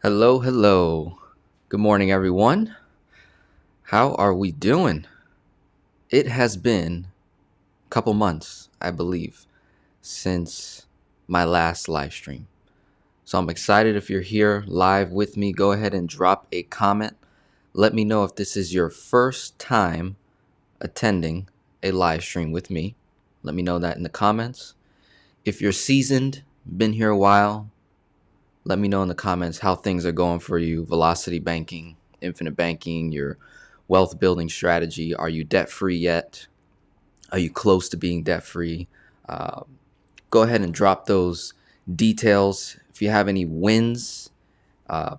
Hello, hello. Good morning, everyone. How are we doing? It has been a couple months, I believe, since my last live stream. So I'm excited if you're here live with me. Go ahead and drop a comment. Let me know if this is your first time attending a live stream with me. Let me know that in the comments. If you're seasoned, been here a while, let me know in the comments how things are going for you. Velocity banking, infinite banking, your wealth building strategy. Are you debt free yet? Are you close to being debt free? Uh, Go ahead and drop those details. If you have any wins,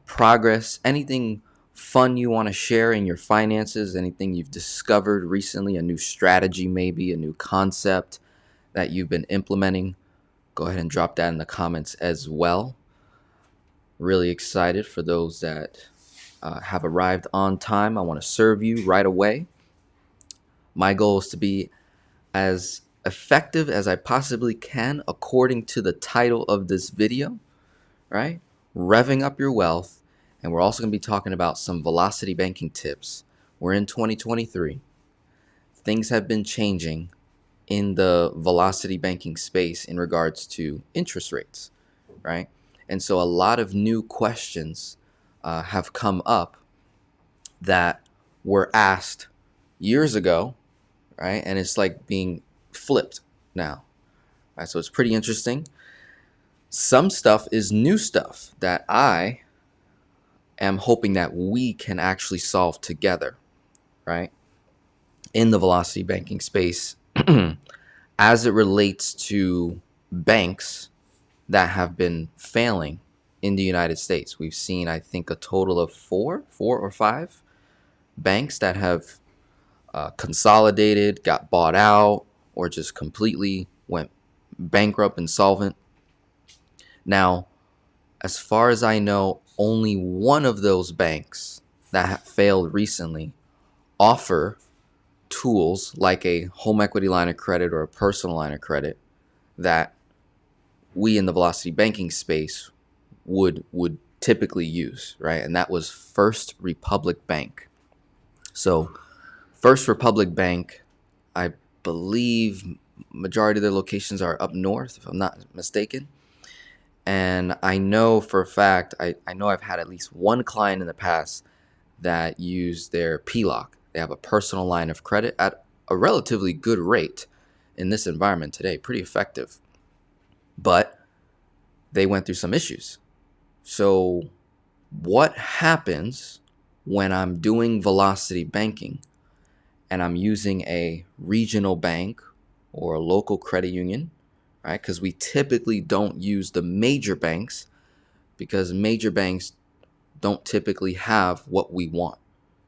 progress, anything fun you want to share in your finances, anything you've discovered recently, a new strategy, maybe a new concept that you've been implementing, go ahead and drop that in the comments as well. Really excited for those that have arrived on time. I want to serve you right away. My goal is to be as effective as I possibly can according to the title of this video, right? Revving up your wealth. And we're also going to be talking about some velocity banking tips. We're in 2023. Things have been changing in the velocity banking space in regards to interest rates, right? And so a lot of new questions have come up that were asked years ago, right? And it's like being flipped now, right? So it's pretty interesting. Some stuff is new stuff that I am hoping that we can actually solve together, right? In the velocity banking space as it relates to banks that have been failing in the United States. We've seen, I think, a total of four or five banks that have consolidated, got bought out, or just completely went bankrupt, insolvent. Now, as far as I know, only one of those banks that have failed recently offer tools like a home equity line of credit or a personal line of credit that we in the velocity banking space would typically use, right? And that was First Republic Bank. So First Republic Bank, I believe majority of their locations are up north, if I'm not mistaken. And I know for a fact, I know I've had at least one client in the past that used their PLOC. They have a personal line of credit at a relatively good rate in this environment today, pretty effective. But they went through some issues. So what happens when I'm doing velocity banking and I'm using a regional bank or a local credit union, right? Because we typically don't use the major banks because major banks don't typically have what we want.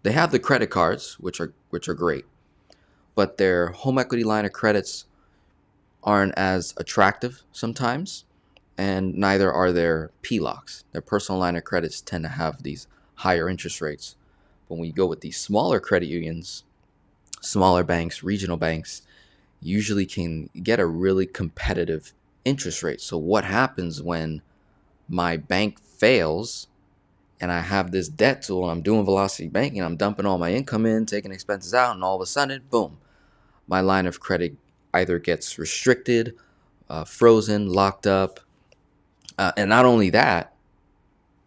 They have the credit cards, which are great, but their home equity line of credits aren't as attractive sometimes, and neither are their PLOCs. Their personal line of credits tend to have these higher interest rates. But when you go with these smaller credit unions, smaller banks, regional banks, usually can get a really competitive interest rate. So what happens when my bank fails and I have this debt tool and I'm doing velocity banking, I'm dumping all my income in, taking expenses out, and all of a sudden, boom, my line of credit either gets restricted, frozen, locked up. And not only that,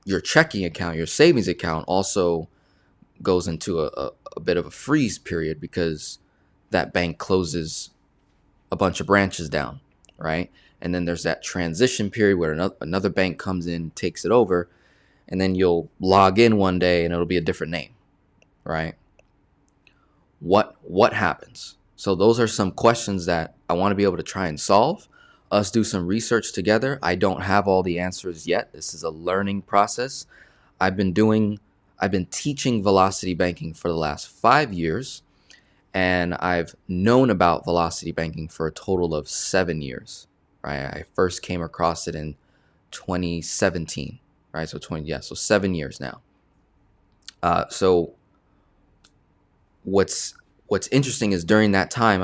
your checking account, your savings account also goes into a bit of a freeze period because that bank closes a bunch of branches down, right? And then there's that transition period where another bank comes in, takes it over, and then you'll log in one day and it'll be a different name, right? What happens? So those are some questions that I want to be able to try and solve. Us do some research together. I don't have all the answers yet. This is a learning process. I've been teaching velocity banking for the last 5 years, and I've known about velocity banking for a total of 7 years, right? I first came across it in 2017, right? So 7 years now. So what's interesting is during that time,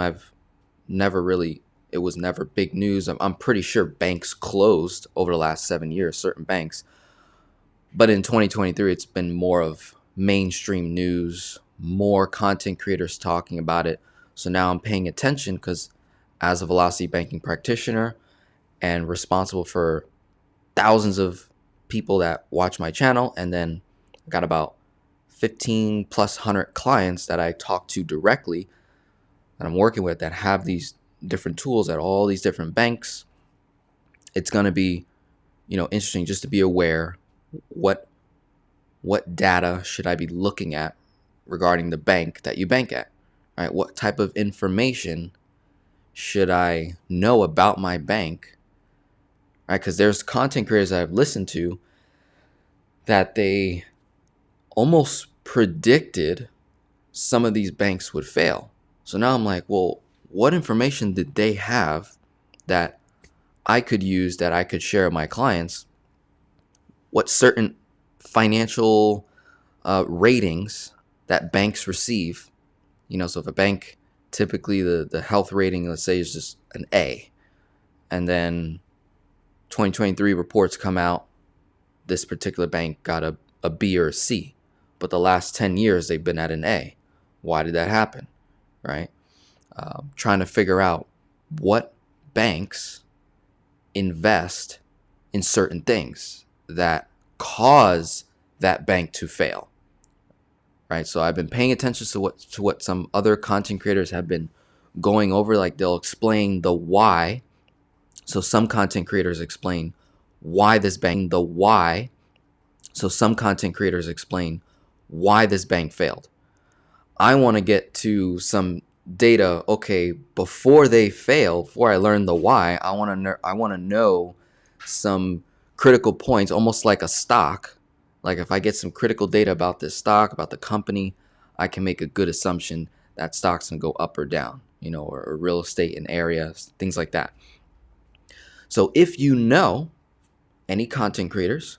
it was never big news. I'm pretty sure banks closed over the last 7 years, certain banks. But in 2023, it's been more of mainstream news, more content creators talking about it. So now I'm paying attention because as a velocity banking practitioner and responsible for thousands of people that watch my channel, and then I got about 15 plus 100 clients that I talk to directly that I'm working with that have these different tools at all these different banks. It's going to be, interesting just to be aware what data should I be looking at regarding the bank that you bank at, right? What type of information should I know about my bank, right? Because there's content creators that I've listened to that they almost predicted some of these banks would fail. So now I'm like, well, what information did they have that I could use, that I could share with my clients? What certain financial ratings that banks receive? So if a bank, typically the health rating, let's say, is just an A, and then 2023 reports come out, this particular bank got a B or a C, but the last 10 years they've been at an A. Why did that happen, right? Trying to figure out what banks invest in certain things that cause that bank to fail, right? So I've been paying attention to what some other content creators have been going over. Like, they'll explain the why. So some content creators explain why this bank, the why. So some content creators explain why this bank failed. I want to get to some data. Okay, before they fail, before I learn the why, I want to know some critical points, almost like a stock. Like, if I get some critical data about this stock, about the company, I can make a good assumption that stock's gonna go up or down, or real estate in areas, things like that. So if you know any content creators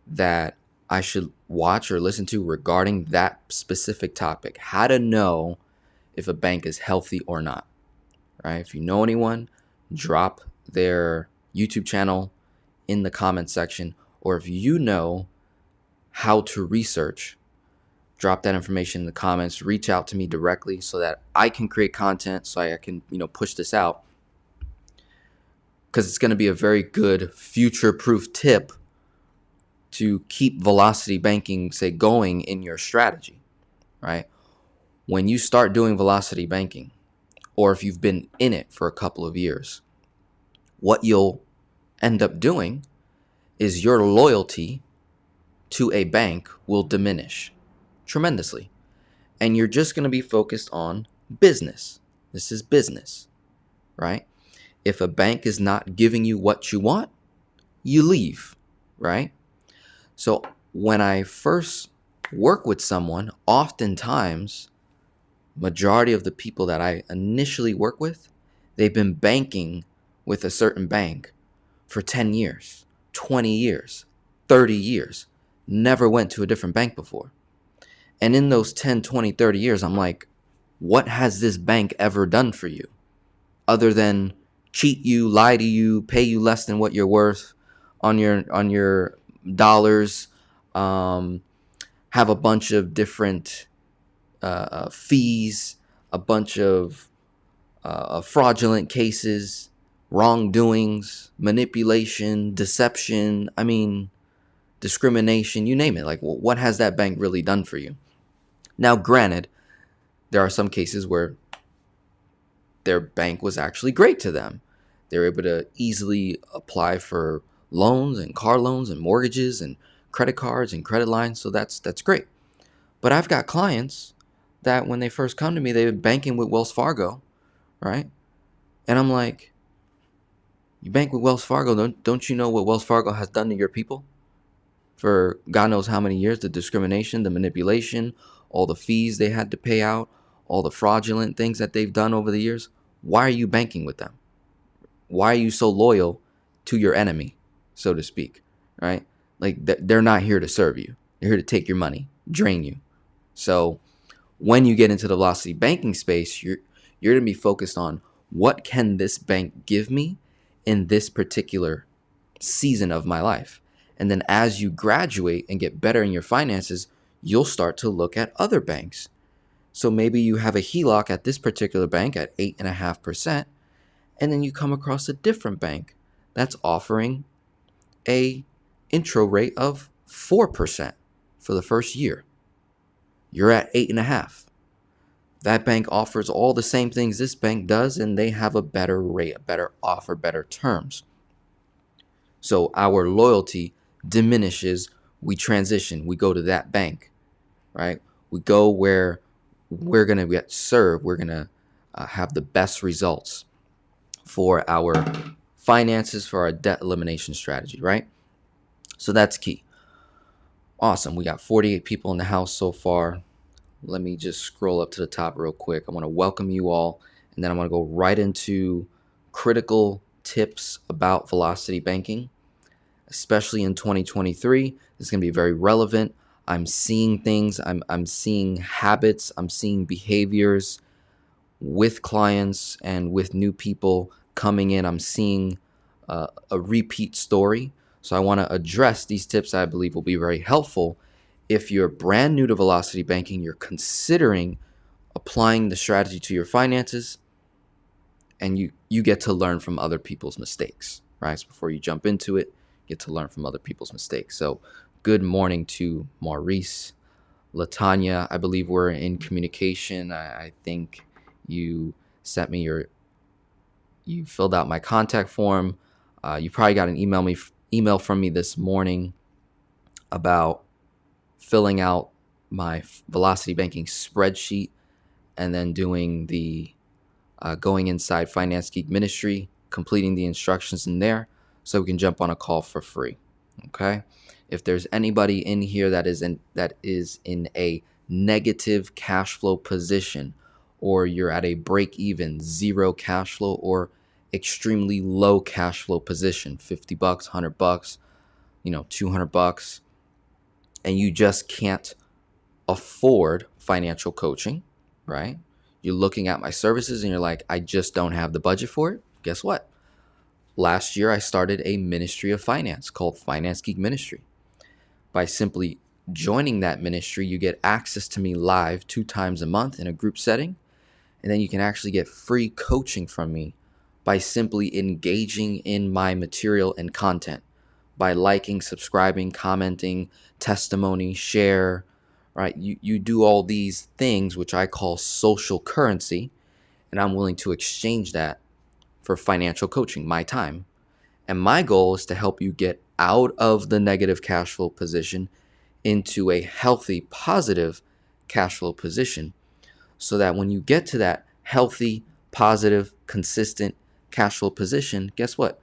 that I should watch or listen to regarding that specific topic, how to know if a bank is healthy or not, right? If you know anyone, drop their YouTube channel in the comment section, or if you know how to research, drop that information in the comments. Reach out to me directly so that I can create content, so I can, push this out, because it's going to be a very good future-proof tip to keep velocity banking, say, going in your strategy, right? When you start doing velocity banking, or if you've been in it for a couple of years, what you'll end up doing is your loyalty to a bank will diminish tremendously. And you're just going to be focused on business. This is business, right? If a bank is not giving you what you want, you leave, right? So when I first work with someone, oftentimes, majority of the people that I initially work with, they've been banking with a certain bank for 10 years, 20 years, 30 years, never went to a different bank before. And in those 10, 20, 30 years, I'm like, what has this bank ever done for you other than cheat you, lie to you, pay you less than what you're worth on your dollars, have a bunch of different fees, a bunch of fraudulent cases, wrongdoings, manipulation, deception, discrimination, you name it. Like, what has that bank really done for you? Now, granted, there are some cases where their bank was actually great to them. They're able to easily apply for loans and car loans and mortgages and credit cards and credit lines. So that's great. But I've got clients that when they first come to me, they've been banking with Wells Fargo, right? And I'm like, you bank with Wells Fargo, don't you know what Wells Fargo has done to your people for God knows how many years? The discrimination, the manipulation, all the fees they had to pay out, all the fraudulent things that they've done over the years. Why are you banking with them? Why are you so loyal to your enemy, so to speak, right? Like, they're not here to serve you. They're here to take your money, drain you. So when you get into the velocity banking space, you're going to be focused on, what can this bank give me in this particular season of my life? And then as you graduate and get better in your finances, you'll start to look at other banks. So maybe you have a HELOC at this particular bank at 8.5%, and then you come across a different bank that's offering a intro rate of 4% for the first year. You're at 8.5. That bank offers all the same things this bank does, and they have a better rate, a better offer, better terms. So our loyalty diminishes. We transition. We go to that bank, right? We go where we're going to get served. We're going to have the best results for our finances, for our debt elimination strategy, right? So that's key. Awesome. We got 48 people in the house so far. Let me just scroll up to the top real quick. I want to welcome you all, and then I'm going to go right into critical tips about velocity banking, especially in 2023. It's going to be very relevant. I'm seeing things. I'm seeing habits. I'm seeing behaviors with clients and with new people coming in. I'm seeing a repeat story. So I want to address these tips I believe will be very helpful. If you're brand new to velocity banking, you're considering applying the strategy to your finances, and you get to learn from other people's mistakes, right? So before you jump into it, get to learn from other people's mistakes. So good morning to Maurice, Latanya. I believe we're in communication. I think you sent me you filled out my contact form. You probably got an email from me this morning about filling out my velocity banking spreadsheet and then doing the going inside Finance Geek Ministry, completing the instructions in there so we can jump on a call for free. Okay. If there's anybody in here that is in a negative cash flow position, or you're at a break even, zero cash flow, or extremely low cash flow position, $50, $100, $200, and you just can't afford financial coaching, right? You're looking at my services and you're like, I just don't have the budget for it. Guess what? Last year, I started a ministry of finance called Finance Geek Ministry. By simply joining that ministry, you get access to me live 2 times a month in a group setting. And then you can actually get free coaching from me by simply engaging in my material and content, by liking, subscribing, commenting, testimony, share, right? You do all these things, which I call social currency, and I'm willing to exchange that for financial coaching, my time. And my goal is to help you get out of the negative cash flow position into a healthy, positive cash flow position, so that when you get to that healthy, positive, consistent cash flow position, guess what?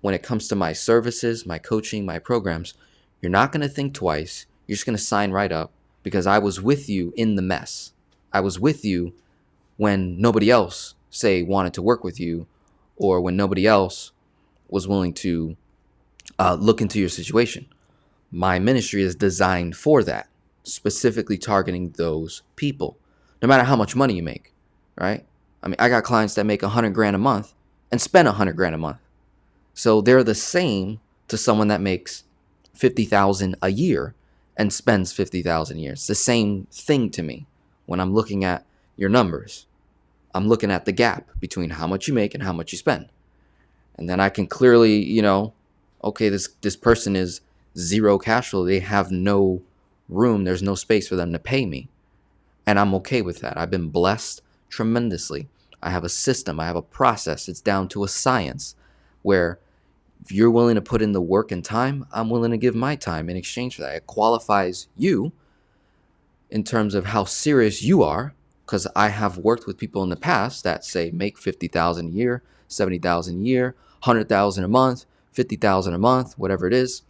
When it comes to my services, my coaching, my programs, you're not going to think twice. You're just going to sign right up, because I was with you in the mess. I was with you when nobody else, say, wanted to work with you, or when nobody else was willing to look into your situation. My ministry is designed for that, specifically targeting those people, no matter how much money you make, right? I mean, I got clients that make $100,000 a month and spend $100,000 a month. So they're the same to someone that makes $50,000 a year and spends $50,000 a year. It's the same thing to me when I'm looking at your numbers. I'm looking at the gap between how much you make and how much you spend. And then I can clearly, okay, this person is zero cash flow. They have no room. There's no space for them to pay me. And I'm okay with that. I've been blessed tremendously. I have a system. I have a process. It's down to a science where if you're willing to put in the work and time, I'm willing to give my time in exchange for that. It qualifies you in terms of how serious you are, because I have worked with people in the past that say make $50,000 a year, $70,000 a year, $100,000 a month, $50,000 a month, whatever it is.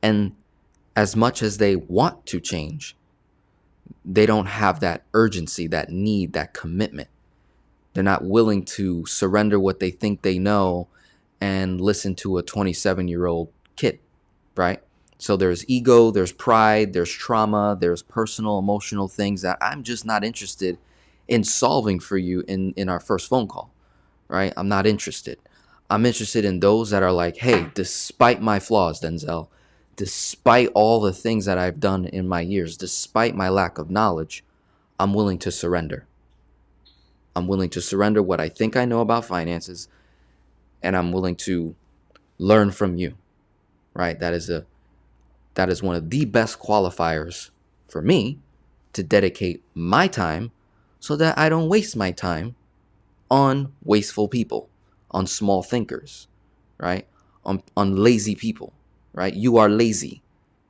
And as much as they want to change, they don't have that urgency, that need, that commitment. They're not willing to surrender what they think they know and listen to a 27-year-old kid, right? So there's ego, there's pride, there's trauma, there's personal, emotional things that I'm just not interested in solving for you in our first phone call, right? I'm not interested. I'm interested in those that are like, hey, despite my flaws, Denzel, despite all the things that I've done in my years, despite my lack of knowledge, I'm willing to surrender. I'm willing to surrender what I think I know about finances, and I'm willing to learn from you, right? That is one of the best qualifiers for me to dedicate my time so that I don't waste my time on wasteful people, on small thinkers, right? On lazy people, right? You are lazy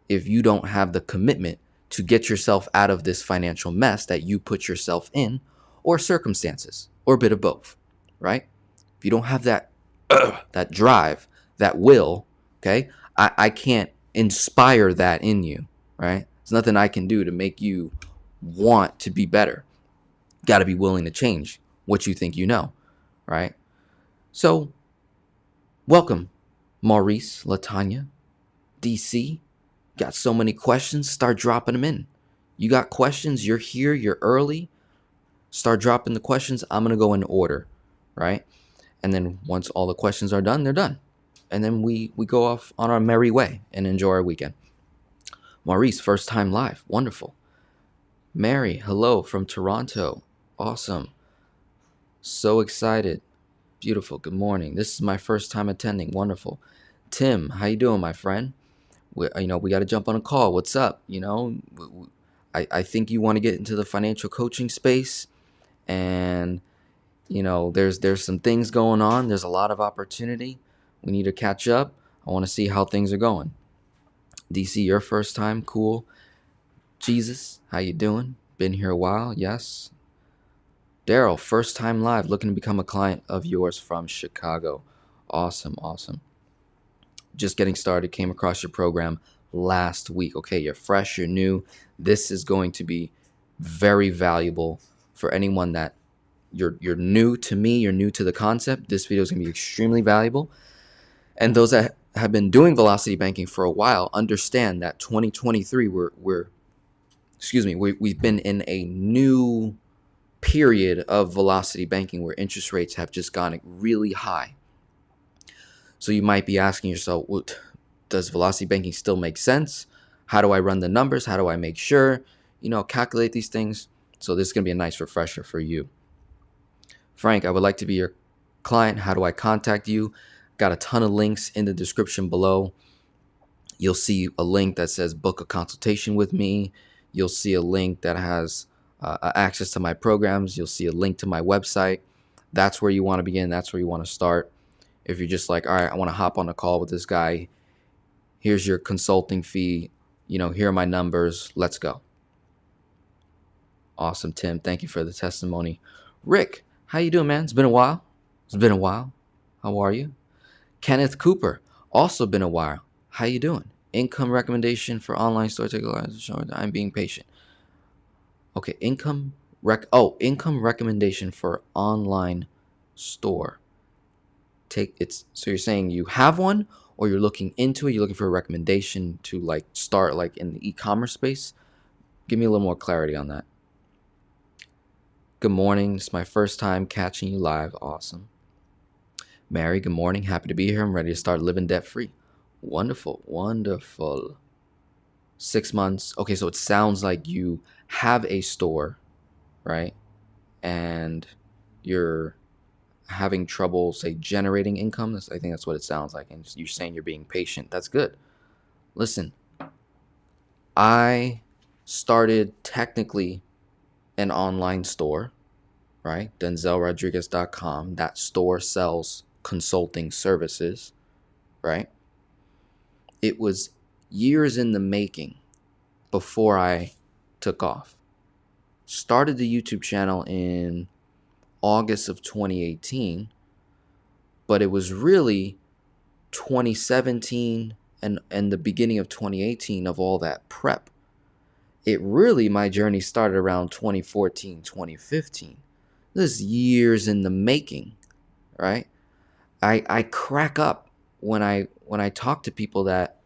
if you don't have the commitment to get yourself out of this financial mess that you put yourself in, or circumstances, or a bit of both, right? If you don't have that drive, that will, okay, I can't inspire that in you, right? There's nothing I can do to make you want to be better. Got to be willing to change what you think you know, right? So, welcome, Maurice, Latanya, DC. Got so many questions, start dropping them in. You got questions, you're here, you're early. Start dropping the questions. I'm going to go in order, right? And then once all the questions are done, they're done. And then we go off on our merry way and enjoy our weekend. Maurice, first time live. Wonderful. Mary, hello from Toronto. Awesome. So excited. Beautiful. Good morning. This is my first time attending. Wonderful. Tim, how you doing, my friend? We got to jump on a call. What's up? I think you want to get into the financial coaching space, and there's some things going on. There's a lot of opportunity. We need to catch up. I want to see how things are going. DC, your first time. Cool. Jesus, how you doing? Been here a while. Yes. Daryl, first time live, looking to become a client of yours from Chicago. Awesome. Just getting started, came across your program last week. Okay, you're fresh, you're new. This is going to be very valuable for anyone that you're new to me, you're new to the concept. This video is going to be extremely valuable. And those that have been doing velocity banking for a while understand that 2023 we've been in a new period of velocity banking where interest rates have just gone really high. So you might be asking yourself, well, does velocity banking still make sense? How do I run the numbers? How do I make sure, calculate these things? So this is going to be a nice refresher for you. Frank, I would like to be your client. How do I contact you? Got a ton of links in the description below. You'll see a link that says book a consultation with me. You'll see a link that has access to my programs. You'll see a link to my website. That's where you want to begin. That's where you want to start. If you're just like, all right, I want to hop on a call with this guy. Here's your consulting fee. Here are my numbers. Let's go. Awesome, Tim. Thank you for the testimony. Rick, how you doing, man? It's been a while. How are you? Kenneth Cooper, also been a while. How you doing? Income recommendation for online store. I'm being patient. Okay, income recommendation for online store. So you're saying you have one, or you're looking into it, you're looking for a recommendation to start in the e-commerce space? Give me a little more clarity on that. Good morning. It's my first time catching you live. Awesome. Mary, good morning. Happy to be here. I'm ready to start living debt free. Wonderful. 6 months. Okay, so it sounds like you have a store, right? And you're having trouble, say, generating income. I think that's what it sounds like. And you're saying you're being patient. That's good. Listen, I started technically an online store, right? DenzelRodriguez.com. That store sells consulting services, right? It was years in the making before I took off. Started the YouTube channel in August of 2018, but it was really 2017 and the beginning of 2018 of all that prep. My journey started around 2014, 2015. This is years in the making, right? I crack up when I talk to people that,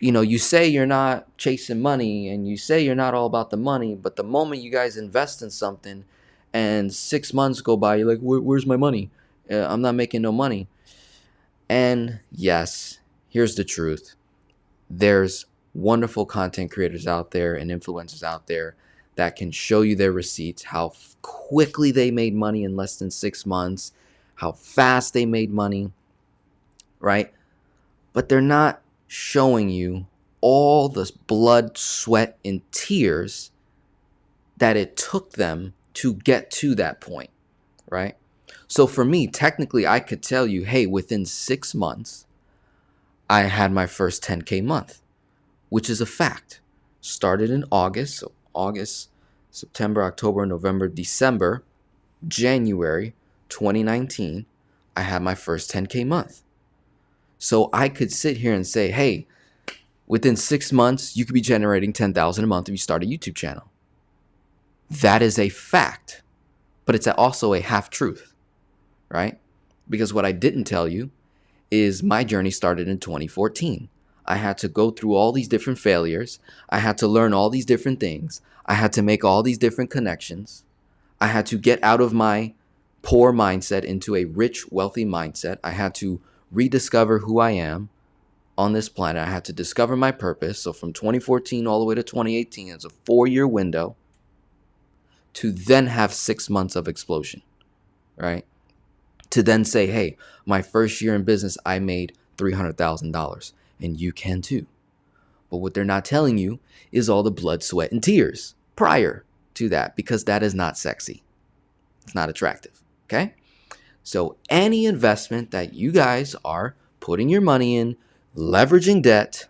you say you're not chasing money and you say you're not all about the money, but the moment you guys invest in something and 6 months go by, you're like, where's my money? I'm not making no money. And yes, here's the truth. There's wonderful content creators out there and influencers out there that can show you their receipts, how quickly they made money in less than 6 months, how fast they made money, right? But they're not showing you all the blood, sweat, and tears that it took them to get to that point, right? So for me, technically, I could tell you, hey, within 6 months, I had my first 10K month, which is a fact. Started in August, so August, September, October, November, December, January 2019, I had my first 10K month. So I could sit here and say, hey, within 6 months, you could be generating $10,000 a month if you start a YouTube channel. That is a fact, but it's also a half truth, right? Because what I didn't tell you is my journey started in 2014. I had to go through all these different failures. I had to learn all these different things. I had to make all these different connections. I had to get out of my poor mindset into a rich, wealthy mindset. I had to rediscover who I am on this planet. I had to discover my purpose. So from 2014 all the way to 2018, it's a 4-year window to then have 6 months of explosion, right? To then say, hey, my first year in business, I made $300,000, and you can too. But what they're not telling you is all the blood, sweat, and tears prior to that, because that is not sexy. It's not attractive, okay? So any investment that you guys are putting your money in, leveraging debt,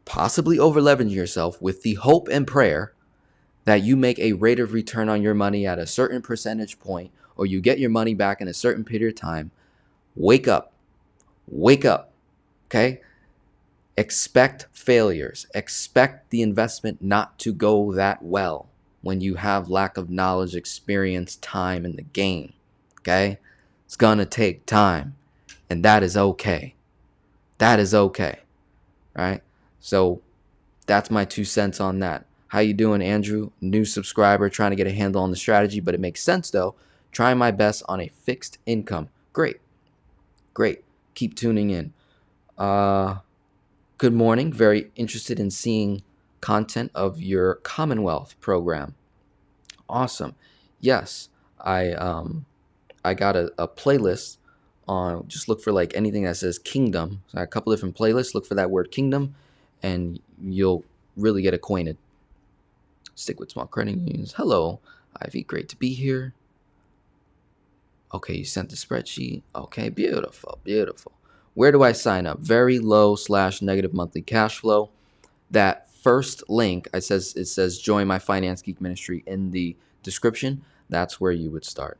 possibly over leveraging yourself with the hope and prayer that you make a rate of return on your money at a certain percentage point, or you get your money back in a certain period of time, wake up, okay? Expect failures. Expect the investment not to go that well when you have lack of knowledge, experience, time in the game, okay? It's gonna take time, and that is okay. That is okay, right? So that's my 2 cents on that. How you doing, Andrew? New subscriber, trying to get a handle on the strategy, but it makes sense though. Trying my best on a fixed income. Great. Keep tuning in. Good morning. Very interested in seeing content of your Commonwealth program. Awesome. Yes, I got a playlist on. Just look for like anything that says kingdom. So I got a couple different playlists. Look for that word kingdom, and you'll really get acquainted. Stick with small credit unions. Hello, Ivy. Great to be here. Okay, you sent the spreadsheet. Okay, beautiful. Where do I sign up? Very low / negative monthly cash flow. That first link, it says join my Finance Geek ministry in the description. That's where you would start.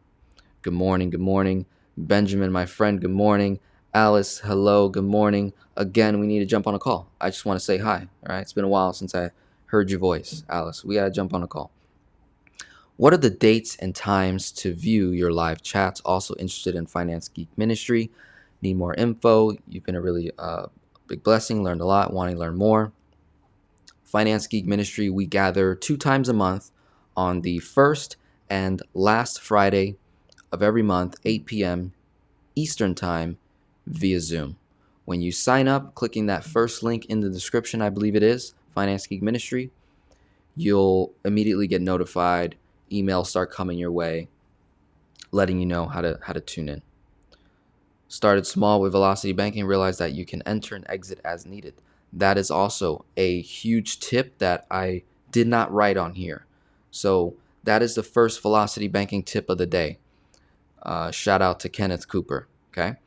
Good morning. Benjamin, my friend, good morning. Alice, hello, good morning. Again, we need to jump on a call. I just want to say hi. All right, it's been a while since I heard your voice, Alice. We got to jump on a call. What are the dates and times to view your live chats? Also interested in Finance Geek Ministry. Need more info. You've been a really big blessing. Learned a lot. Want to learn more. Finance Geek Ministry, we gather 2 times a month on the first and last Friday of every month, 8 p.m. Eastern Time via Zoom. When you sign up, clicking that first link in the description, I believe it is, Finance Geek Ministry, you'll immediately get notified. Emails start coming your way, letting you know how to tune in. Started small with Velocity Banking, realized that you can enter and exit as needed. That is also a huge tip that I did not write on here. So that is the first Velocity Banking tip of the day. Shout out to Kenneth Cooper. Okay,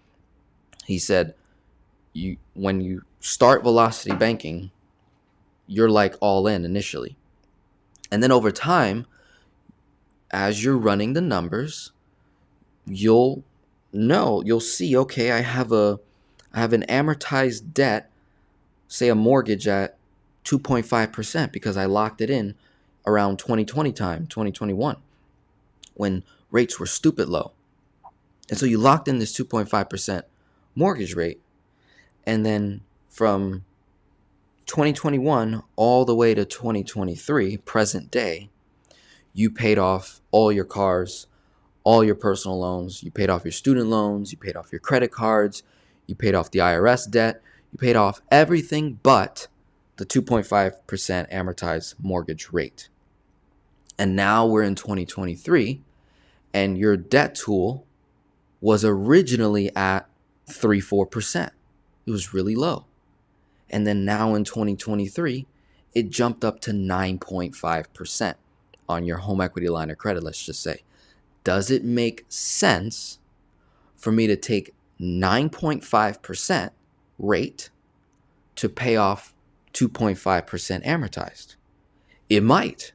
he said, when you start Velocity Banking, you're like all in initially, and then over time, as you're running the numbers, you'll see, okay, I have an amortized debt, say a mortgage at 2.5% because I locked it in around 2020 time, 2021, when rates were stupid low. And so you locked in this 2.5% mortgage rate. And then from 2021 all the way to 2023, present day, you paid off all your cars, all your personal loans. You paid off your student loans. You paid off your credit cards. You paid off the IRS debt. You paid off everything but the 2.5% amortized mortgage rate. And now we're in 2023, and your debt tool was originally at 3-4%. It was really low. And then now in 2023, it jumped up to 9.5% on your home equity line of credit, let's just say. Does it make sense for me to take 9.5% rate to pay off 2.5% amortized? It might,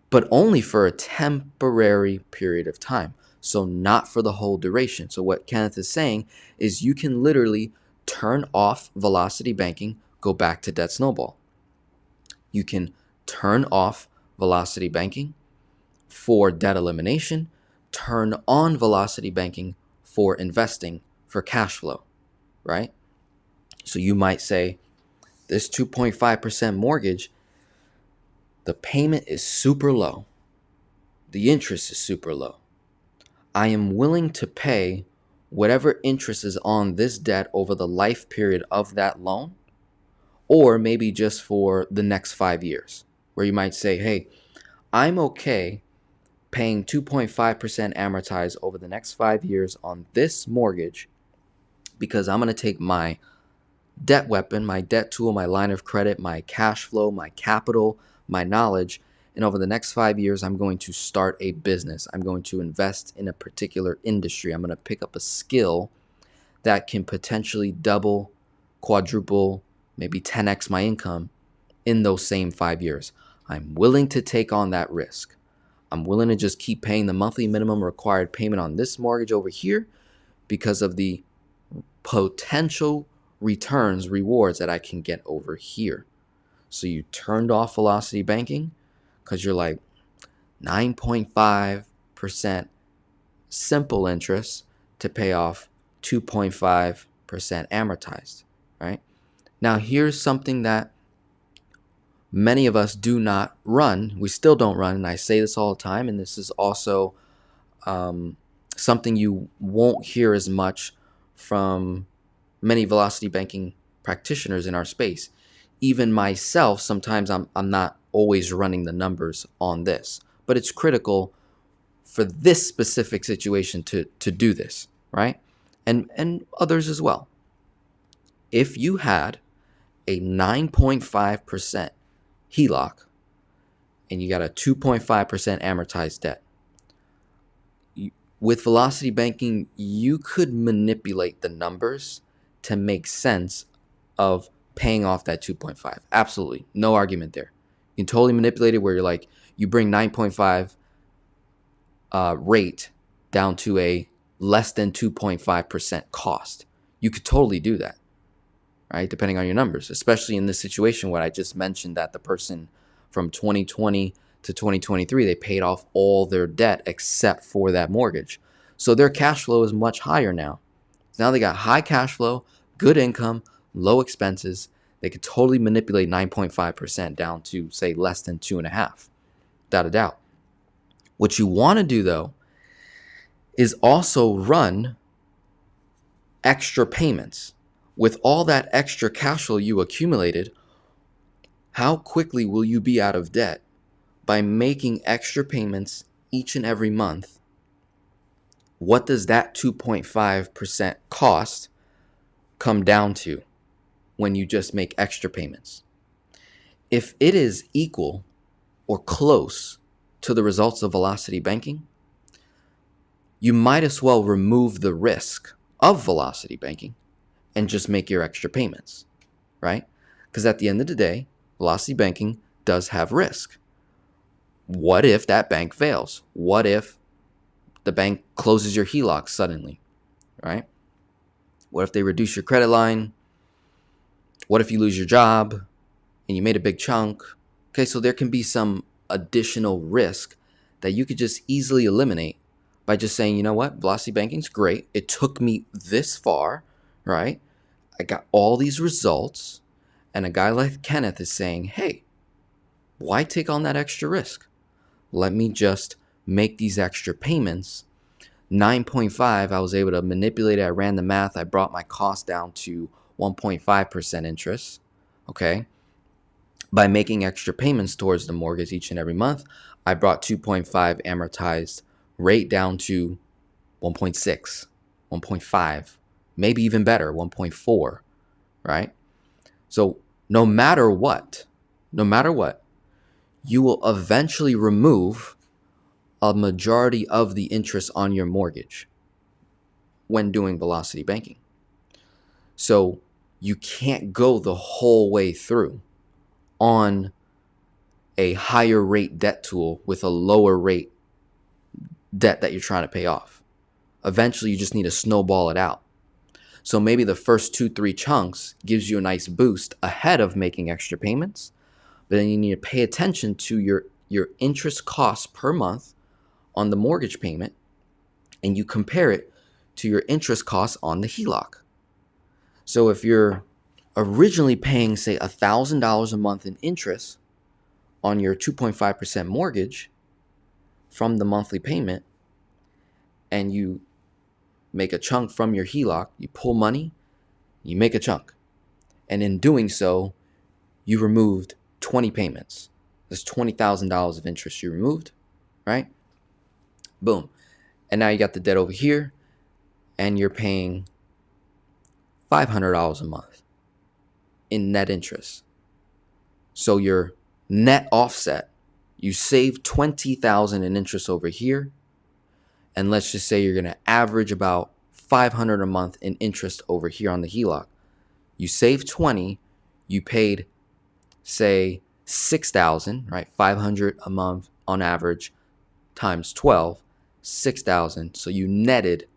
but only for a temporary period of time. So not for the whole duration. So what Kenneth is saying is you can literally turn off velocity banking, go back to debt snowball. You can turn off velocity banking for debt elimination, turn on velocity banking for investing, for cash flow, right? So you might say, this 2.5% mortgage, the payment is super low. The interest is super low. I am willing to pay whatever interest is on this debt over the life period of that loan, or maybe just for the next 5 years, where you might say, hey, I'm okay paying 2.5% amortized over the next 5 years on this mortgage because I'm going to take my debt weapon, my debt tool, my line of credit, my cash flow, my capital, my knowledge, and over the next 5 years, I'm going to start a business. I'm going to invest in a particular industry. I'm going to pick up a skill that can potentially double, quadruple, maybe 10x my income in those same 5 years. I'm willing to take on that risk. I'm willing to just keep paying the monthly minimum required payment on this mortgage over here because of the potential returns, rewards that I can get over here. So you turned off velocity banking because you're like 9.5% simple interest to pay off 2.5% amortized, right? Now here's something that many of us do not run. We still don't run, and I say this all the time, and this is also something you won't hear as much from many velocity banking practitioners in our space. Even myself, sometimes I'm not always running the numbers on this, but it's critical for this specific situation to do this, right? And others as well. If you had a 9.5% HELOC and you got a 2.5% amortized debt, with velocity banking, you could manipulate the numbers to make sense of paying off that 2.5. Absolutely. No argument there. You can totally manipulate it where you're like, you bring 9.5 rate down to a less than 2.5% cost. You could totally do that, right? Depending on your numbers, especially in this situation where I just mentioned that the person from 2020 to 2023, they paid off all their debt except for that mortgage. So their cash flow is much higher now. Now they got high cash flow, good income, low expenses. They could totally manipulate 9.5% down to, say, less than 2.5%, without a doubt. What you want to do, though, is also run extra payments. With all that extra cash flow you accumulated, how quickly will you be out of debt by making extra payments each and every month? What does that 2.5% cost come down to when you just make extra payments? If it is equal or close to the results of velocity banking, you might as well remove the risk of velocity banking and just make your extra payments, right? Because at the end of the day, velocity banking does have risk. What if that bank fails? What if the bank closes your HELOC suddenly, right? What if they reduce your credit line? What if you lose your job and you made a big chunk? Okay, so there can be some additional risk that you could just easily eliminate by just saying, you know what, velocity banking's great. It took me this far, right? I got all these results, and a guy like Kenneth is saying, hey, why take on that extra risk? Let me just make these extra payments 9.5, I was able to manipulate it. I ran the math. I brought my cost down to 1.5% interest. Okay. By making extra payments towards the mortgage each and every month, I brought 2.5 amortized rate down to 1.6, 1.5, maybe even better, 1.4, right? So no matter what, you will eventually remove a majority of the interest on your mortgage when doing velocity banking. So you can't go the whole way through on a higher rate debt tool with a lower rate debt that you're trying to pay off. Eventually, you just need to snowball it out. So maybe the first 2-3 chunks gives you a nice boost ahead of making extra payments, but then you need to pay attention to your interest costs per month on the mortgage payment, and you compare it to your interest costs on the HELOC. So if you're originally paying, say, $1,000 a month in interest on your 2.5% mortgage from the monthly payment, and you make a chunk from your HELOC, you pull money, you make a chunk. And in doing so, you removed 20 payments. That's $20,000 of interest you removed, right? Boom. And now you got the debt over here, and you're paying $500 a month in net interest. So your net offset, you save $20,000 in interest over here, and let's just say you're going to average about $500 a month in interest over here on the HELOC. You save 20, you paid, say, $6,000, right? $500 a month on average times 12, $6,000. So you netted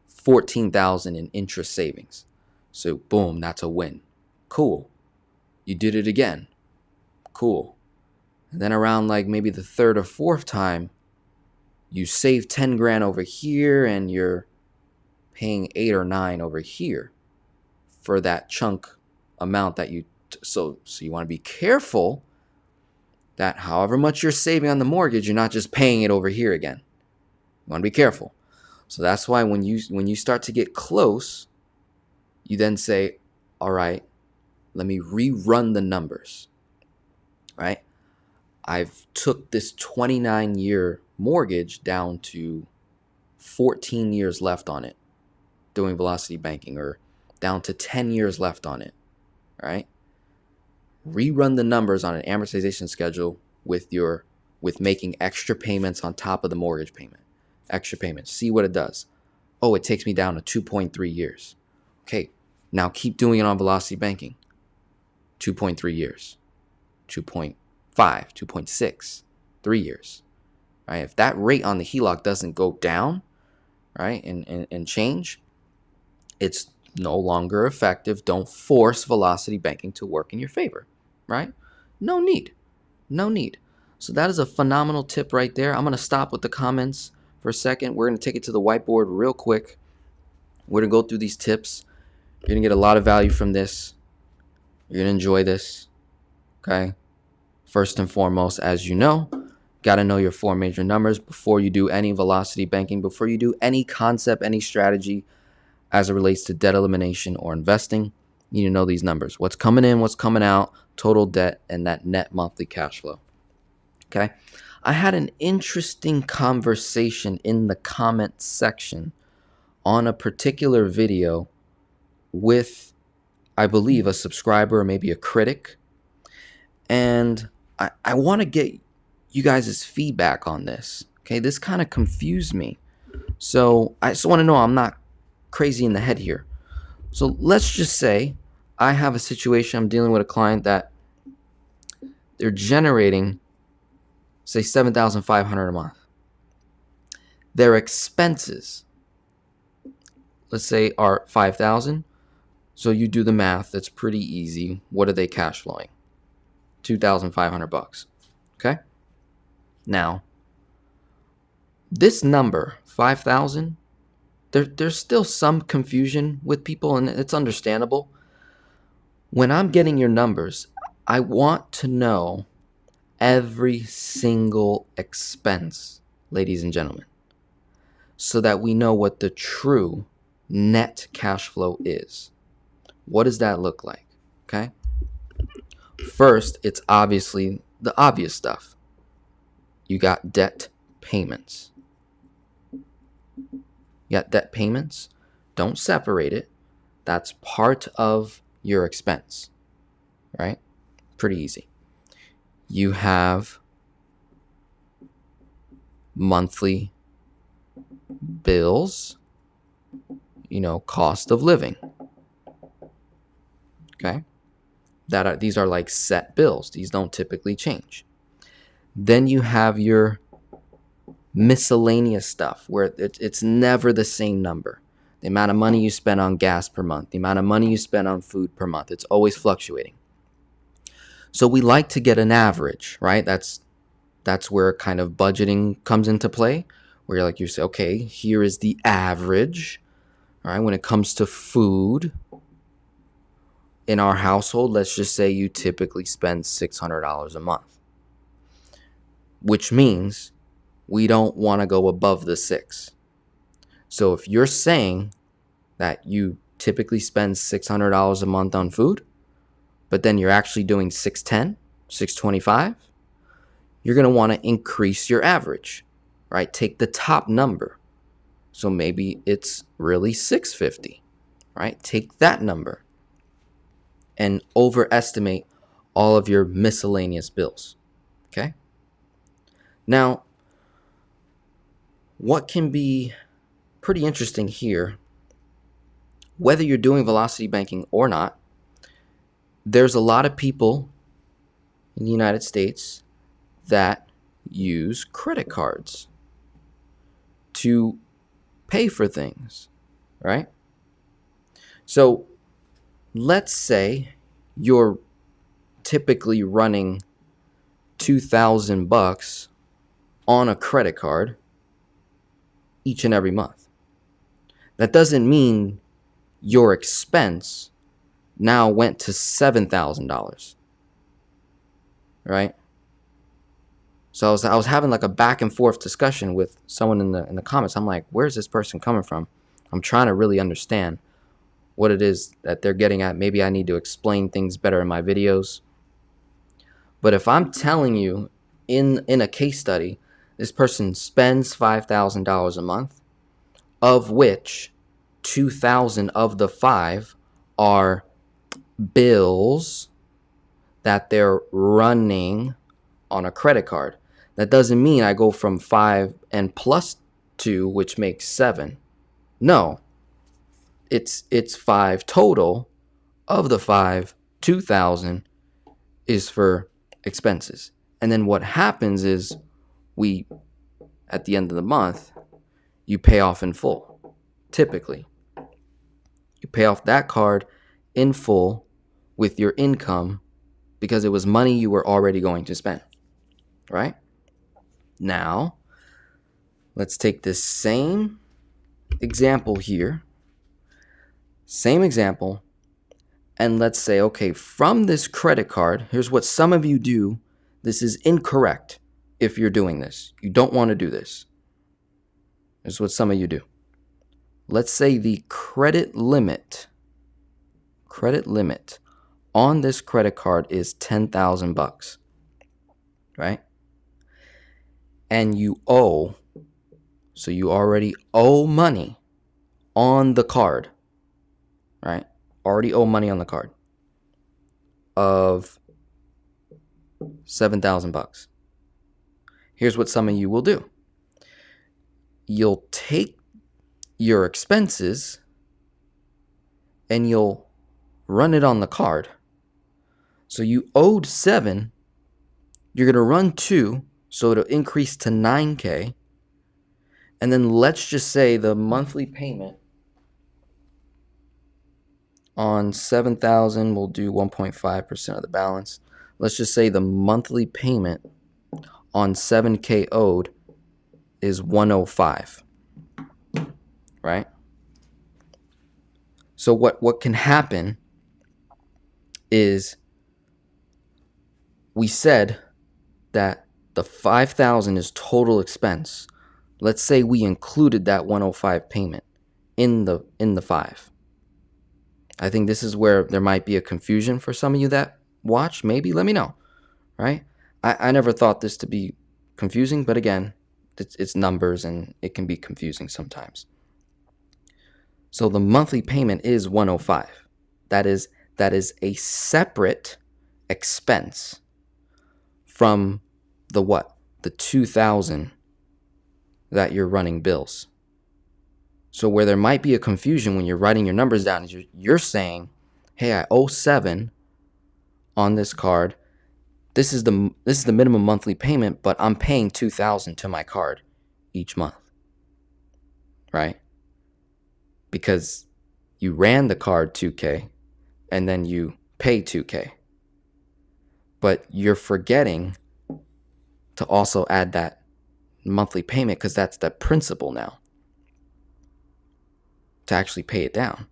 $14,000 in interest savings. So boom, that's a win. Cool. You did it again. Cool. And then around like maybe the third or fourth time, you save 10 grand over here and you're paying 8 or 9 over here for that chunk amount that you so you want to be careful that however much you're saving on the mortgage, you're not just paying it over here again. You want to be careful. So that's why when you start to get close, you then say, all right, let me rerun the numbers, right? I've took this 29-year mortgage down to 14 years left on it doing velocity banking, or down to 10 years left on it, right? Rerun the numbers on an amortization schedule with making extra payments on top of the mortgage payment. Extra payments. See what it does. Oh, it takes me down to 2.3 years. Okay, now keep doing it on velocity banking. 2.3 years. 2.5, 2.6, 3 years. Right? If that rate on the HELOC doesn't go down, right, and change, it's no longer effective. Don't force velocity banking to work in your favor, right? No need. So that is a phenomenal tip right there. I'm going to stop with the comments for a second. We're going to take it to the whiteboard real quick. We're going to go through these tips. You're going to get a lot of value from this. You're going to enjoy this, okay? First and foremost, as you know, got to know your 4 major numbers before you do any velocity banking, before you do any concept, any strategy as it relates to debt elimination or investing. You need to know these numbers. What's coming in, what's coming out, total debt, and that net monthly cash flow. Okay? I had an interesting conversation in the comment section on a particular video with, I believe, a subscriber or maybe a critic. And I want to get you guys' feedback on this. Okay? This kind of confused me. So I just want to know I'm not crazy in the head here. So let's just say I have a situation. I'm dealing with a client that they're generating, say, $7,500 a month. Their expenses, let's say, are $5,000. So you do the math. That's pretty easy. What are they cash flowing? $2,500. Okay. Now, this number, 5,000. There's still some confusion with people, and it's understandable. When I'm getting your numbers, I want to know every single expense, ladies and gentlemen. so that we know what the true net cash flow is. What does that look like? Okay. First, it's obviously the obvious stuff. You got debt payments. Don't separate it. That's part of your expense, right? Pretty easy. You have monthly bills, cost of living. Okay? These are like set bills. These don't typically change. Then you have your miscellaneous stuff where it's never the same number. The amount of money you spend on gas per month, the amount of money you spend on food per month, it's always fluctuating. So we like to get an average, right? That's where kind of budgeting comes into play, where you say, okay, here is the average, all right? When it comes to food in our household, let's just say you typically spend $600 a month, which means we don't want to go above the 6. So if you're saying that you typically spend $600 a month on food, but then you're actually doing $610, $625, you're going to want to increase your average, right? Take the top number. So maybe it's really $650, right? Take that number and overestimate all of your miscellaneous bills, okay? Now, what can be pretty interesting here, whether you're doing velocity banking or not, there's a lot of people in the United States that use credit cards to pay for things, right? So let's say you're typically running $2,000 on a credit card each and every month. That doesn't mean your expense now went to $7,000, right? So I was having like a back and forth discussion with someone in the comments. I'm like, where's this person coming from? I'm trying to really understand what it is that they're getting at. Maybe I need to explain things better in my videos. But if I'm telling you in a case study, this person spends $5,000 a month, of which 2,000 of the 5 are bills that they're running on a credit card. That doesn't mean I go from 5 and plus 2, which makes 7. No, it's 5 total. Of the 5, 2,000 is for expenses. And then what happens is at the end of the month, you pay off in full. Typically, you pay off that card in full with your income because it was money you were already going to spend, right? Now, let's take this same example here, and let's say, okay, from this credit card, here's what some of you do. This is incorrect if you're doing this. You don't want to do this. Here's what some of you do. Let's say the credit limit on this credit card is $10,000, right? And you already owe money on the card, right? Already owe money on the card of $7,000. Here's what some of you will do. You'll take your expenses and you'll run it on the card. So you owed 7, you're going to run 2, so it'll increase to 9K. And then let's just say the monthly payment on 7,000, we'll do 1.5% of the balance. Let's just say the monthly payment on 7K owed is 105, right? So what can happen is we said that the 5,000 is total expense. let's say we included that 105 payment in the 5. I think this is where there might be a confusion for some of you that watch. Maybe let me know, right? I never thought this to be confusing, but again, it's numbers and it can be confusing sometimes. So the monthly payment is 105. That is a separate expense from the what? The 2,000 that you're running bills. So where there might be a confusion when you're writing your numbers down is you're saying, hey, I owe 7 on this card. This is the minimum monthly payment, but I'm paying 2,000 to my card each month. Right? Because you ran the card 2K and then you pay 2K. But you're forgetting to also add that monthly payment because that's the principal now to actually pay it down.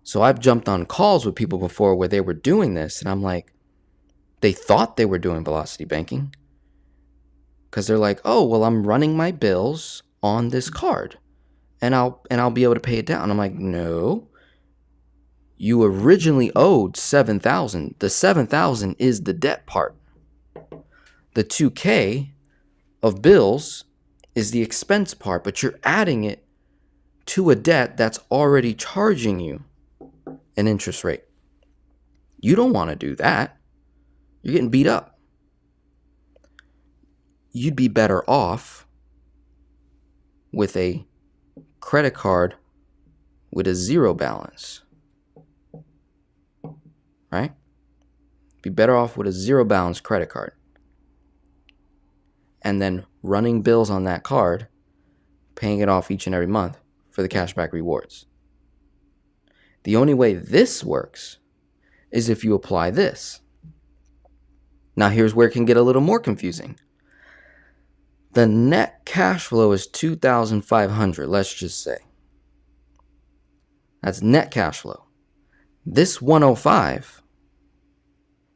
So I've jumped on calls with people before where they were doing this and I'm like, they thought they were doing velocity banking because they're like, oh, well, I'm running my bills on this card and I'll be able to pay it down. I'm like, no, you originally owed 7,000. The 7,000 is the debt part. The 2K of bills is the expense part, but you're adding it to a debt that's already charging you an interest rate. You don't want to do that. You're getting beat up. You'd be better off with a credit card with a 0 balance. Right? Be better off with a 0 balance credit card. And then running bills on that card, paying it off each and every month for the cashback rewards. The only way this works is if you apply this. Now here's where it can get a little more confusing. The net cash flow is $2,500, let's just say. That's net cash flow. This 105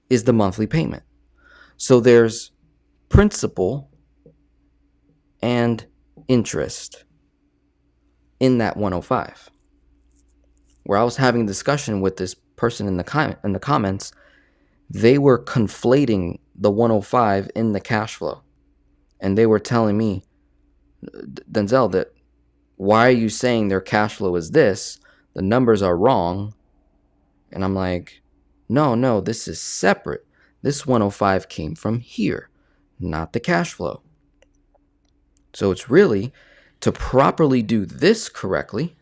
is the monthly payment. So there's principal and interest in that 105. Where I was having a discussion with this person in the comments, they were conflating the 105 in the cash flow. And they were telling me, Denzel, that why are you saying their cash flow is this? The numbers are wrong. And I'm like, no, this is separate. This 105 came from here, not the cash flow. So it's really to properly do this correctly,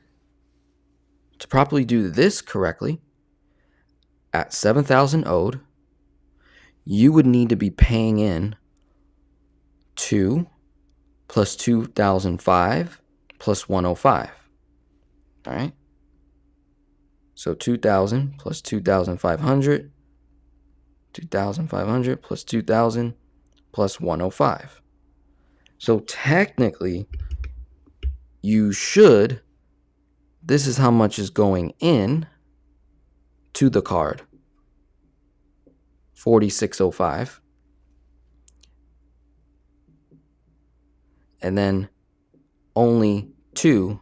at 7,000 owed, you would need to be paying in 2 plus 2,005 plus 105. All right? So 2,000 plus 2,500, 2,500 plus 2,000 plus 105. So technically, this is how much is going in to the card, 4,605. And then only 2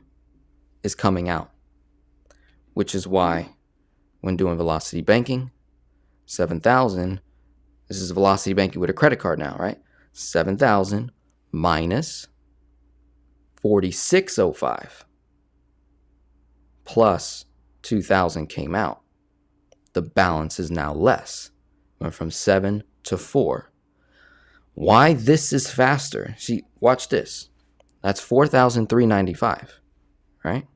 is coming out, which is why when doing velocity banking, 7,000, this is velocity banking with a credit card now, right? 7,000 minus 4,605 plus 2,000 came out. The balance is now less. Went from 7 to 4. Why this is faster? See, watch this. That's 4,395, right?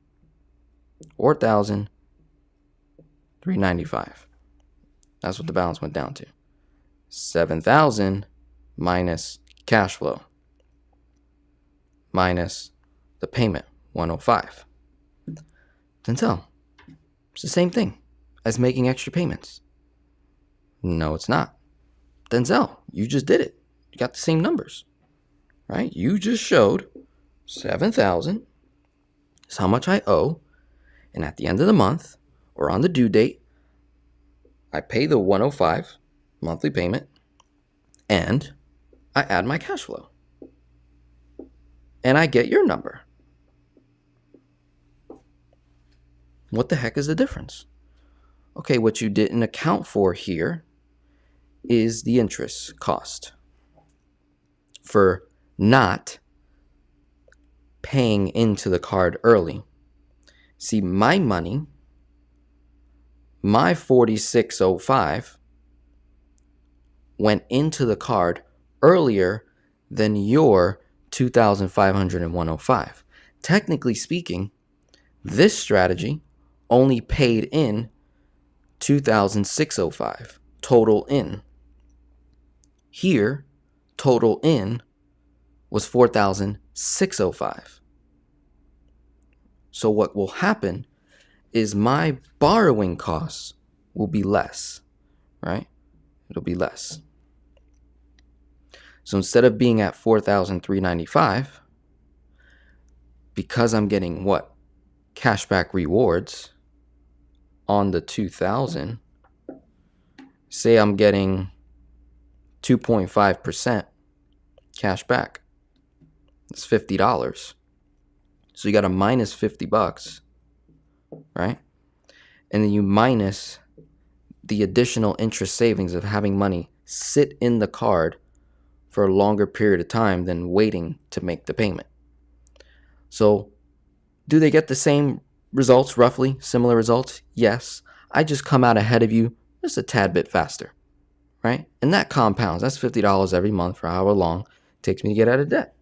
4,395. That's what the balance went down to. 7,000 minus cash flow minus the payment, 105. Denzel, it's the same thing as making extra payments. No, it's not. Denzel, you just did it. You got the same numbers, right? You just showed 7,000 is how much I owe. And at the end of the month or on the due date, I pay the 105 monthly payment and I add my cash flow. and I get your number. What the heck is the difference? Okay, what you didn't account for here is the interest cost for not paying into the card early. See, my money, my 4605 went into the card earlier than your 2,501.05. Technically speaking, this strategy only paid in 2,605 total in. Here, total in was 4,605. So what will happen is my borrowing costs will be less, right? It'll be less. So instead of being at 4,395, because I'm getting what? Cashback rewards on the 2,000, say I'm getting 2.5% cash back. It's $50. So you got a minus $50, right? And then you minus the additional interest savings of having money sit in the card for a longer period of time than waiting to make the payment. So do they get the same results, roughly similar results? Yes. I just come out ahead of you just a tad bit faster, right? And that compounds. That's $50 every month for however long it takes me to get out of debt.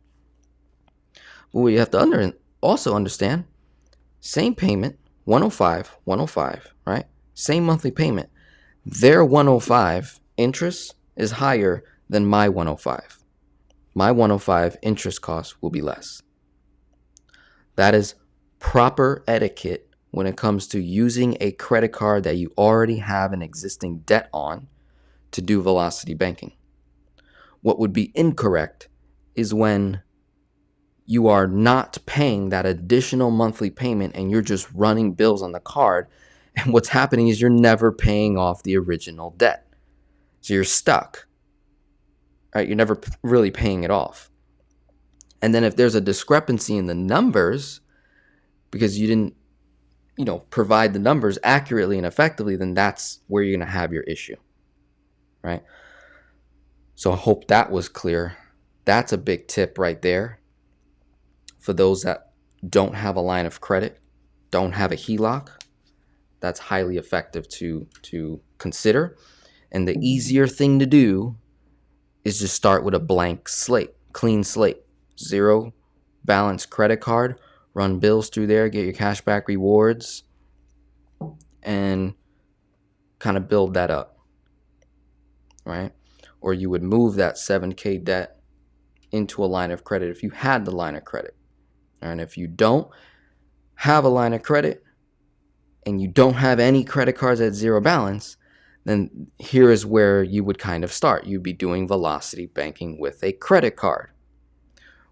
But what you have to also understand, same payment, 105, right? Same monthly payment. Their 105 interest is higher than my 105. My 105 interest cost will be less. That is proper etiquette when it comes to using a credit card that you already have an existing debt on to do velocity banking. What would be incorrect is when you are not paying that additional monthly payment and you're just running bills on the card, and what's happening is you're never paying off the original debt. So you're stuck, right? You're never really paying it off. And then if there's a discrepancy in the numbers because you didn't, provide the numbers accurately and effectively, then that's where you're going to have your issue, right? So I hope that was clear. That's a big tip right there for those that don't have a line of credit, don't have a HELOC. That's highly effective to consider. And the easier thing to do is just start with a blank slate, clean slate, zero balance credit card, run bills through there, get your cashback rewards, and kind of build that up, right? Or you would move that 7K debt into a line of credit if you had the line of credit. And if you don't have a line of credit and you don't have any credit cards at zero balance, then here is where you would kind of start. You'd be doing velocity banking with a credit card,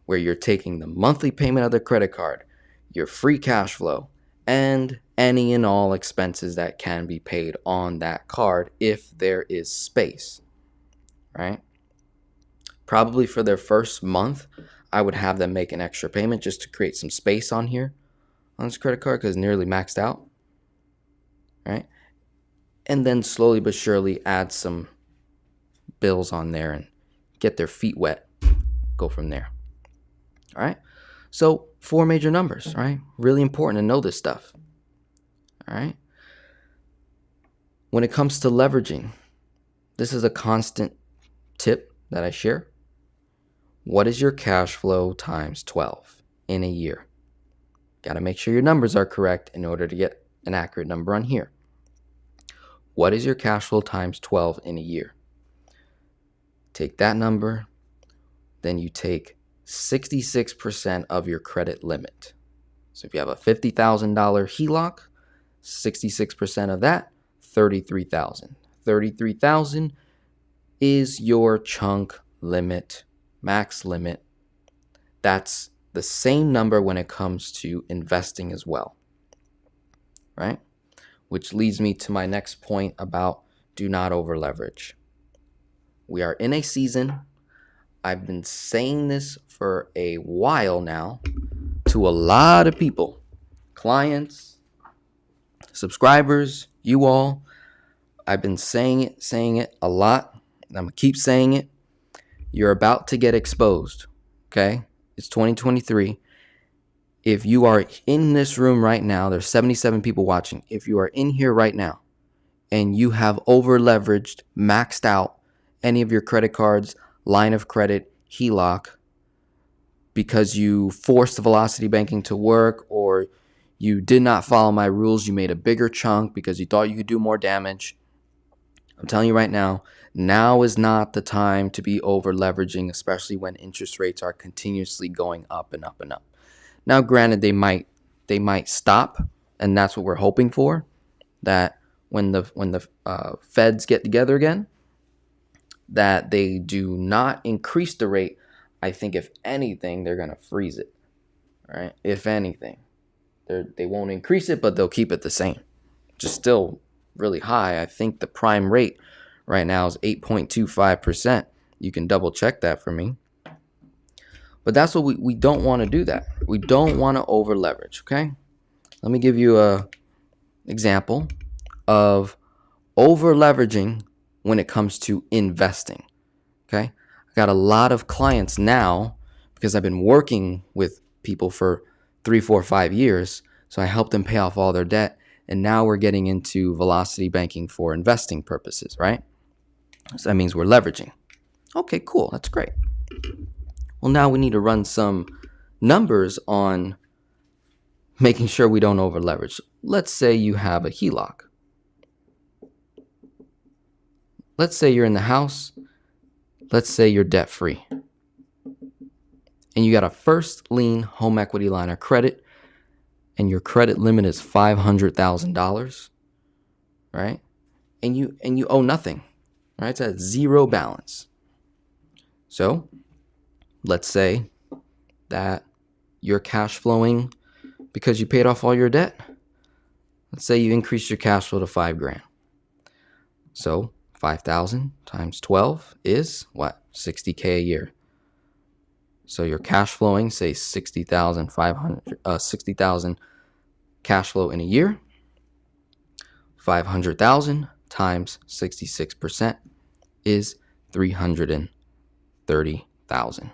where you're taking the monthly payment of the credit card, your free cash flow, and any and all expenses that can be paid on that card if there is space, right? Probably for their first month, I would have them make an extra payment just to create some space on here on this credit card because it's nearly maxed out, right? And then slowly but surely add some bills on there and get their feet wet. Go from there. All right. So 4 major numbers, right? Really important to know this stuff. All right. When it comes to leveraging, this is a constant tip that I share. What is your cash flow times 12 in a year? Got to make sure your numbers are correct in order to get an accurate number on here. What is your cash flow times 12 in a year? Take that number, then you take 66% of your credit limit. So if you have a $50,000 HELOC, 66% of that, $33,000. $33,000 is your chunk limit, max limit. That's the same number when it comes to investing as well, right? Which leads me to my next point about do not over leverage. We are in a season I've been saying this for a while now to a lot of people, clients, subscribers, you all. I've been saying it a lot. I'm going to keep saying it. You're about to get exposed, okay? It's 2023. If you are in this room right now, there's 77 people watching. If you are in here right now and you have over leveraged, maxed out any of your credit cards, line of credit, HELOC, because you forced the velocity banking to work, or you did not follow my rules, you made a bigger chunk because you thought you could do more damage, I'm telling you right now is not the time to be over leveraging, especially when interest rates are continuously going up and up and up. Now, granted, they might stop, and that's what we're hoping for, that when the feds get together again, that they do not increase the rate. I think if anything, they're going to freeze it, right? If anything, they won't increase it, but they'll keep it the same, which is still really high. I think the prime rate right now is 8.25%. You can double check that for me. But that's what we don't want to do that. We don't want to over leverage, okay? Let me give you a example of over leveraging when it comes to investing, okay? I got a lot of clients now because I've been working with people for 3, 4, 5 years. So I help them pay off all their debt. And now we're getting into velocity banking for investing purposes, right? So that means we're leveraging. Okay, cool. That's great. Well, now we need to run some numbers on making sure we don't over leverage. Let's say you have a HELOC. Let's say you're in the house. Let's say you're debt free. And you got a first lien home equity line of credit, and your credit limit is $500,000, right? And you owe nothing, right? It's at zero balance. So let's say that you're cash flowing because you paid off all your debt. Let's say you increased your cash flow to $5,000. So 5,000 times 12 is what? $60K a year. So you're cash flowing, say 60,000 cash flow in a year. 500,000 times 66% is 330,000.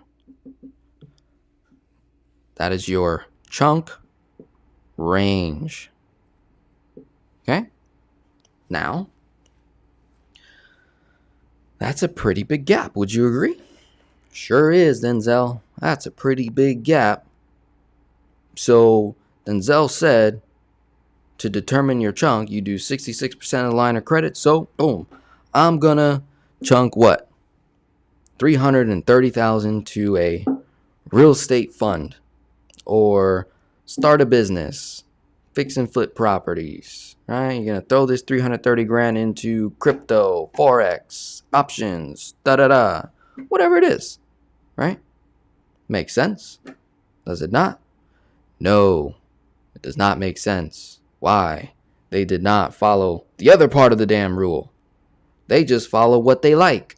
That is your chunk range. Okay? Now, that's a pretty big gap. Would you agree? Sure is, Denzel. That's a pretty big gap. So Denzel said to determine your chunk, you do 66% of the line of credit. So boom, I'm gonna chunk what? 330,000 to a real estate fund, or start a business, fix and flip properties, right? You're gonna throw this 330 grand into crypto, forex, options, whatever it is, right? Makes sense? Does it not? No, it does not make sense. Why? They did not follow the other part of the damn rule. They just follow what they like,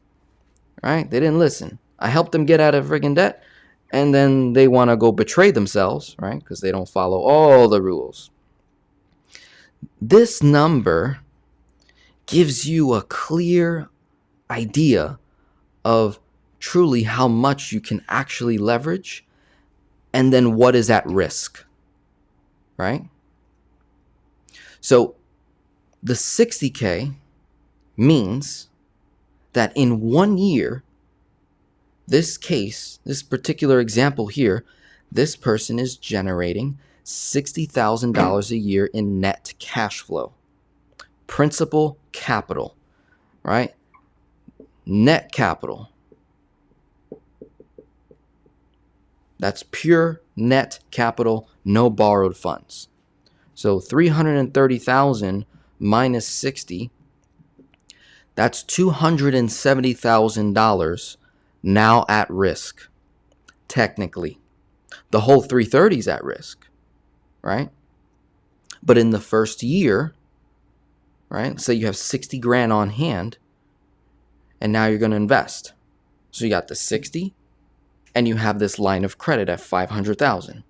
right? They didn't listen. I helped them get out of friggin' debt, and then they want to go betray themselves, right? Because they don't follow all the rules. This number gives you a clear idea of truly how much you can actually leverage, and then what is at risk, right? So the 60K means that in 1 year, this particular example here, this person is generating $60,000 a year in net cash flow. Principal capital, right? Net capital. That's pure net capital, no borrowed funds. So 330,000 minus 60, that's $270,000 now at risk. Technically, the whole 330 is at risk, right? But in the first year, right? Say you have 60 grand on hand, and now you're going to invest. So you got the 60 and you have this line of credit at $500,000.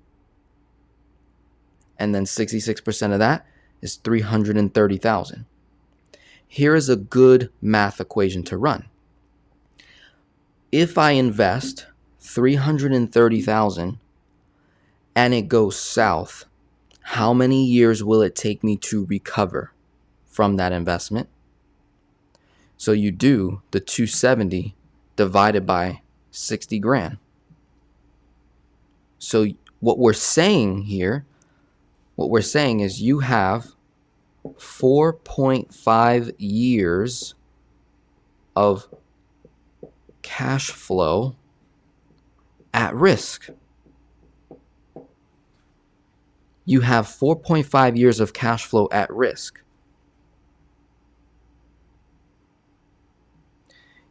And then 66% of that is $330,000. Here is a good math equation to run. If I invest $330,000 and it goes south, how many years will it take me to recover from that investment? So you do the 270 divided by 60 grand. So what we're saying is you have 4.5 years of cash flow at risk. You have 4.5 years of cash flow at risk.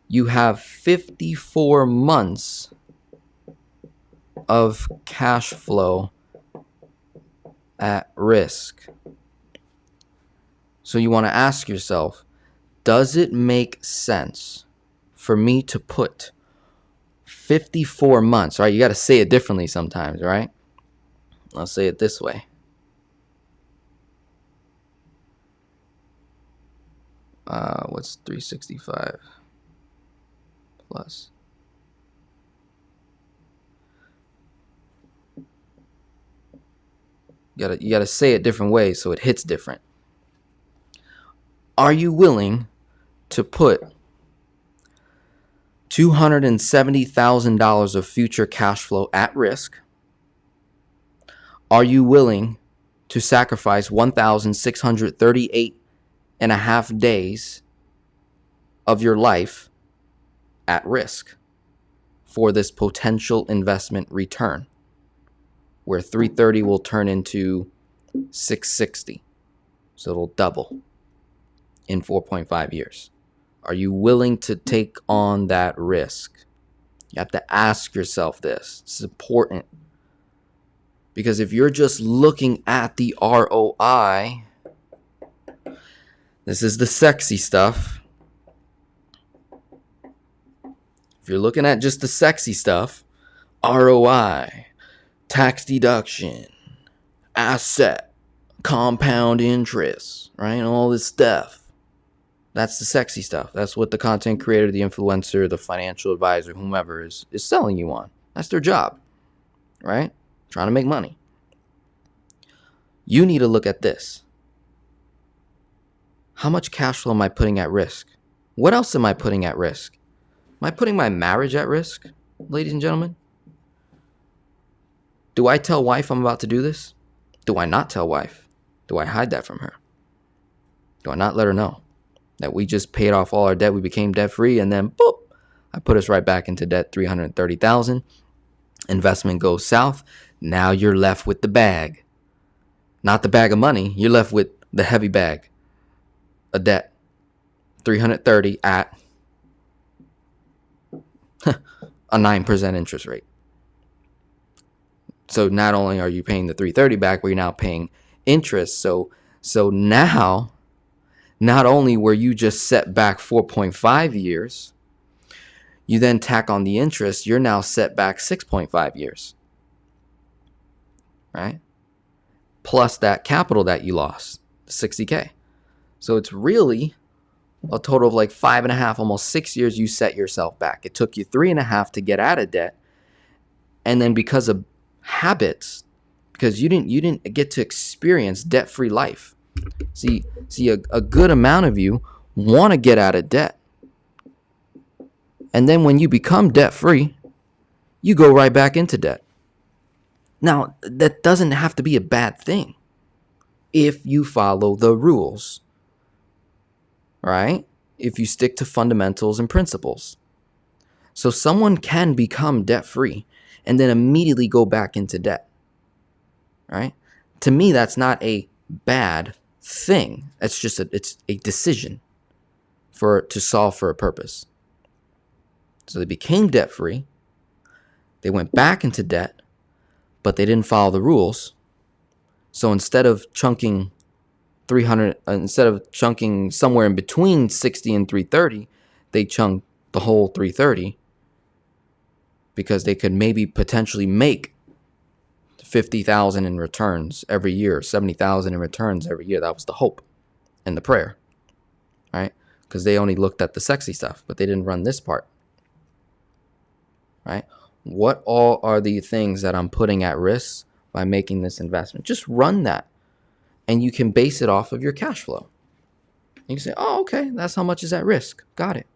You have 54 months of cash flow at risk. So you want to ask yourself, does it make sense for me to put 54 months, right? You got to say it differently sometimes, right? I'll say it this way. What's 365 plus? You gotta say it different ways so it hits different. Are you willing to put $270,000 of future cash flow at risk? Are you willing to sacrifice 1,638 and a half days of your life at risk for this potential investment return, where 330 will turn into 660? So it'll double in 4.5 years. Are you willing to take on that risk? You have to ask yourself this. It's important. Because if you're just looking at the ROI, this is the sexy stuff. If you're looking at just the sexy stuff, ROI, tax deduction, asset, compound interest, right? And all this stuff. That's the sexy stuff. That's what the content creator, the influencer, the financial advisor, whomever is selling you on. That's their job, right? Trying to make money. You need to look at this. How much cash flow am I putting at risk? What else am I putting at risk? Am I putting my marriage at risk, ladies and gentlemen? Do I tell wife I'm about to do this? Do I not tell wife? Do I hide that from her? Do I not let her know that we just paid off all our debt, we became debt free, and then boop, I put us right back into debt, $330,000. Investment goes south. Now you're left with the bag. Not the bag of money. You're left with the heavy bag of debt. 330 at a 9% interest rate. So not only are you paying the 330 back, but you're now paying interest. So now, not only were you just set back 4.5 years, you then tack on the interest, you're now set back 6.5 years. Right? Plus that capital that you lost, 60K. So it's really a total of like 5.5, almost 6 years you set yourself back. It took you 3.5 to get out of debt. And then because of habits, because you didn't get to experience debt-free life. See, a good amount of you want to get out of debt. And then when you become debt-free, you go right back into debt. Now, that doesn't have to be a bad thing if you follow the rules, right? If you stick to fundamentals and principles. So someone can become debt-free and then immediately go back into debt, right? To me, that's not a bad thing. It's just it's a decision to solve for a purpose. So they became debt-free. They went back into debt, but they didn't follow the rules. So instead of chunking somewhere in between 60 and 330, they chunked the whole 330. because they could maybe potentially make 50,000 in returns every year, 70,000 in returns every year. That was the hope and the prayer, right? Because they only looked at the sexy stuff, but they didn't run this part, right? What all are the things that I'm putting at risk by making this investment? Just run that, and you can base it off of your cash flow. You can say, oh, okay, that's how much is at risk. Got it.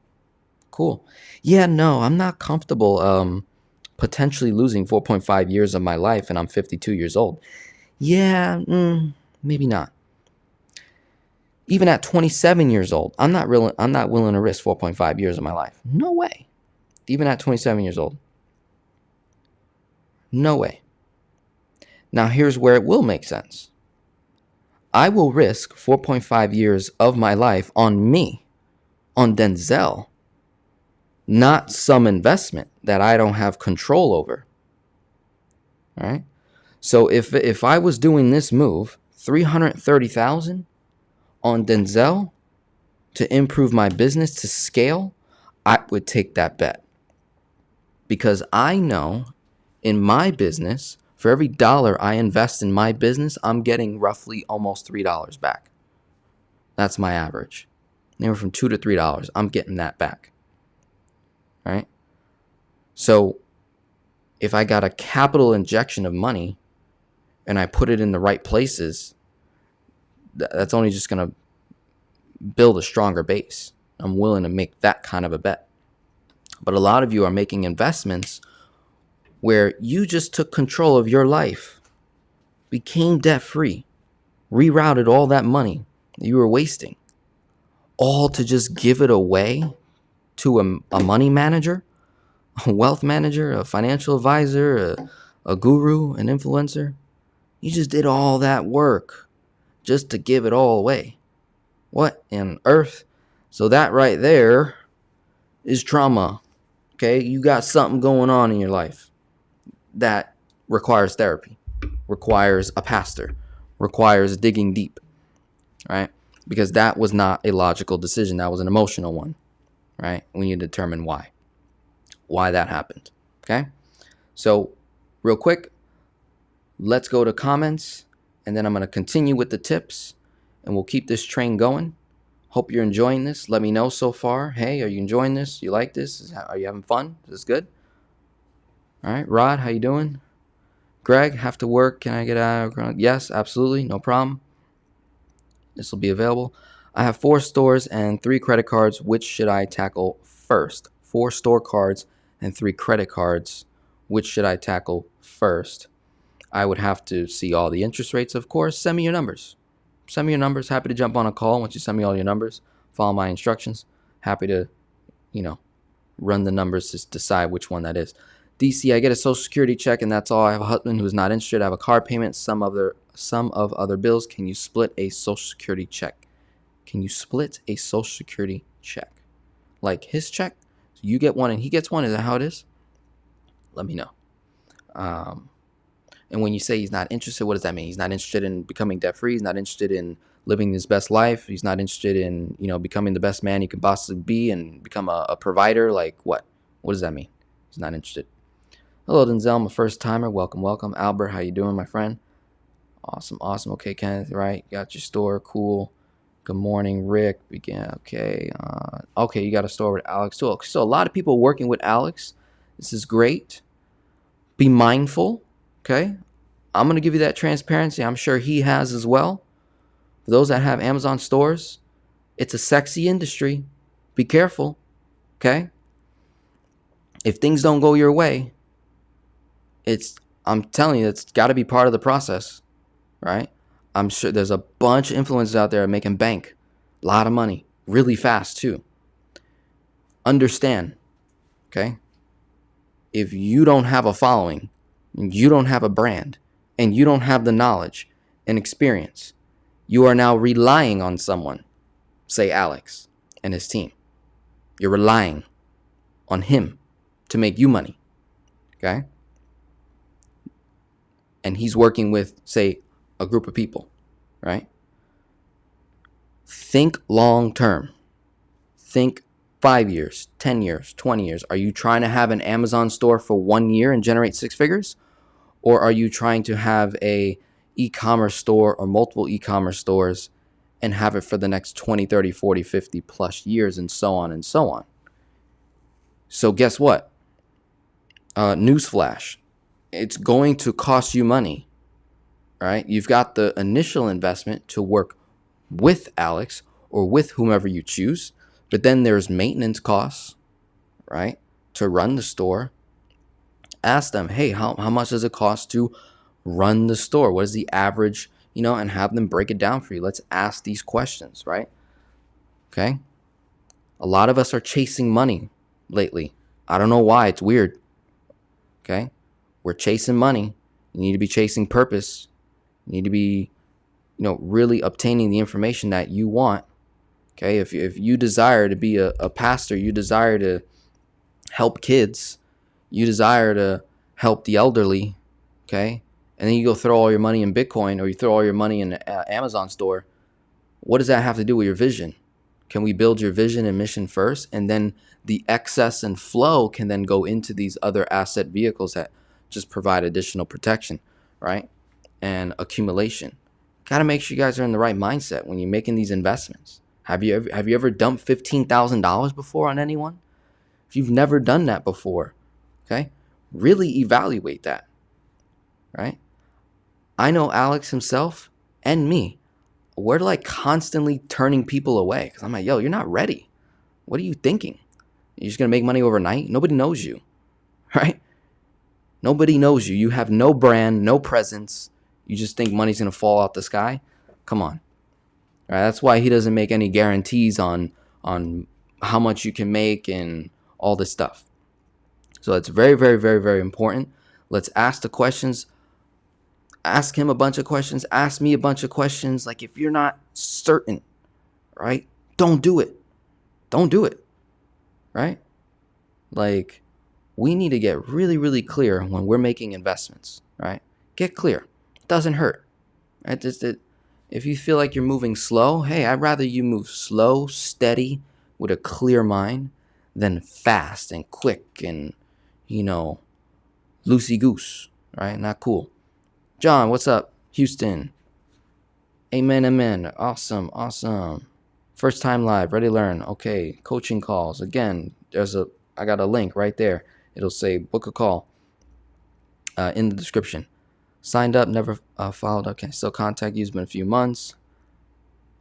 Cool. Yeah, no, I'm not comfortable potentially losing 4.5 years of my life, and I'm 52 years old. Yeah, maybe not. Even at 27 years old, I'm not willing to risk 4.5 years of my life. No way. Even at 27 years old. No way. Now, here's where it will make sense. I will risk 4.5 years of my life on me, on Denzel, not some investment that I don't have control over. All right? So if I was doing this move, 330,000 on Denzel to improve my business to scale, I would take that bet. Because I know in my business, for every dollar I invest in my business, I'm getting roughly almost $3 back. That's my average. Anywhere from $2 to $3, I'm getting that back. Right? So if I got a capital injection of money and I put it in the right places, that's only just going to build a stronger base. I'm willing to make that kind of a bet. But a lot of you are making investments where you just took control of your life, became debt-free, rerouted all that money that you were wasting, all to just give it away to a money manager, a wealth manager, a financial advisor, a guru, an influencer. You just did all that work just to give it all away. What on earth? So that right there is trauma. Okay, you got something going on in your life that requires therapy, requires a pastor, requires digging deep, right? Because that was not a logical decision. That was an emotional one, right? We need to determine why that happened, okay? So real quick, let's go to comments, and then I'm going to continue with the tips, and we'll keep this train going. Hope you're enjoying this. Let me know so far. Hey, are you enjoying this? You like this? Are you having fun? Is this good? All right, Rod, how you doing? Greg, have to work. Can I get out? Yes, absolutely. No problem. This will be available. I have 4 stores and 3 credit cards. Which should I tackle first? 4 store cards and 3 credit cards. Which should I tackle first? I would have to see all the interest rates, of course. Send me your numbers. Send me your numbers. Happy to jump on a call once you send me all your numbers. Follow my instructions. Happy to, run the numbers to decide which one that is. DC, I get a social security check and that's all. I have a husband who's not interested. I have a car payment, some of other bills. Can you split a social security check? Can you split a social security check? Like his check, so you get one and he gets one. Is that how it is? Let me know. And when you say he's not interested, what does that mean? He's not interested in becoming debt-free. He's not interested in living his best life. He's not interested in, becoming the best man he could possibly be and become a provider. Like what? What does that mean? He's not interested. Hello, Denzel. I'm a first timer. Welcome. Albert, how you doing, my friend? Awesome. Okay, Kenneth, right? Got your store. Cool. Good morning, Rick. Okay. Okay, you got a store with Alex too. So a lot of people working with Alex. This is great. Be mindful. Okay, I'm going to give you that transparency. I'm sure he has as well. For those that have Amazon stores, it's a sexy industry. Be careful. Okay. If things don't go your way, I'm telling you, it's got to be part of the process, right? I'm sure there's a bunch of influencers out there making bank, a lot of money, really fast too. Understand, okay? If you don't have a following, you don't have a brand, and you don't have the knowledge and experience, you are now relying on someone, say Alex and his team. You're relying on him to make you money, okay? And he's working with, say, a group of people, right? Think long term. Think 5 years, 10 years, 20 years? Are you trying to have an Amazon store for 1 year and generate 6 figures? Or are you trying to have a e-commerce store or multiple e-commerce stores and have it for the next 20, 30, 40, 50 plus years, and so on and so on? So guess what? Newsflash. It's going to cost you money, right? You've got the initial investment to work with Alex or with whomever you choose, but then there's maintenance costs, right? To run the store. Ask them, hey, how much does it cost to run the store? What is the average, and have them break it down for you. Let's ask these questions, right? Okay. A lot of us are chasing money lately. I don't know why. It's weird. Okay. We're chasing money. You need to be chasing purpose. You need to be, really obtaining the information that you want. Okay. If you desire to be a pastor, you desire to help kids, you desire to help the elderly, okay, and then you go throw all your money in Bitcoin, or you throw all your money in the Amazon store, what does that have to do with your vision? Can we build your vision and mission first, and then the excess and flow can then go into these other asset vehicles that just provide additional protection, right, and accumulation? Got to make sure you guys are in the right mindset when you're making these investments. Have you ever dumped $15,000 before on anyone? If you've never done that before, okay, really evaluate that, right? I know Alex himself and me, we're like constantly turning people away because I'm like, yo, you're not ready. What are you thinking? You're just going to make money overnight? Nobody knows you, right? Nobody knows you. You have no brand, no presence. You just think money's going to fall out the sky? Come on. All right, that's why he doesn't make any guarantees on how much you can make and all this stuff. So it's very, very, very, very important. Let's ask the questions. Ask him a bunch of questions. Ask me a bunch of questions. Like, if you're not certain, right, don't do it. Don't do it, right? Like, we need to get really, really clear when we're making investments, right? Get clear. It doesn't hurt, right? If you feel like you're moving slow, hey, I'd rather you move slow, steady, with a clear mind than fast and quick and, loosey-goose, right? Not cool. John, what's up? Houston. Amen, amen. Awesome, awesome. First time live, ready to learn. Okay, coaching calls. Again, I got a link right there. It'll say book a call in the description. Signed up, never followed up. Can still contact you. It's been a few months.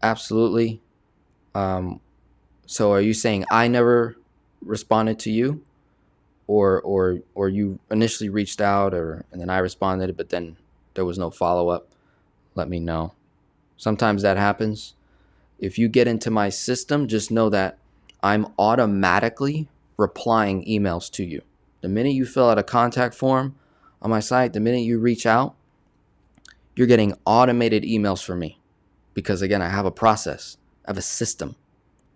Absolutely. So are you saying I never responded to you, or you initially reached out, and then I responded, but then there was no follow-up? Let me know. Sometimes that happens. If you get into my system, just know that I'm automatically replying emails to you. The minute you fill out a contact form on my site, the minute you reach out, you're getting automated emails from me. Because again, I have a process. I have a system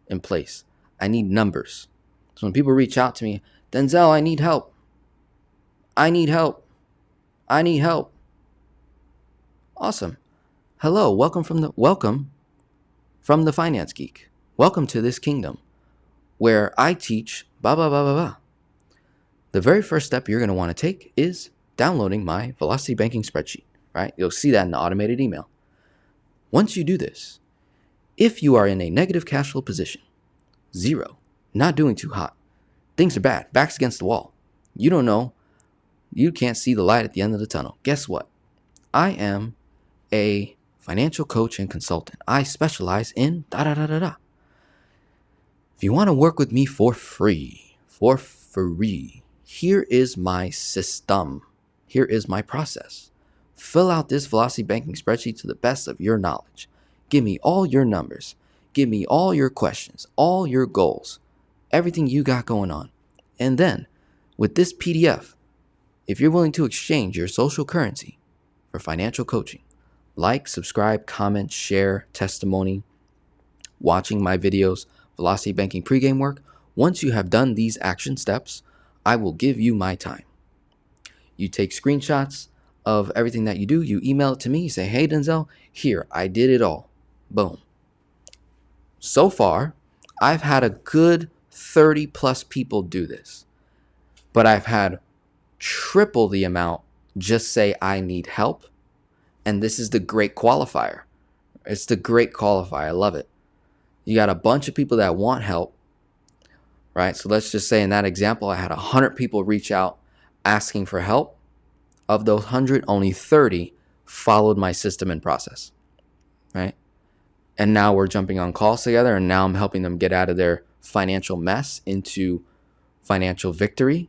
in place. I need numbers. So when people reach out to me, Denzel, I need help. I need help. I need help. Awesome. Hello, welcome from the Finance Geek. Welcome to this kingdom where I teach blah, blah, blah, blah, blah. The very first step you're going to want to take is downloading my Velocity Banking spreadsheet, right? You'll see that in the automated email. Once you do this, if you are in a negative cash flow position, 0, not doing too hot, things are bad, back's against the wall, you don't know, you can't see the light at the end of the tunnel, guess what? I am a financial coach and consultant. I specialize in da-da-da-da-da. If you want to work with me for free, here is my system. Here is my process. Fill out this Velocity Banking spreadsheet to the best of your knowledge. Give me all your numbers. Give me all your questions, all your goals, everything you got going on. And then, with this PDF, if you're willing to exchange your social currency for financial coaching, like, subscribe, comment, share, testimony, watching my videos, Velocity Banking pregame work, once you have done these action steps, I will give you my time. You take screenshots of everything that you do, you email it to me, you say, hey Denzel, here, I did it all. Boom. So far, I've had a good 30 plus people do this, but I've had triple the amount just say I need help. And this is the great qualifier. It's the great qualifier. I love it. You got a bunch of people that want help, right? So let's just say in that example, I had 100 people reach out asking for help. Of those 100, only 30 followed my system and process, right? And now we're jumping on calls together, and now I'm helping them get out of their financial mess into financial victory.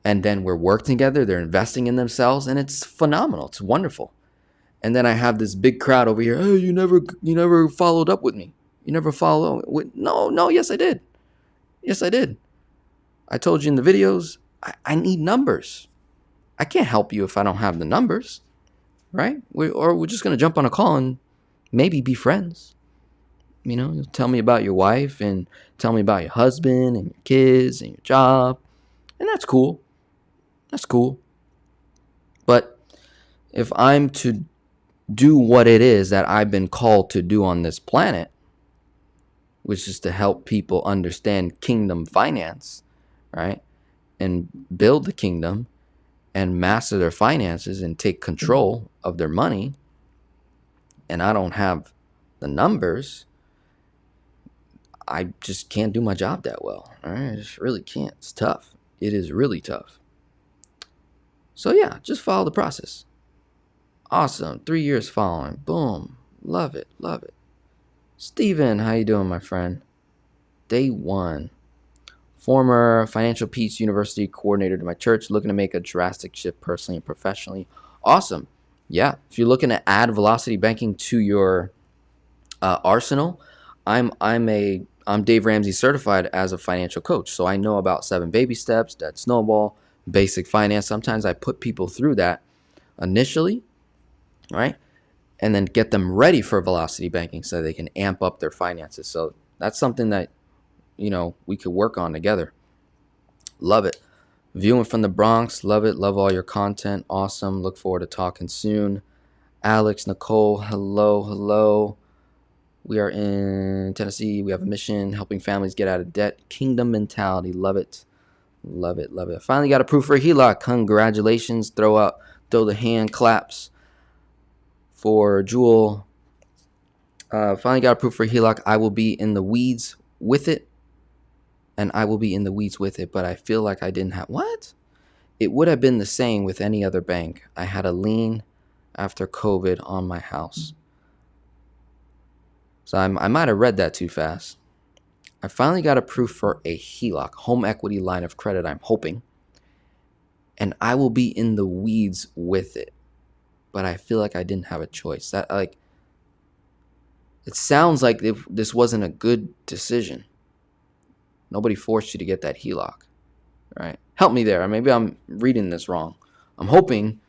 And then we're working together. They're investing in themselves, and it's phenomenal. It's wonderful. And then I have this big crowd over here. Oh, you never followed up with me. You never followed up with. No, yes, I did. Yes, I did. I told you in the videos, I need numbers. I can't help you if I don't have the numbers, right? We're just going to jump on a call and maybe be friends. You know, tell me about your wife and tell me about your husband and your kids and your job. And that's cool. That's cool. But if I'm to do what it is that I've been called to do on this planet, which is to help people understand kingdom finance, right? And build the kingdom and master their finances and take control of their money, and I don't have the numbers, I just can't do my job that well. All right? I just really can't. It's tough. It is really tough. So yeah, just follow the process. Awesome. 3 years following. Boom. Love it. Love it. Steven, how you doing, my friend? Day 1. Former Financial Peace University coordinator to my church, looking to make a drastic shift personally and professionally. Awesome. Yeah. If you're looking to add velocity banking to your arsenal, I'm Dave Ramsey certified as a financial coach. So I know about 7 baby steps, that snowball, basic finance. Sometimes I put people through that initially, right? And then get them ready for velocity banking so they can amp up their finances. So that's something that, you know, we could work on together. Love it. Viewing from the Bronx. Love it. Love all your content. Awesome. Look forward to talking soon. Alex, Nicole, hello. We are in Tennessee. We have a mission, helping families get out of debt. Kingdom mentality. Love it. I finally got approved for a HELOC. Congratulations. Throw the hand claps for Jewel. Finally got approved for a HELOC. I will be in the weeds with it. But I feel like I didn't have... What? It would have been the same with any other bank. I had a lien after COVID on my house. So I might have read that too fast. I finally got approved for a HELOC, home equity line of credit, I'm hoping. And I will be in the weeds with it. But I feel like I didn't have a choice. It sounds like this wasn't a good decision. Nobody forced you to get that HELOC, right? Help me there. Maybe I'm reading this wrong. I'm hoping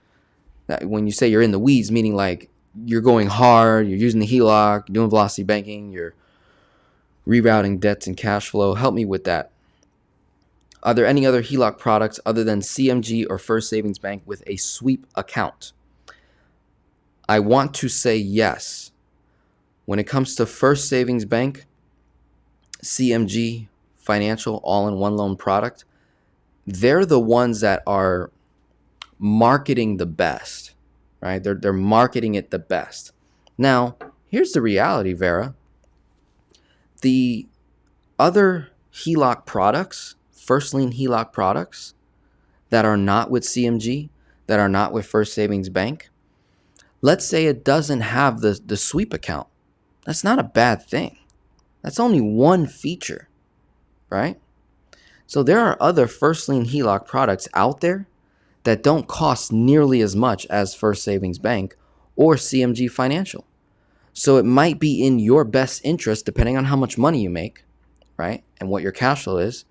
that when you say you're in the weeds, meaning like you're going hard, you're using the HELOC, you're doing velocity banking, you're rerouting debts and cash flow. Help me with that. Are there any other HELOC products other than CMG or First Savings Bank with a sweep account? I want to say yes. When it comes to First Savings Bank, CMG, Financial all-in-one loan product, they're the ones that are marketing the best, right? They're marketing it the best. Now, here's the reality, Vera. The other HELOC products, first lien HELOC products that are not with CMG, that are not with First Savings Bank, let's say it doesn't have the sweep account. That's not a bad thing. That's only one feature, right? So there are other first lien HELOC products out there that don't cost nearly as much as First Savings Bank or CMG Financial. So it might be in your best interest, depending on how much money you make, right, and what your cash flow is,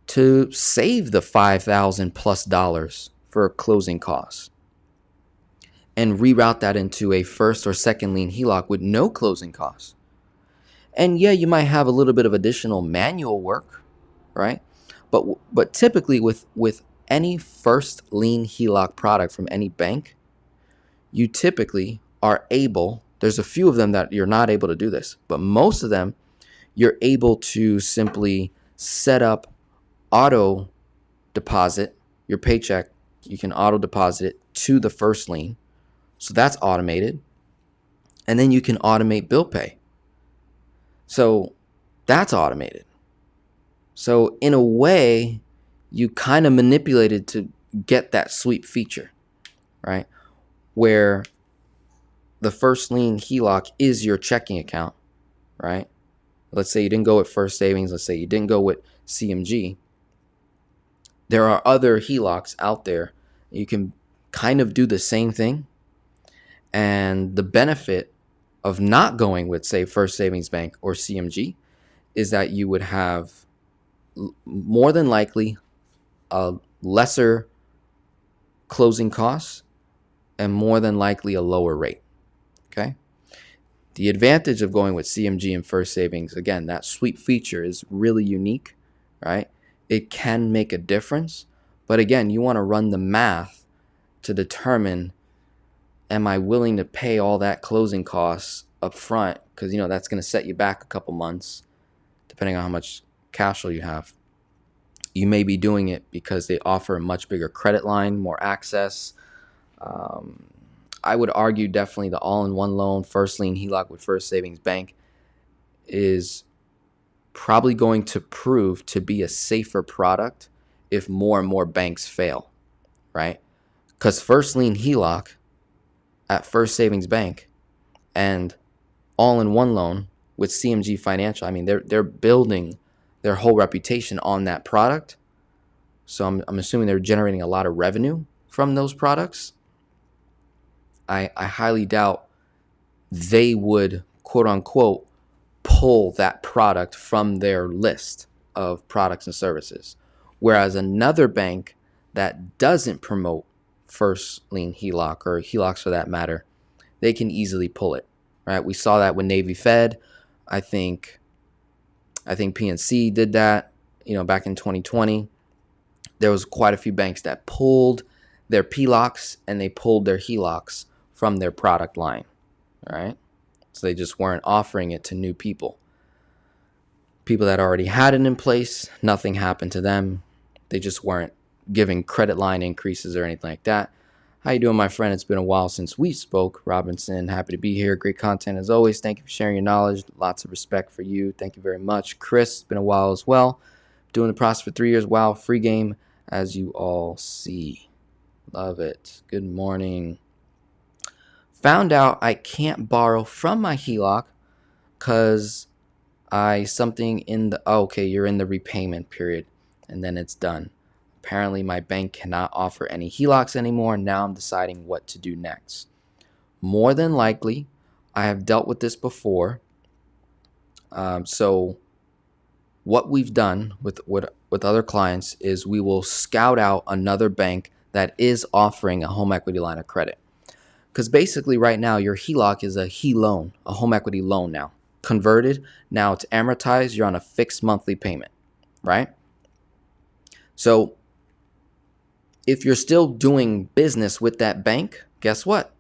to save the $5,000 plus for closing costs and reroute that into a first or second lien HELOC with no closing costs. And yeah, you might have a little bit of additional manual work, right? But typically with any first lien HELOC product from any bank, you typically are able, there's a few of them that you're not able to do this, but most of them, you're able to simply set up auto deposit your paycheck. You can auto deposit it to the first lien. So that's automated. And then you can automate bill pay. So that's automated. So in a way, you kind of manipulated to get that sweep feature, right? Where the first lien HELOC is your checking account, right? Let's say you didn't go with First Savings. Let's say you didn't go with CMG. There are other HELOCs out there. You can kind of do the same thing. And the benefit of not going with, say, First Savings Bank or CMG is that you would have more than likely a lesser closing costs and more than likely a lower rate. Okay. The advantage of going with CMG and First Savings, again, that sweep feature is really unique, right? It can make a difference. But again, you want to run the math to determine, am I willing to pay all that closing costs up front? Because, that's going to set you back a couple months, depending on how much cash flow you have. You may be doing it because they offer a much bigger credit line, more access. I would argue definitely the all-in-one loan, first lien HELOC with First Savings Bank is probably going to prove to be a safer product if more and more banks fail, right? Because first lien HELOC at First Savings Bank and all-in-one loan with CMG Financial, I mean, they're building their whole reputation on that product. So I'm assuming they're generating a lot of revenue from those products. I highly doubt they would, quote unquote, pull that product from their list of products and services. Whereas another bank that doesn't promote first lien HELOC or HELOCs for that matter, they can easily pull it, right? We saw that with Navy Fed. I think PNC did that, back in 2020. There was quite a few banks that pulled their PLOCs and they pulled their HELOCs from their product line, all right? So they just weren't offering it to new people. People that already had it in place, nothing happened to them. They just weren't giving credit line increases or anything like that. How you doing, my friend? It's been a while since we spoke. Robinson, happy to be here. Great content as always. Thank you for sharing your knowledge. Lots of respect for you. Thank you very much. Chris, it's been a while as well. Doing the process for 3 years. Wow, free game, as you all see. Love it. Good morning. Found out I can't borrow from my HELOC because you're in the repayment period and then it's done. Apparently my bank cannot offer any HELOCs anymore. Now I'm deciding what to do next. More than likely, I have dealt with this before. So what we've done with other clients is we will scout out another bank that is offering a home equity line of credit. Because basically right now your HELOC is a HELOAN, a home equity loan now. Converted, now it's amortized, you're on a fixed monthly payment, right? So if you're still doing business with that bank, guess what?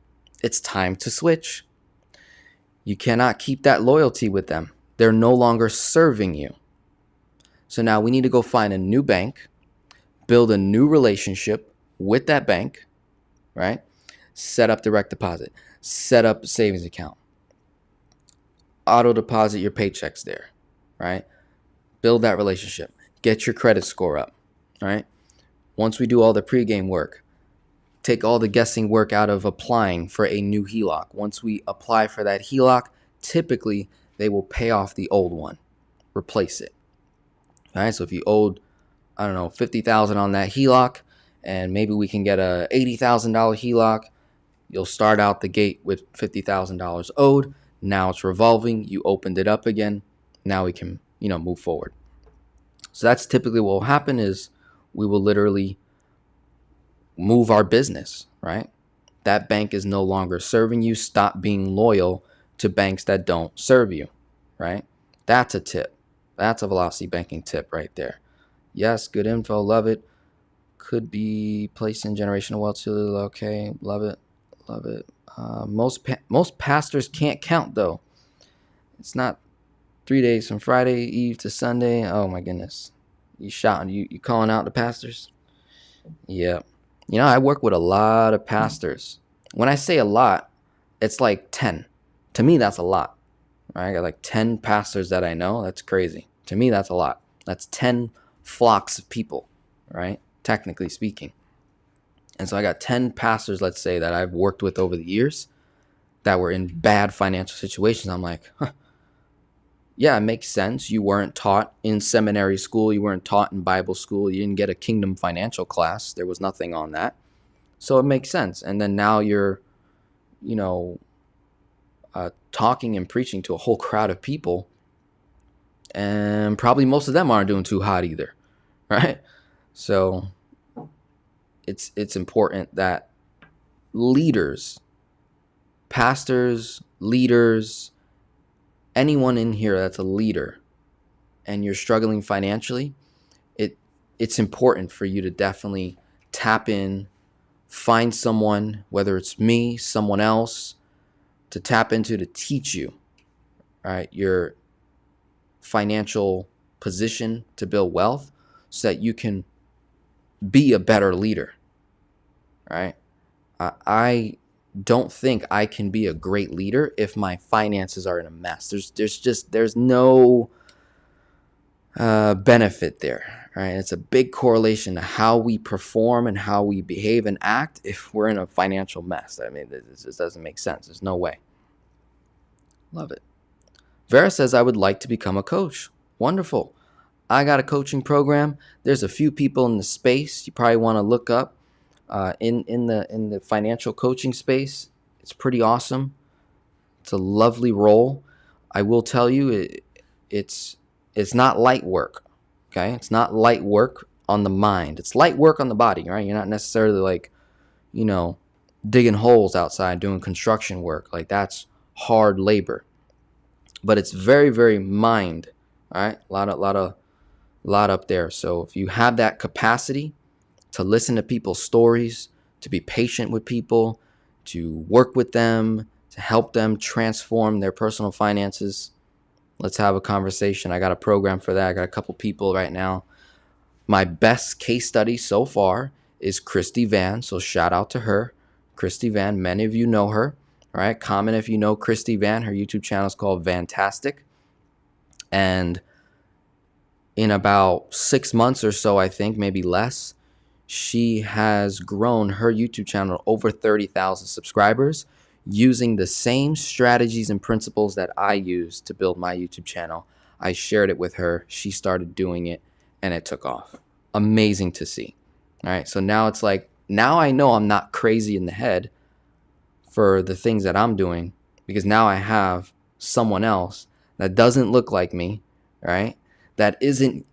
It's time to switch. You cannot keep that loyalty with them. They're no longer serving you. So now we need to go find a new bank, build a new relationship with that bank, right? Set up direct deposit, set up a savings account, auto deposit your paychecks there, right? Build that relationship, get your credit score up, right? Once we do all the pregame work, take all the guessing work out of applying for a new HELOC. Once we apply for that HELOC, typically they will pay off the old one, replace it. All right, so if you owed, $50,000 on that HELOC, and maybe we can get a $80,000 HELOC, you'll start out the gate with $50,000 owed. Now it's revolving. You opened it up again. Now we can, move forward. So that's typically what will happen is we will literally move our business, right? That bank is no longer serving you. Stop being loyal to banks that don't serve you, right? That's a tip. That's a velocity banking tip right there. Yes, good info. Love it. Could be placed in generational wealth. Okay, love it. Most pastors can't count though. It's not 3 days from Friday Eve to Sunday. Oh my goodness. You calling out the pastors? Yeah. I work with a lot of pastors. When I say a lot, it's like 10. To me, that's a lot. Right? I got like 10 pastors that I know. That's crazy. To me, that's a lot. That's 10 flocks of people, right? Technically speaking. And so I got 10 pastors, let's say, that I've worked with over the years that were in bad financial situations. I'm like, yeah, it makes sense. You weren't taught in seminary school. You weren't taught in Bible school. You didn't get a kingdom financial class. There was nothing on that. So it makes sense. And then now you're, talking and preaching to a whole crowd of people. And probably most of them aren't doing too hot either, right? So it's important that leaders, pastors, leaders, anyone in here that's a leader and you're struggling financially, it's important for you to definitely tap in, find someone, whether it's me, someone else, to tap into to teach you, right, your financial position to build wealth so that you can be a better leader, right? I don't think I can be a great leader if my finances are in a mess. There's no benefit there, right? It's a big correlation to how we perform and how we behave and act if we're in a financial mess. I mean, this just doesn't make sense. There's no way. Love it. Vera says, I would like to become a coach. Wonderful. I got a coaching program. There's a few people in the space you probably want to look up in the financial coaching space. It's pretty awesome. It's a lovely role. I will tell you, it's not light work. Okay, it's not light work on the mind. It's light work on the body, right? You're not necessarily like, digging holes outside doing construction work. Like that's hard labor. But it's very, very mind. All right, a lot up there. So if you have that capacity to listen to people's stories, to be patient with people, to work with them, to help them transform their personal finances, let's have a conversation. I got a program for that. I got a couple people right now. My best case study so far is Christy Van. So shout out to her. Christy Van, many of you know her. All right, comment if you know Christy Van. Her YouTube channel is called Fantastic. And in about 6 months or so, I think, maybe less, she has grown her YouTube channel to over 30,000 subscribers using the same strategies and principles that I use to build my YouTube channel. I shared it with her. She started doing it and it took off. Amazing to see. All right, so now it's like, now I know I'm not crazy in the head for the things that I'm doing because now I have someone else that doesn't look like me, right? That isn't,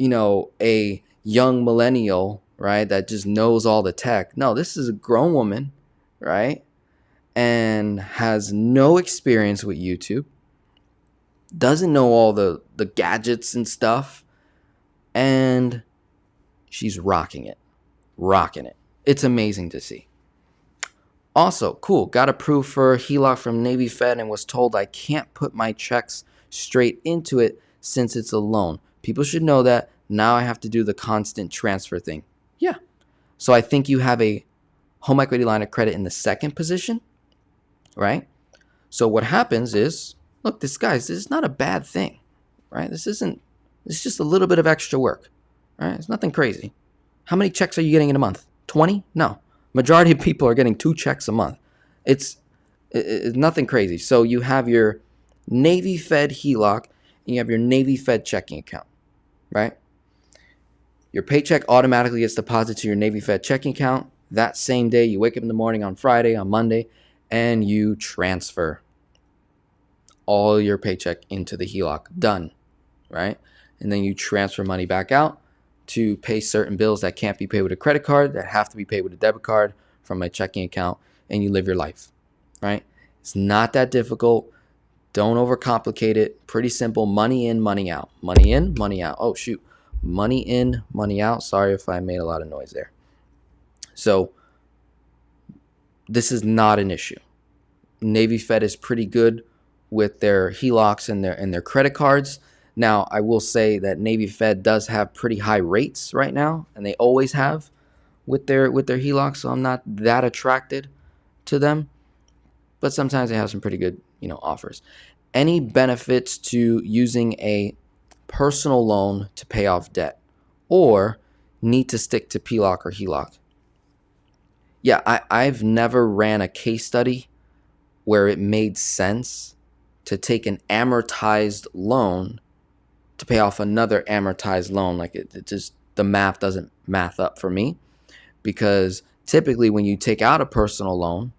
a young millennial, right? That just knows all the tech. No, this is a grown woman, right? And has no experience with YouTube, doesn't know all the gadgets and stuff, and she's rocking it. It's amazing to see. Also, cool, got approved for HELOC from Navy Fed and was told I can't put my checks straight into it since it's a loan. People should know that. Now I have to do the constant transfer thing. Yeah. So I think you have a home equity line of credit in the second position, right? So what happens is, look, this is not a bad thing, right? It's just a little bit of extra work, right? It's nothing crazy. How many checks are you getting in a month? 20? No. Majority of people are getting 2 checks a month. It's nothing crazy. So you have your Navy Fed HELOC and you have your Navy Fed checking account, right? Your paycheck automatically gets deposited to your Navy Fed checking account. That same day, you wake up in the morning on Friday, on Monday, and you transfer all your paycheck into the HELOC. Done, right? And then you transfer money back out to pay certain bills that can't be paid with a credit card, that have to be paid with a debit card from a checking account, and you live your life, right? It's not that difficult. Don't overcomplicate it. Pretty simple. Money in, money out. Money in, money out. Oh, shoot. Money in, money out. Sorry if I made a lot of noise there. So this is not an issue. Navy Fed is pretty good with their HELOCs and their credit cards. Now, I will say that Navy Fed does have pretty high rates right now, and they always have with their HELOCs, so I'm not that attracted to them. But sometimes they have some pretty good, offers. Any benefits to using a personal loan to pay off debt, or need to stick to PLOC or HELOC? Yeah, I've never ran a case study where it made sense to take an amortized loan to pay off another amortized loan. Like it just, the math doesn't math up for me, because typically when you take out a personal loan,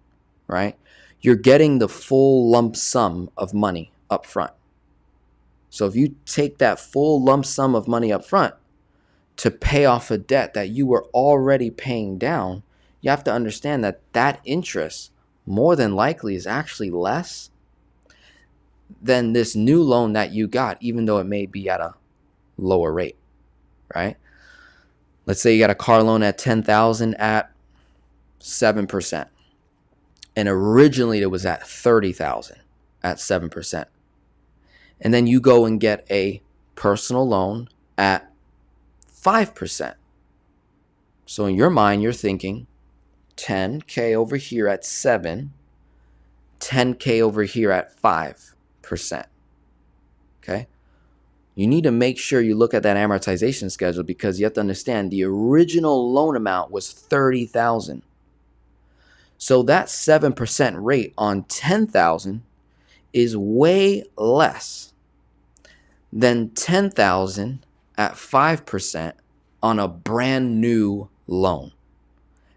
right, you're getting the full lump sum of money up front. So if you take that full lump sum of money up front to pay off a debt that you were already paying down, you have to understand that that interest more than likely is actually less than this new loan that you got, even though it may be at a lower rate, right? Let's say you got a car loan at $10,000 at 7%. And originally it was at $30,000 at 7%. And then you go and get a personal loan at 5%. So in your mind, you're thinking $10K over here at 7, $10K over here at 5%. Okay? You need to make sure you look at that amortization schedule, because you have to understand the original loan amount was $30,000. So that 7% rate on $10,000 is way less than $10,000 at 5% on a brand new loan.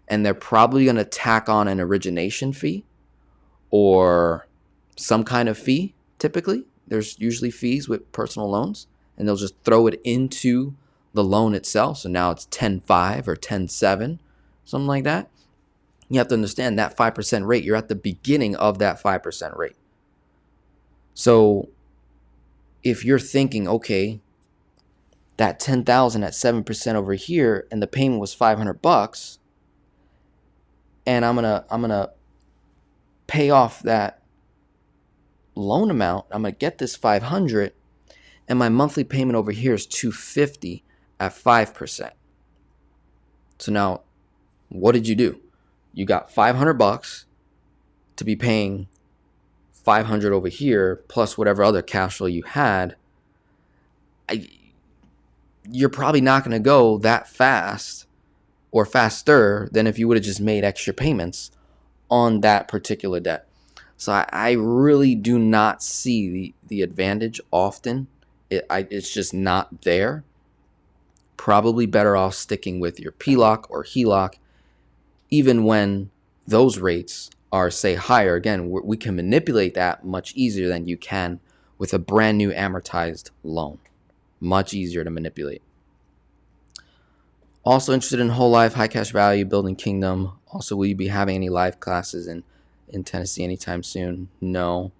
And they're probably going to tack on an origination fee or some kind of fee. Typically, there's usually fees with personal loans, and they'll just throw it into the loan itself. So now it's 10.5 or 10.7, something like that. You have to understand that 5% rate, you're at the beginning of that 5% rate. So if you're thinking, okay, that $10,000 at 7% over here, and the payment was $500, and I'm gonna pay off that loan amount, I'm gonna get this $500, and my monthly payment over here is $250 at 5%. So now, what did you do? You got $500 to be paying $500 over here, plus whatever other cash flow you had. You're probably not going to go that fast or faster than if you would have just made extra payments on that particular debt. So I really do not see the advantage often. It's just not there. Probably better off sticking with your PLOC or HELOC, even when those rates are, say, higher. Again, we can manipulate that much easier than you can with a brand new amortized loan. Much easier to manipulate. Also interested in whole life, high cash value, building kingdom. Also, will you be having any live classes in Tennessee anytime soon? No.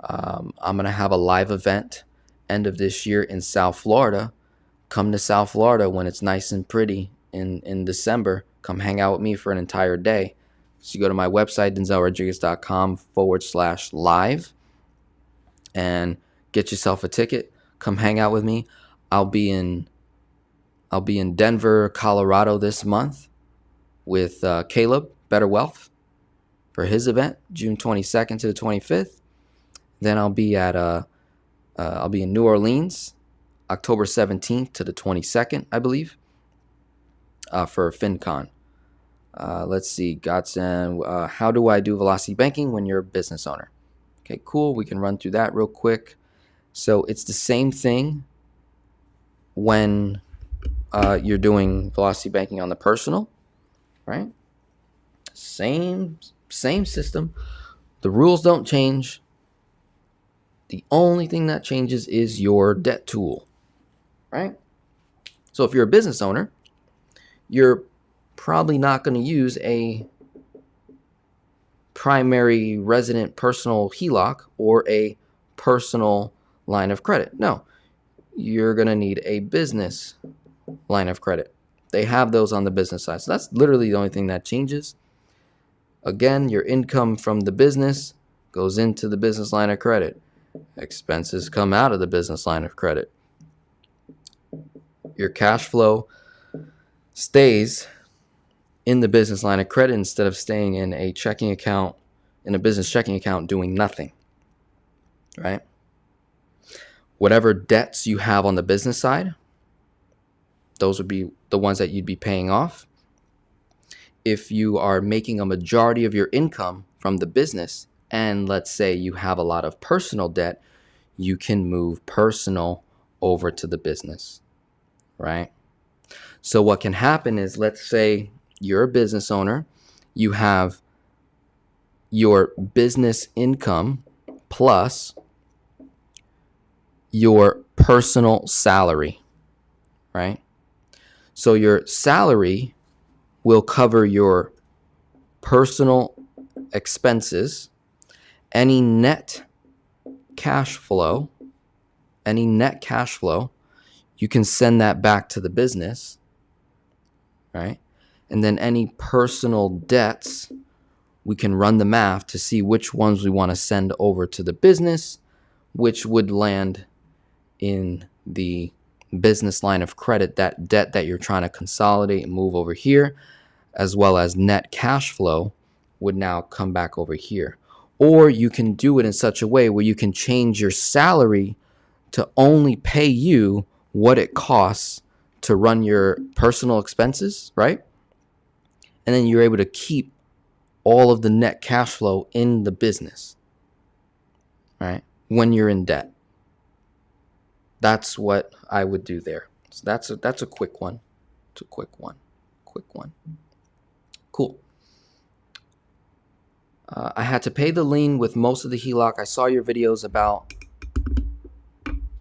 I'm going to have a live event end of this year in South Florida. Come to South Florida when it's nice and pretty in December. Come hang out with me for an entire day. So you go to my website, denzelrodriguez.com/live, and get yourself a ticket. Come hang out with me. I'll be in Denver, Colorado this month with Caleb Better Wealth for his event, June 22nd to the 25th. Then I'll be in New Orleans, October 17th to the 22nd, I believe, for FinCon. Let's see, Godson, how do I do velocity banking when you're a business owner? Okay, cool. We can run through that real quick. So it's the same thing when you're doing velocity banking on the personal, right? Same system. The rules don't change. The only thing that changes is your debt tool, right? So if you're a business owner, you're probably not going to use a primary resident personal HELOC or a personal line of credit. No, you're going to need a business line of credit. They have those on the business side. So that's literally the only thing that changes. Again, your income from the business goes into the business line of credit. Expenses come out of the business line of credit. Your cash flow stays in the business line of credit instead of staying in a checking account, in a business checking account, doing nothing, right? Whatever debts you have on the business side, those would be the ones that you'd be paying off. If you are making a majority of your income from the business, and let's say you have a lot of personal debt, you can move personal over to the business, right? So what can happen is, let's say you're a business owner, you have your business income plus your personal salary, right? So your salary will cover your personal expenses, any net cash flow, you can send that back to the business, right? And then any personal debts, we can run the math to see which ones we want to send over to the business, which would land in the business line of credit, that debt that you're trying to consolidate and move over here, as well as net cash flow would now come back over here. Or you can do it in such a way where you can change your salary to only pay you what it costs to run your personal expenses, right? And then you're able to keep all of the net cash flow in the business, right? When you're in debt. That's what I would do there. So that's a quick one. It's a quick one. Cool. I had to pay the lien with most of the HELOC. I saw your videos about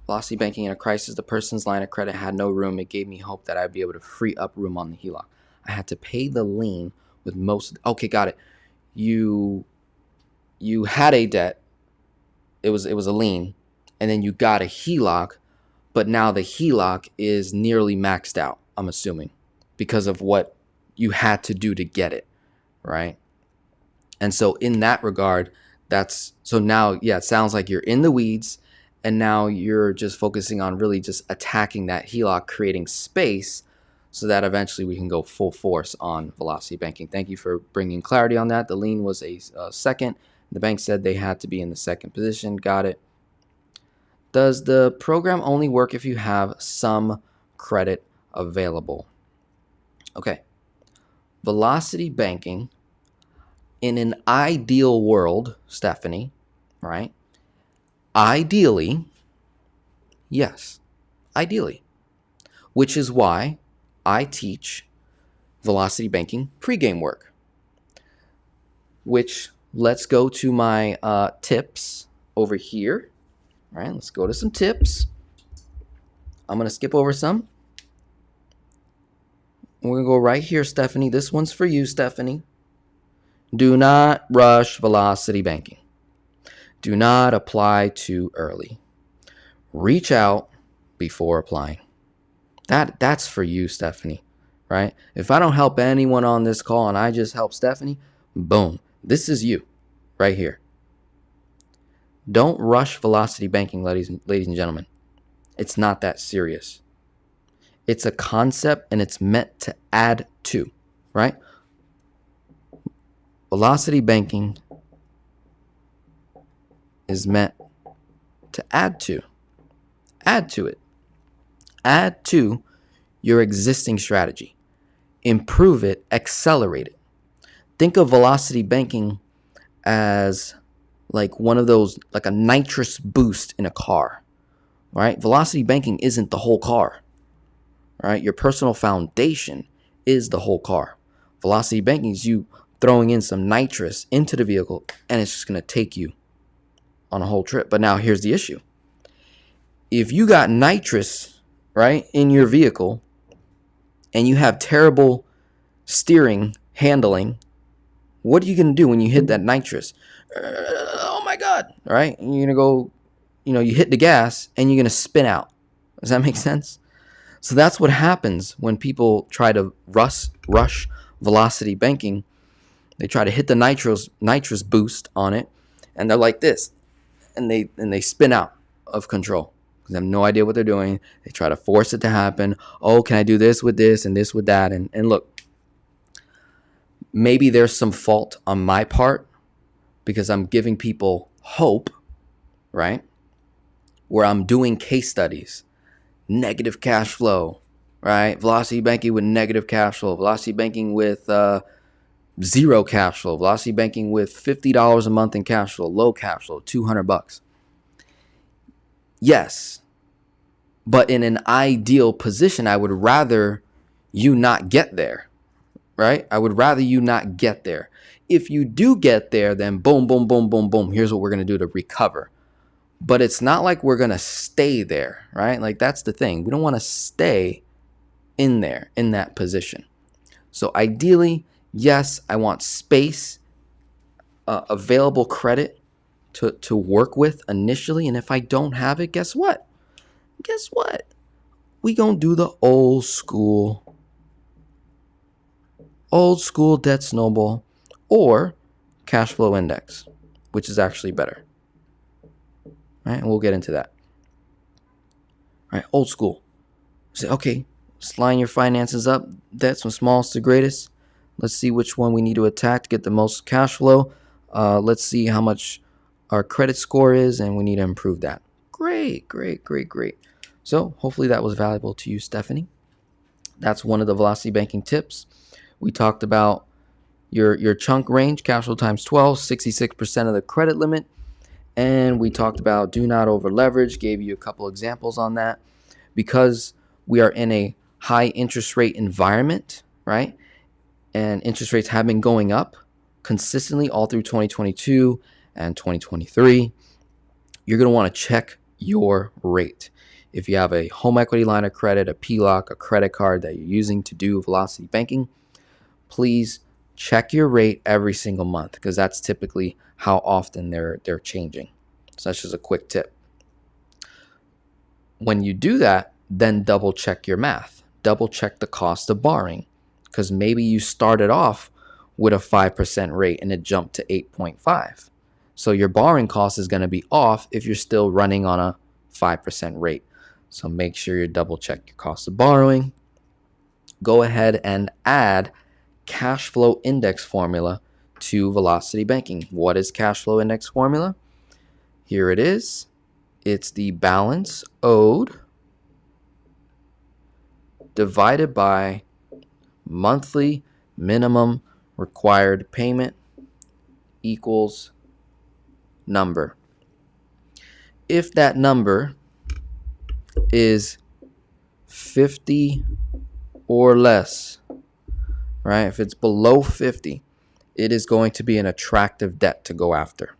velocity banking in a crisis. The person's line of credit had no room. It gave me hope that I'd be able to free up room on the HELOC. I had to pay the lien with most of the, okay, got it. You had a debt. It was a lien, and then you got a HELOC, but now the HELOC is nearly maxed out, I'm assuming, because of what you had to do to get it, right? And so in that regard, so now, yeah, it sounds like you're in the weeds, and now you're just focusing on really just attacking that HELOC, creating space so that eventually we can go full force on velocity banking. Thank you for bringing clarity on that. The lien was a second. The bank said they had to be in the second position. Got it. Does the program only work if you have some credit available? Okay. Velocity banking, in an ideal world, Stephanie, right? Ideally, yes, ideally, which is why I teach velocity banking pregame work, which let's go to my tips over here. All right, let's go to some tips. I'm going to skip over some. We're going to go right here, Stephanie. This one's for you, Stephanie. Do not rush velocity banking. Do not apply too early. Reach out before applying. That's for you, Stephanie, right? If I don't help anyone on this call and I just help Stephanie, boom, this is you right here. Don't rush velocity banking, ladies and gentlemen. It's not that serious. It's a concept and it's meant to add to, right? Velocity banking is meant to add to it. Add to your existing strategy. Improve it, accelerate it. Think of velocity banking as like one of those, like a nitrous boost in a car, right? Velocity banking isn't the whole car, right? Your personal foundation is the whole car. Velocity banking is you throwing in some nitrous into the vehicle, and it's just going to take you on a whole trip. But now here's the issue. If you got nitrous, right, in your vehicle, and you have terrible steering, handling, what are you going to do when you hit that nitrous? Oh my God, right? And you're going to go, you hit the gas, and you're going to spin out. Does that make sense? So that's what happens when people try to rush velocity banking. They try to hit the nitrous boost on it, and they're like this. and they spin out of control because they have no idea what they're doing. They try to force it to happen. Oh, can I do this with this and this with that? And look, maybe there's some fault on my part because I'm giving people hope, right? Where I'm doing case studies, negative cash flow, right? Velocity banking with negative cash flow, velocity banking with zero cash flow, velocity banking with $50 a month in cash flow, low cash flow, $200. Yes, but in an ideal position, I would rather you not get there, right? I would rather you not get there. If you do get there, then boom, boom, boom, boom, boom. Here's what we're going to do to recover. But it's not like we're going to stay there, right? Like that's the thing. We don't want to stay in there, in that position. So ideally, yes, I want space, available credit to work with initially. And if I don't have it, guess what? We gonna do the old school debt snowball or cash flow index, which is actually better. Right? And we'll get into that. All right, old school. Say, okay, let's line your finances up. Debts from smallest to greatest. Let's see which one we need to attack to get the most cash flow. Let's see how much our credit score is, and we need to improve that. Great. So hopefully that was valuable to you, Stephanie. That's one of the velocity banking tips. We talked about your chunk range, cash flow times 12, 66% of the credit limit. And we talked about do not over leverage, gave you a couple examples on that. Because we are in a high interest rate environment, right? And interest rates have been going up consistently all through 2022 and 2023. You're going to want to check your rate. If you have a home equity line of credit, a HELOC, a credit card that you're using to do velocity banking, please check your rate every single month because that's typically how often they're changing. So that's just a quick tip. When you do that, then double check your math. Double check the cost of borrowing because maybe you started off with a 5% rate and it jumped to 8.5. So your borrowing cost is going to be off if you're still running on a 5% rate. So make sure you double check your cost of borrowing. Go ahead and add cash flow index formula to velocity banking. What is cash flow index formula? Here it is. It's the balance owed divided by monthly minimum required payment equals number. If that number is 50 or less, right? If it's below 50, it is going to be an attractive debt to go after.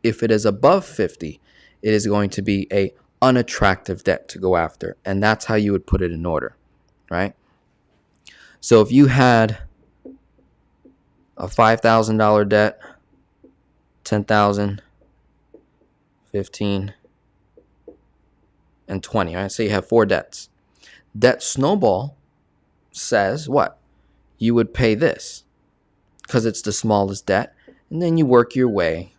If it is above 50, it is going to be a unattractive debt to go after. And that's how you would put it in order, right? So if you had a $5,000 debt, 10,000, 15, and 20, right? So you have 4 debts. Debt snowball says what? You would pay this because it's the smallest debt. And then you work your way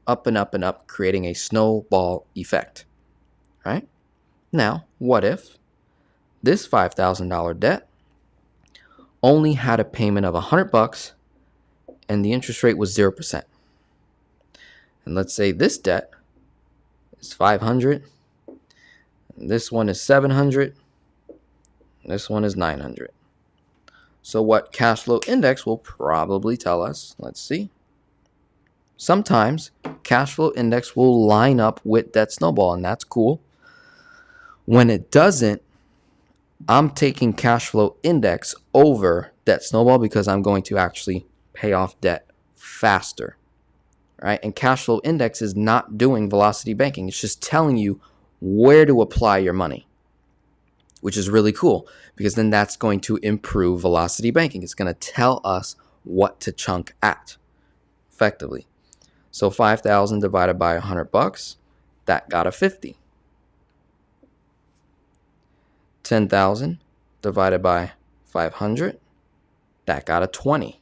up and up and up, creating a snowball effect, right? Now, what if this $5,000 debt only had a payment of $100 and the interest rate was 0%? And let's say this debt is $500, and this one is $700, and this one is $900. So what cash flow index will probably tell us, let's see. Sometimes cash flow index will line up with debt snowball, and that's cool. When it doesn't, I'm taking cash flow index over debt snowball because I'm going to actually pay off debt faster, right? And cash flow index is not doing velocity banking. It's just telling you where to apply your money, which is really cool because then that's going to improve velocity banking. It's going to tell us what to chunk at effectively. So 5,000 divided by $100, that got a 50. 10,000 divided by 500, that got a 20.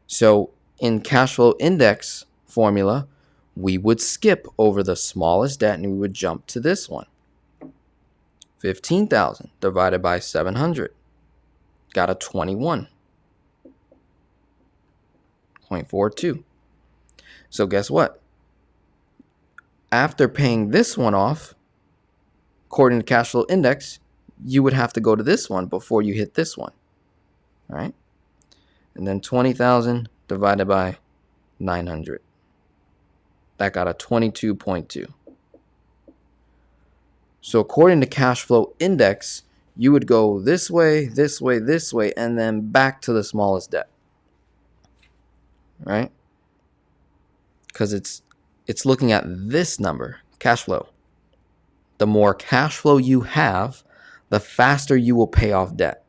So in cash flow index formula, we would skip over the smallest debt and we would jump to this one. 15,000 divided by 700 got a 21.42. So guess what? After paying this one off, according to cash flow index, you would have to go to this one before you hit this one. All right? And then 20,000 divided by 900. That got a 22.2. So according to cash flow index, you would go this way, this way, this way, and then back to the smallest debt. Right? Because it's looking at this number, cash flow. The more cash flow you have, the faster you will pay off debt.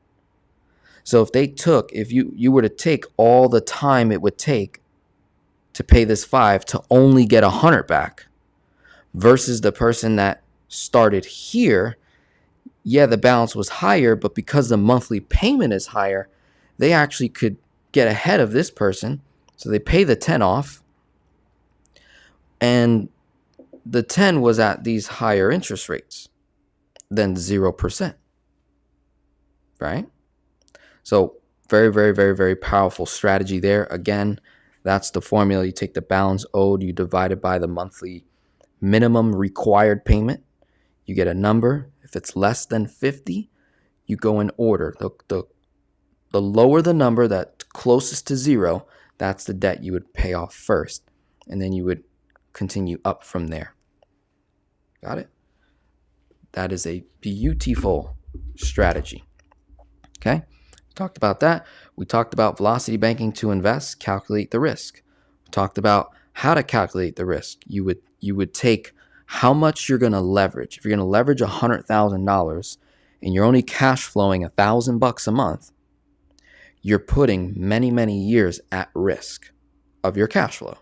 So if you were to take all the time it would take to pay this 5 to only get 100 back, versus the person that started here, yeah, the balance was higher, but because the monthly payment is higher, they actually could get ahead of this person. So they pay the 10 off, and the 10 was at these higher interest rates than 0%. Right? So very, very, very, very powerful strategy there. Again, that's the formula. You take the balance owed, you divide it by the monthly minimum required payment. You get a number. If it's less than 50, you go in order. The lower the number that's closest to 0, that's the debt you would pay off first. And then you would continue up from there. Got it? That is a beautiful strategy. Okay? Talked about that. We talked about velocity banking to invest, calculate the risk. We talked about how to calculate the risk. You would take how much you're going to leverage. If you're going to leverage $100,000 and you're only cash flowing $1,000 a month, you're putting many, many years at risk of your cash flow.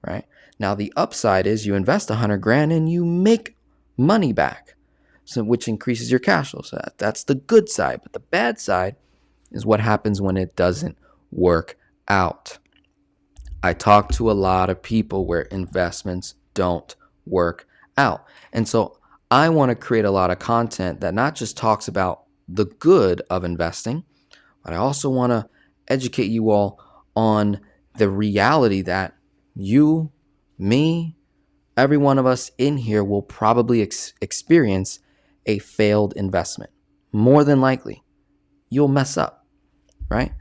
Right? Now the upside is you invest $100,000 and you make money back, so which increases your cash flow. So that's the good side. But the bad side is what happens when it doesn't work out. I talk to a lot of people where investments don't work out. And so I want to create a lot of content that not just talks about the good of investing, but I also want to educate you all on the reality that you, me, every one of us in here will probably experience a failed investment. More than likely, you'll mess up, right?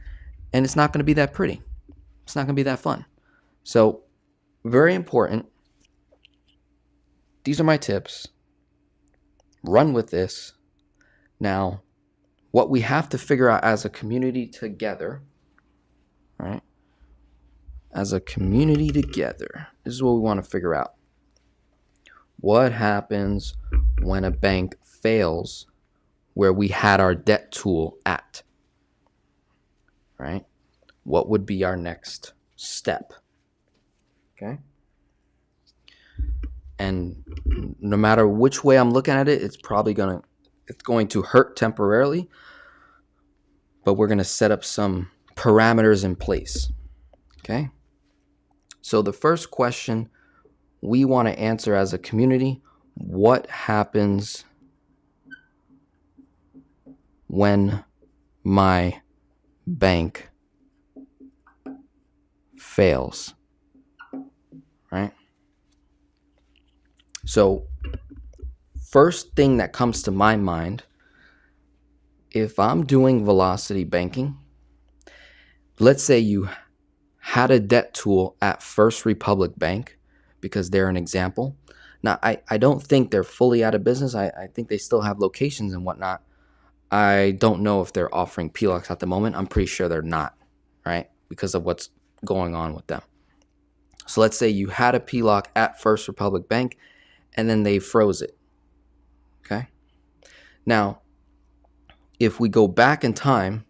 And it's not going to be that pretty. It's not going to be that fun. So, very important. These are my tips. Run with this. Now, what we have to figure out as a community together, right? As a community together, this is what we want to figure out. What happens when a bank fails where we had our debt tool at? Right? What would be our next step? Okay? And no matter which way I'm looking at it, it's going to hurt temporarily, but we're going to set up some parameters in place. Okay? So the first question we want to answer as a community, what happens when my bank fails? Right? So first thing that comes to my mind, if I'm doing velocity banking, let's say you had a debt tool at First Republic Bank, because they're an example. Now, I don't think they're fully out of business. I think they still have locations and whatnot. I don't know if they're offering HELOCs at the moment. I'm pretty sure they're not, right? Because of what's going on with them. So let's say you had a HELOC at First Republic Bank and then they froze it. Okay? Now, if we go back in time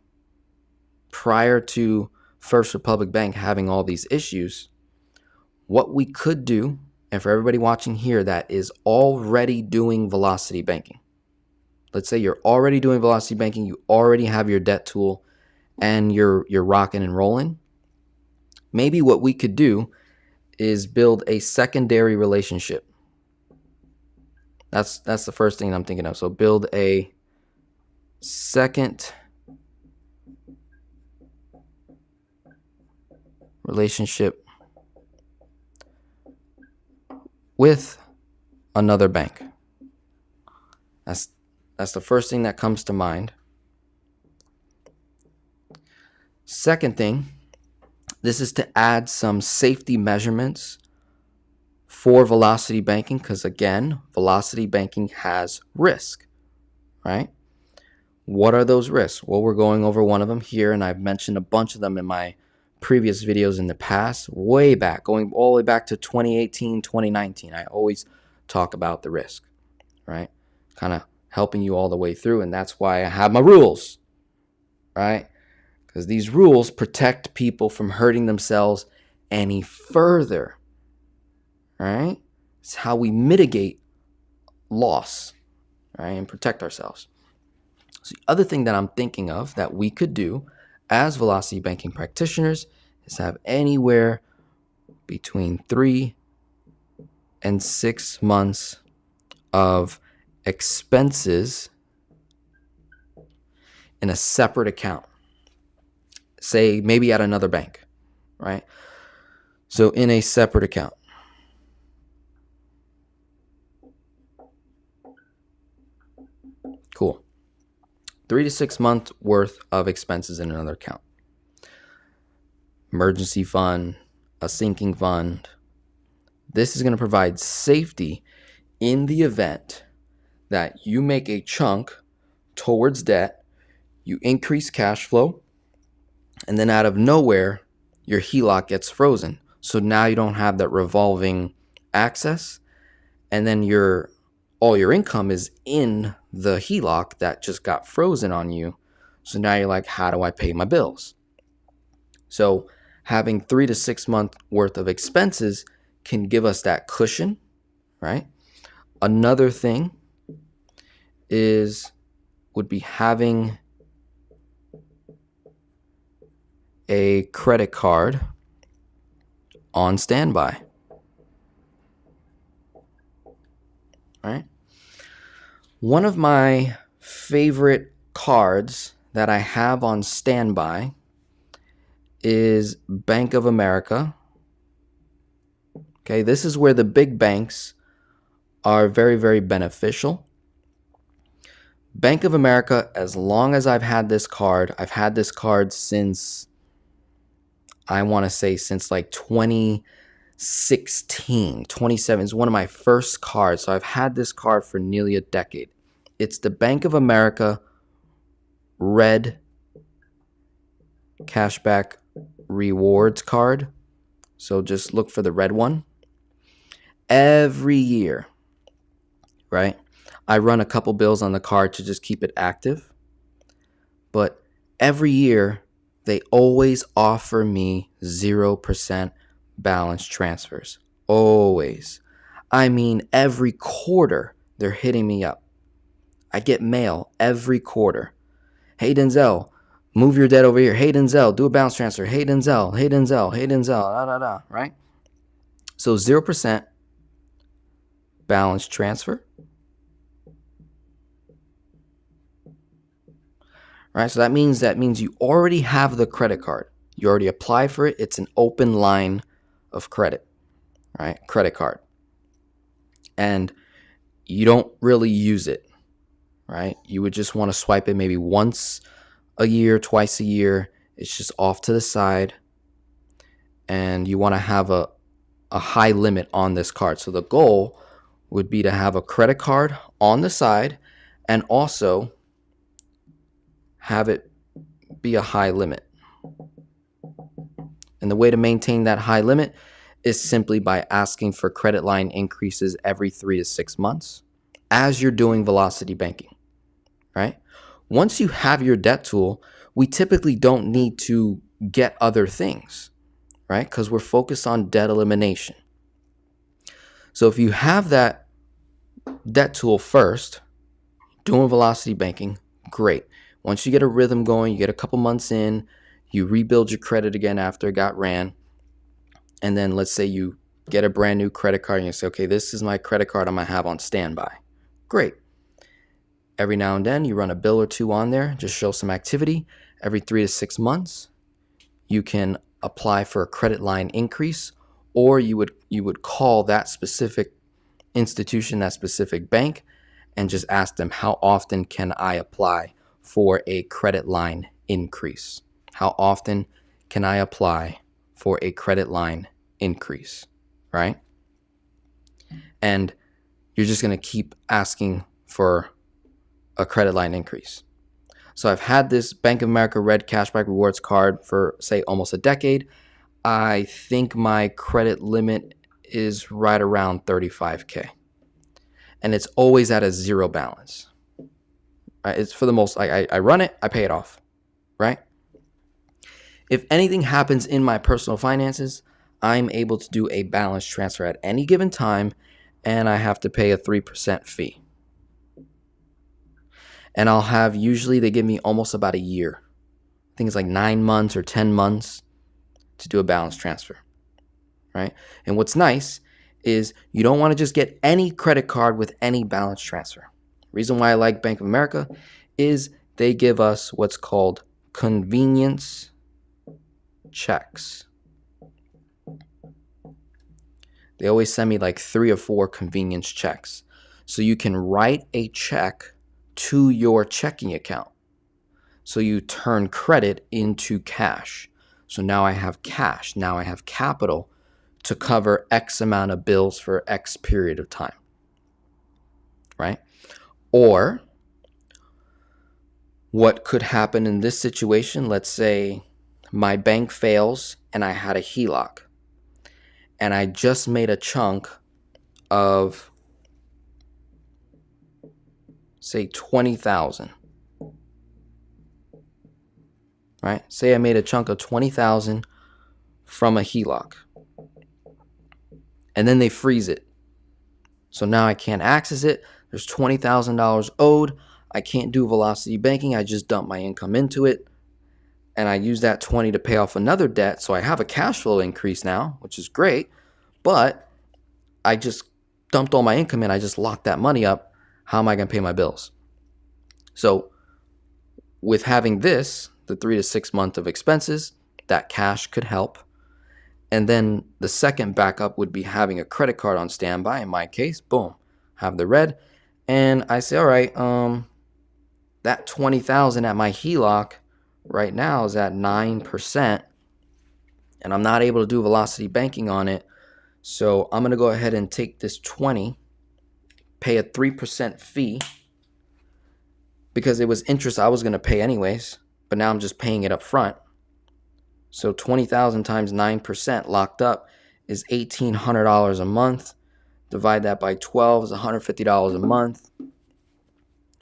prior to First Republic Bank having all these issues, what we could do, and for everybody watching here that is already doing velocity banking, let's say you're already doing velocity banking, you already have your debt tool, and you're rocking and rolling. Maybe what we could do is build a secondary relationship. That's the first thing I'm thinking of. So build a second relationship with another bank. That's the first thing that comes to mind. Second thing, this is to add some safety measurements for velocity banking, because again, velocity banking has risk, right? What are those risks? Well, we're going over one of them here, and I've mentioned a bunch of them in my previous videos in the past, way back, going all the way back to 2018, 2019. I always talk about the risk, right? Kind of helping you all the way through, and that's why I have my rules, right? Because these rules protect people from hurting themselves any further, right? It's how we mitigate loss, right, and protect ourselves. So the other thing that I'm thinking of that we could do as velocity banking practitioners is have anywhere between 3 and 6 months of expenses in a separate account. Say maybe at another bank, right? So in a separate account. Cool. 3 to 6 months worth of expenses in another account. Emergency fund, a sinking fund. This is going to provide safety in the event that you make a chunk towards debt, you increase cash flow, and then out of nowhere, your HELOC gets frozen. So now you don't have that revolving access, and then all your income is in the HELOC that just got frozen on you. So now you're like, how do I pay my bills? So having 3 to 6 months worth of expenses can give us that cushion, right? Another thing would be having a credit card on standby, right? One of my favorite cards that I have on standby is Bank of America. Okay, this is where the big banks are very, very beneficial. Bank of America, as long as I've had this card since, I want to say since like 2016, 27 is one of my first cards. So I've had this card for nearly a decade. It's the Bank of America Red Cashback Rewards card. So just look for the red one. Every year, right? I run a couple bills on the card to just keep it active. But every year, they always offer me 0% balance transfers. Always. I mean, every quarter, they're hitting me up. I get mail every quarter. Hey, Denzel, move your debt over here. Hey, Denzel, do a balance transfer. Hey, Denzel, hey, Denzel, hey, Denzel, right? So 0% balance transfer. Right? So that means you already have the credit card. You already apply for it. It's an open line of credit, right? Credit card. And you don't really use it, right? You would just want to swipe it maybe once a year, twice a year. It's just off to the side. And you want to have a high limit on this card. So the goal would be to have a credit card on the side and also have it be a high limit. And the way to maintain that high limit is simply by asking for credit line increases every 3 to 6 months as you're doing velocity banking, right? Once you have your debt tool, we typically don't need to get other things, right? Because we're focused on debt elimination. So if you have that debt tool first, doing velocity banking, great. Once you get a rhythm going, you get a couple months in, you rebuild your credit again after it got ran, and then let's say you get a brand new credit card and you say, okay, this is my credit card I'm going to have on standby. Great. Every now and then you run a bill or two on there, just show some activity. Every 3 to 6 months, you can apply for a credit line increase, or you would call that specific institution, that specific bank, and just ask them, how often can I apply for a credit line increase? How often can I apply for a credit line increase, right? And you're just going to keep asking for a credit line increase. So I've had this Bank of America Red Cashback Rewards card for, say, almost a decade. I think my credit limit is right around $35K. And it's always at a zero balance. It's for the most, I run it, I pay it off, right? If anything happens in my personal finances, I'm able to do a balance transfer at any given time, and I have to pay a 3% fee. And I'll have, usually they give me almost about a year. I think it's like 9 months or 10 months to do a balance transfer, right? And what's nice is you don't want to just get any credit card with any balance transfer. Reason why I like Bank of America is they give us what's called convenience checks. They always send me like 3 or 4 convenience checks. So you can write a check to your checking account. So you turn credit into cash. So now I have cash. Now I have capital to cover X amount of bills for X period of time, right? Or what could happen in this situation, let's say my bank fails and I had a HELOC and I just made a chunk of, say, $20,000, right? Say I made a chunk of $20,000 from a HELOC. And then they freeze it. So now I can't access it. There's $20,000 owed. I can't do velocity banking. I just dump my income into it. And I use that 20 to pay off another debt. So I have a cash flow increase now, which is great. But I just dumped all my income in. I just locked that money up. How am I going to pay my bills? So with having this, the 3 to 6 months of expenses, that cash could help. And then the second backup would be having a credit card on standby. In my case, boom, have the red. And I say, all right, that $20,000 at my HELOC right now is at 9%. And I'm not able to do velocity banking on it. So I'm going to go ahead and take this 20, pay a 3% fee, because it was interest I was going to pay anyways. But now I'm just paying it up front. So 20,000 times 9% locked up is $1,800 a month. Divide that by 12 is $150 a month,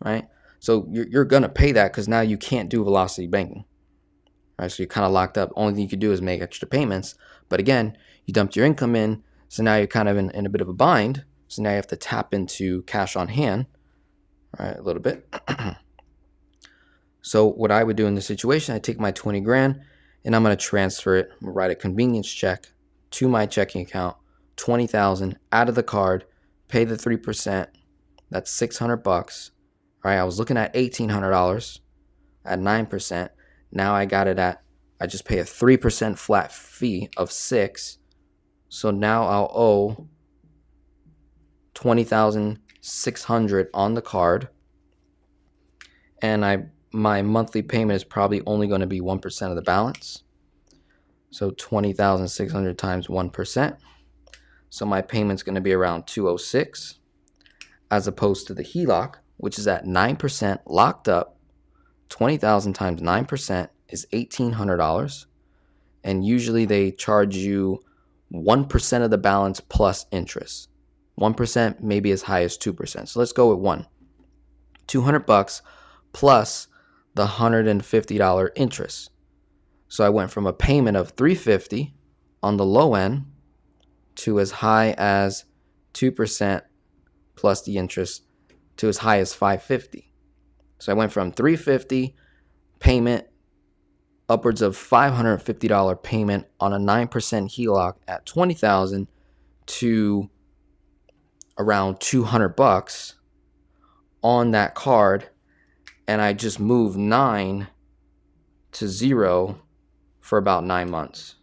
right? So you're going to pay that because now you can't do velocity banking, right? So you're kind of locked up. Only thing you could do is make extra payments. But again, you dumped your income in, so now you're kind of in a bit of a bind. So now you have to tap into cash on hand, right, a little bit. So what I would do in this situation, I take my 20 grand and I'm going to transfer it. I'm going to write a convenience check to my checking account, 20,000 out of the card, pay the 3%. That's $600. Right? I was looking at $1,800 at 9%. Now I got it at, I just pay a 3% flat fee of $6. So now I'll owe $20,600 on the card. And my monthly payment is probably only going to be 1% of the balance. So 20,600 times 1%. So my payment's going to be around $206, as opposed to the HELOC, which is at 9% locked up. 20,000 times 9% is $1,800. And usually they charge you 1% of the balance plus interest. 1%, maybe as high as 2%. So let's go with 1. $200 plus the $150 interest. So I went from a payment of $350 on the low end to as high as 2% plus the interest to as high as $550. So I went from $350 payment upwards of $550 payment on a 9% HELOC at $20,000 to around $200 on that card, and I just moved 9 to 0 for about 9 months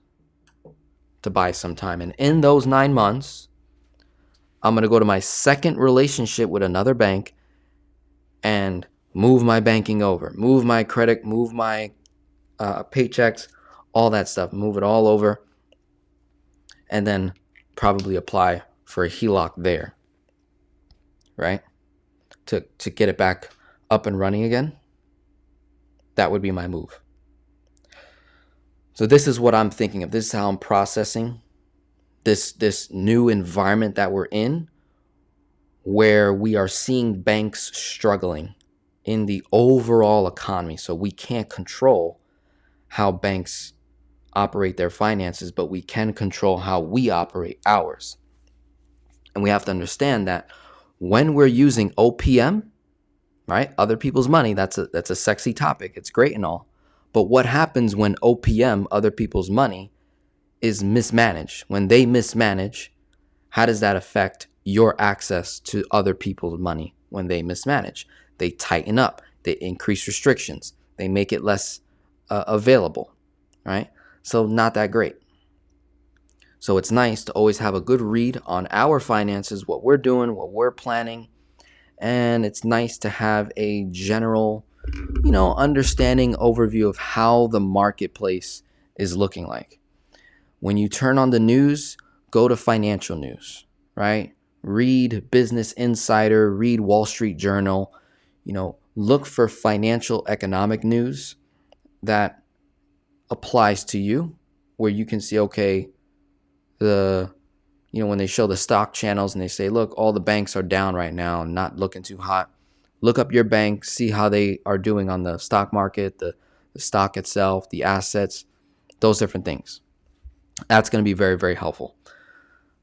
to buy some time. And in those 9 months, I'm going to go to my second relationship with another bank and move my banking over, move my credit, move my paychecks, all that stuff, move it all over, and then probably apply for a HELOC there, right? To get it back up and running again. That would be my move. So this is what I'm thinking of. This is how I'm processing this new environment that we're in, where we are seeing banks struggling in the overall economy. So we can't control how banks operate their finances, but we can control how we operate ours. And we have to understand that when we're using OPM, right, other people's money, that's a sexy topic. It's great and all. But what happens when OPM, other people's money, is mismanaged? When they mismanage, how does that affect your access to other people's money when they mismanage? They tighten up. They increase restrictions. They make it less available, right? So not that great. So it's nice to always have a good read on our finances, what we're doing, what we're planning. And it's nice to have a general, understanding overview of how the marketplace is looking like. When you turn on the news, go to financial news, right? Read Business Insider, read Wall Street Journal, look for financial economic news that applies to you, where you can see, okay, when they show the stock channels and they say, look, all the banks are down right now, not looking too hot. Look up your bank, see how they are doing on the stock market, the stock itself, the assets, those different things. That's going to be very, very helpful.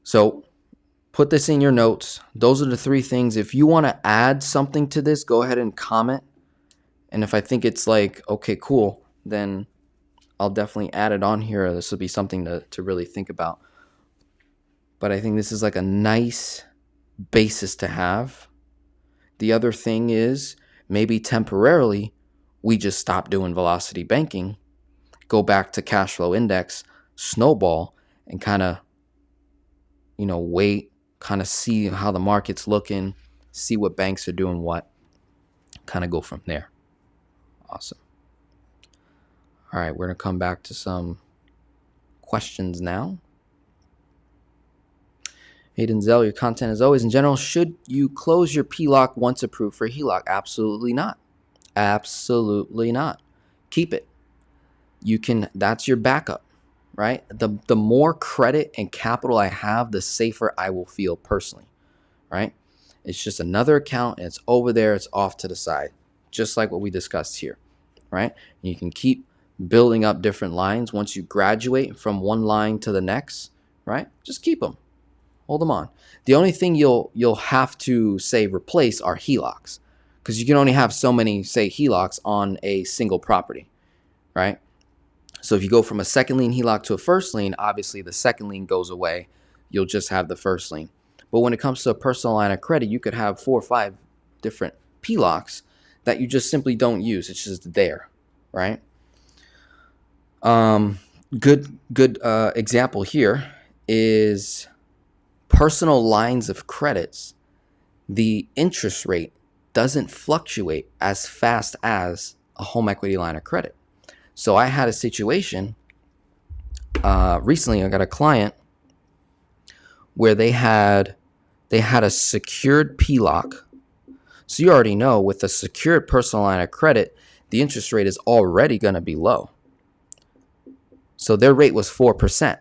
So put this in your notes. Those are the 3 things. If you want to add something to this, go ahead and comment. And if I think it's like, okay, cool, then I'll definitely add it on here. This will be something to really think about. But I think this is like a nice basis to have. The other thing is, maybe temporarily we just stop doing velocity banking, go back to cash flow index, snowball, and kind of, wait, kind of see how the market's looking, see what banks are doing what, kind of go from there. Awesome. All right, we're going to come back to some questions now. Hey, Denzel, your content as always. In general, should you close your PLOC once approved for HELOC? Absolutely not. Absolutely not. Keep it. That's your backup, right? The more credit and capital I have, the safer I will feel personally, right? It's just another account, and it's over there, it's off to the side, just like what we discussed here, right? And you can keep building up different lines. Once you graduate from one line to the next, right? Just keep them. Hold them on. The only thing you'll have to, say, replace are HELOCs, because you can only have so many, say, HELOCs on a single property, right? So if you go from a second lien HELOC to a first lien, obviously the second lien goes away. You'll just have the first lien. But when it comes to a personal line of credit, you could have 4 or 5 different PLOCs that you just simply don't use. It's just there, right? Good example here is personal lines of credits. The interest rate doesn't fluctuate as fast as a home equity line of credit. So I had a situation recently. I got a client where they had a secured PLOC. So you already know, with a secured personal line of credit, the interest rate is already going to be low. So their rate was 4%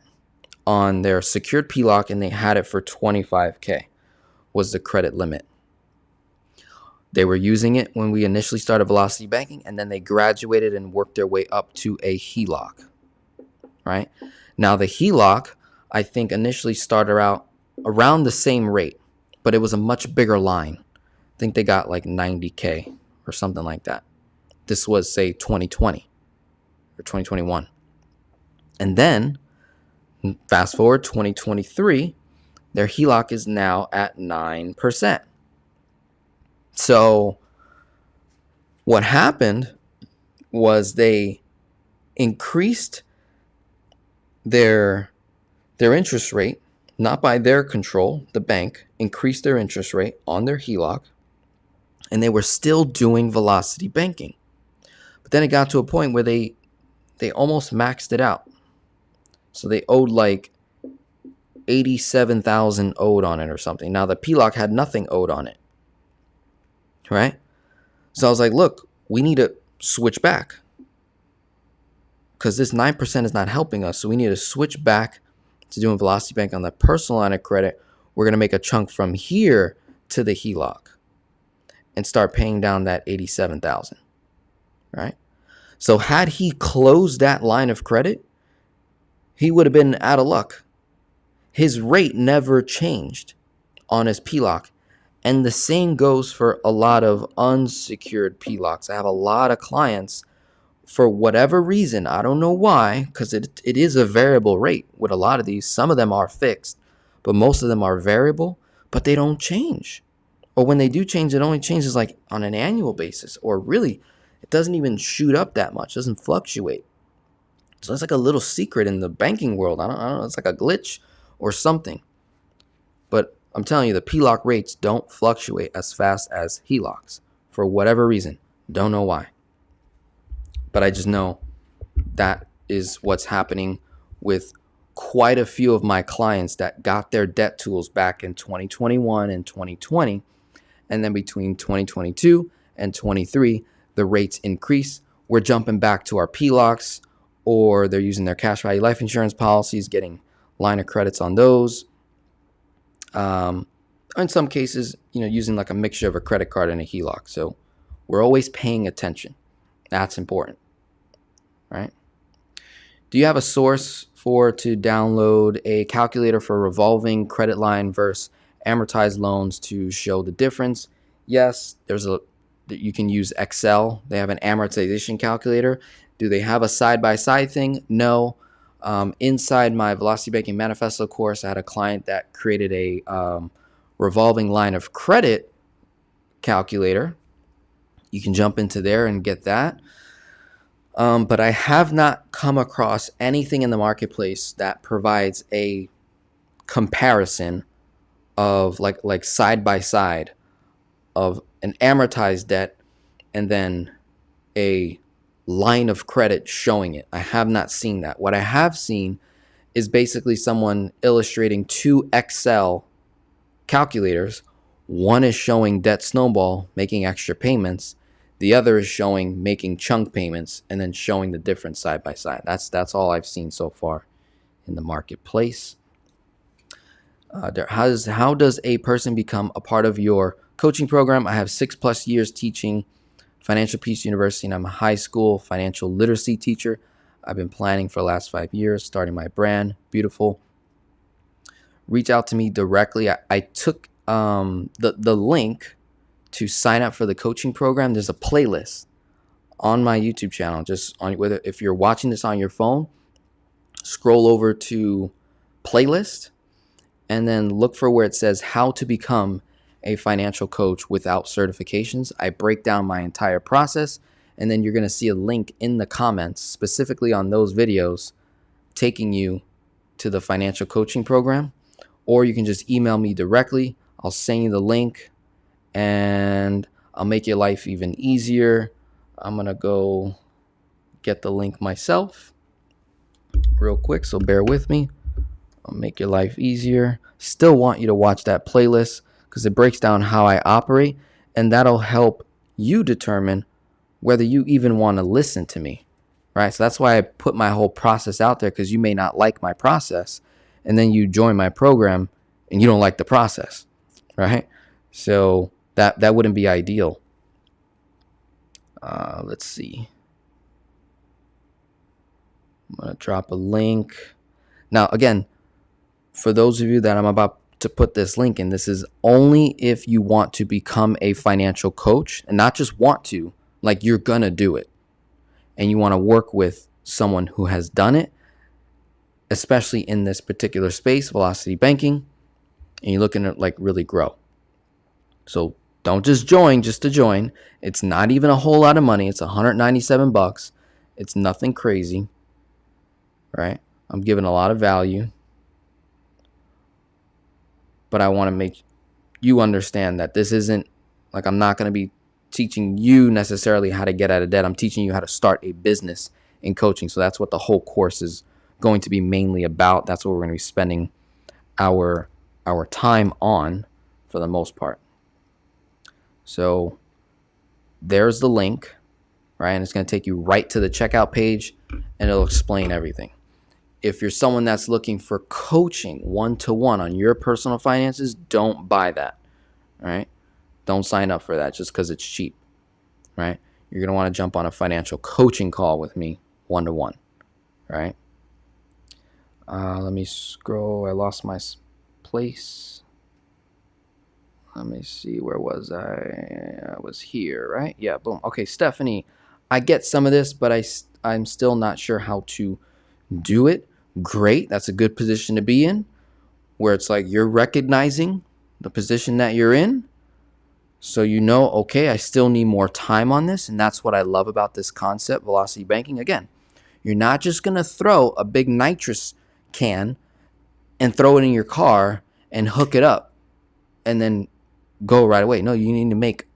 on their secured PLOC, and they had it for $25,000 was the credit limit. They were using it when we initially started velocity banking, and then they graduated and worked their way up to a HELOC, right? Now the HELOC, I think, initially started out around the same rate, but it was a much bigger line. I think they got like $90,000 or something like that. This was, say, 2020 or 2021. And then fast forward 2023, their HELOC is now at 9%. So what happened was they increased their interest rate, not by their control. The bank increased their interest rate on their HELOC, and they were still doing velocity banking. But then it got to a point where they almost maxed it out. So they owed like 87,000 owed on it or something. Now the PLOC had nothing owed on it, right? So I was like, look, we need to switch back because this 9% is not helping us. So we need to switch back to doing velocity bank on the personal line of credit. We're going to make a chunk from here to the HELOC and start paying down that 87,000, right? So had he closed that line of credit, he would have been out of luck. His rate never changed on his PLOC. And the same goes for a lot of unsecured PLOCs. I have a lot of clients, for whatever reason, I don't know why, because it is a variable rate with a lot of these. Some of them are fixed, but most of them are variable, but they don't change. Or when they do change, it only changes like on an annual basis, or really, it doesn't even shoot up that much, it doesn't fluctuate. So it's like a little secret in the banking world. I don't know, it's like a glitch or something. But I'm telling you, the PLOC rates don't fluctuate as fast as HELOCs for whatever reason. Don't know why. But I just know that is what's happening with quite a few of my clients that got their debt tools back in 2021 and 2020. And then between 2022 and 23, the rates increase. We're jumping back to our PLOCs, or they're using their cash value life insurance policies, getting line of credits on those. In some cases, using like a mixture of a credit card and a HELOC. So we're always paying attention. That's important, right? Do you have a source to download a calculator for revolving credit line versus amortized loans to show the difference? Yes, you can use Excel. They have an amortization calculator. Do they have a side-by-side thing? No. Inside my Velocity Banking Manifesto course, I had a client that created a revolving line of credit calculator. You can jump into there and get that. But I have not come across anything in the marketplace that provides a comparison of like side by side of an amortized debt and then a line of credit showing it. I have not seen that. What I have seen is basically someone illustrating two Excel calculators. One is showing debt snowball, making extra payments. The other is showing making chunk payments and then showing the difference side by side. That's all I've seen so far in the marketplace. How does a person become a part of your coaching program? I have 6+ years teaching Financial Peace University, and I'm a high school financial literacy teacher. I've been planning for the last 5 years, starting my brand. Beautiful. Reach out to me directly. I took the link to sign up for the coaching program. There's a playlist on my YouTube channel. Just on whether if you're watching this on your phone, scroll over to playlist and then look for where it says how to become a financial coach without certifications. I break down my entire process, and then you're going to see a link in the comments specifically on those videos taking you to the financial coaching program. Or you can just email me directly. I'll send you the link and I'll make your life even easier. I'm going to go get the link myself real quick, so bear with me. I'll make your life easier. Still want you to watch that playlist because it breaks down how I operate, and that'll help you determine whether you even want to listen to me, right? So that's why I put my whole process out there, because you may not like my process, and then you join my program and you don't like the process, right? So that wouldn't be ideal. Let's see. I'm going to drop a link. Now, again, for those of you that I'm about to put this link in, this is only if you want to become a financial coach, and not just want to, like you're going to do it. And you want to work with someone who has done it, especially in this particular space, velocity banking. and you're looking to like really grow. So don't just join just to join. It's not even a whole lot of money. It's $197. It's nothing crazy, right? I'm giving a lot of value, but I want to make you understand that this isn't like, I'm not going to be teaching you necessarily how to get out of debt. I'm teaching you how to start a business in coaching. So that's what the whole course is going to be mainly about. That's what we're going to be spending our time on for the most part. So there's the link, right? And it's going to take you right to the checkout page, and it'll explain everything. If you're someone that's looking for coaching one-to-one on your personal finances, don't buy that, right? Don't sign up for that just because it's cheap, right? You're going to want to jump on a financial coaching call with me one-to-one, right? Let me scroll. I lost my place. Let me see. Where was I? I was here, right? Yeah, boom. Okay, Stephanie, I get some of this, but I'm still not sure how to do it. Great. That's a good position to be in, where it's like you're recognizing the position that you're in. So you know, okay, I still need more time on this. And that's what I love about this concept, velocity banking. Again, you're not just going to throw a big nitrous can and throw it in your car and hook it up and then go right away. No, you need to make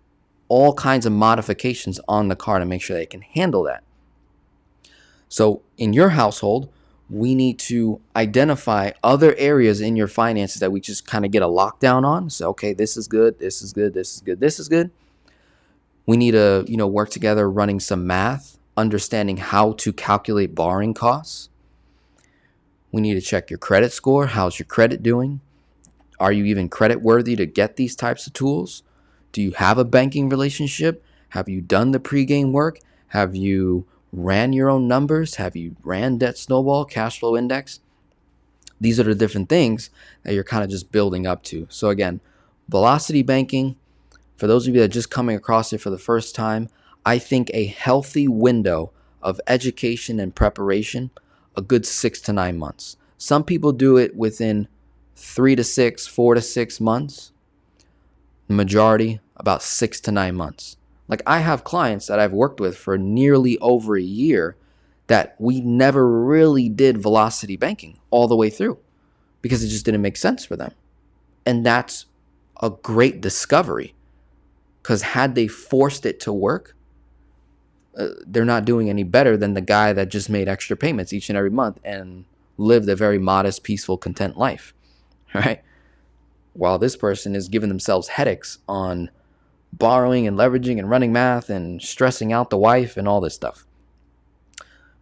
all kinds of modifications on the car to make sure that it can handle that. So in your household, we need to identify other areas in your finances that we just kind of get a lockdown on. So, okay, this is good, this is good, this is good, this is good. We need to, work together running some math, understanding how to calculate borrowing costs. We need to check your credit score. How's your credit doing? Are you even credit worthy to get these types of tools? Do you have a banking relationship? Have you done the pregame work? Have you ran your own numbers? Have you ran Debt Snowball, Cash Flow Index? These are the different things that you're kind of just building up to. So again, velocity banking, for those of you that are just coming across it for the first time, I think a healthy window of education and preparation, a good 6 to 9 months. Some people do it within 3 to 6, 4 to 6 months. The majority, about 6 to 9 months. Like I have clients that I've worked with for nearly over a year that we never really did velocity banking all the way through because it just didn't make sense for them. And that's a great discovery, because had they forced it to work, they're not doing any better than the guy that just made extra payments each and every month and lived a very modest, peaceful, content life, right? While this person is giving themselves headaches on borrowing and leveraging and running math and stressing out the wife and all this stuff.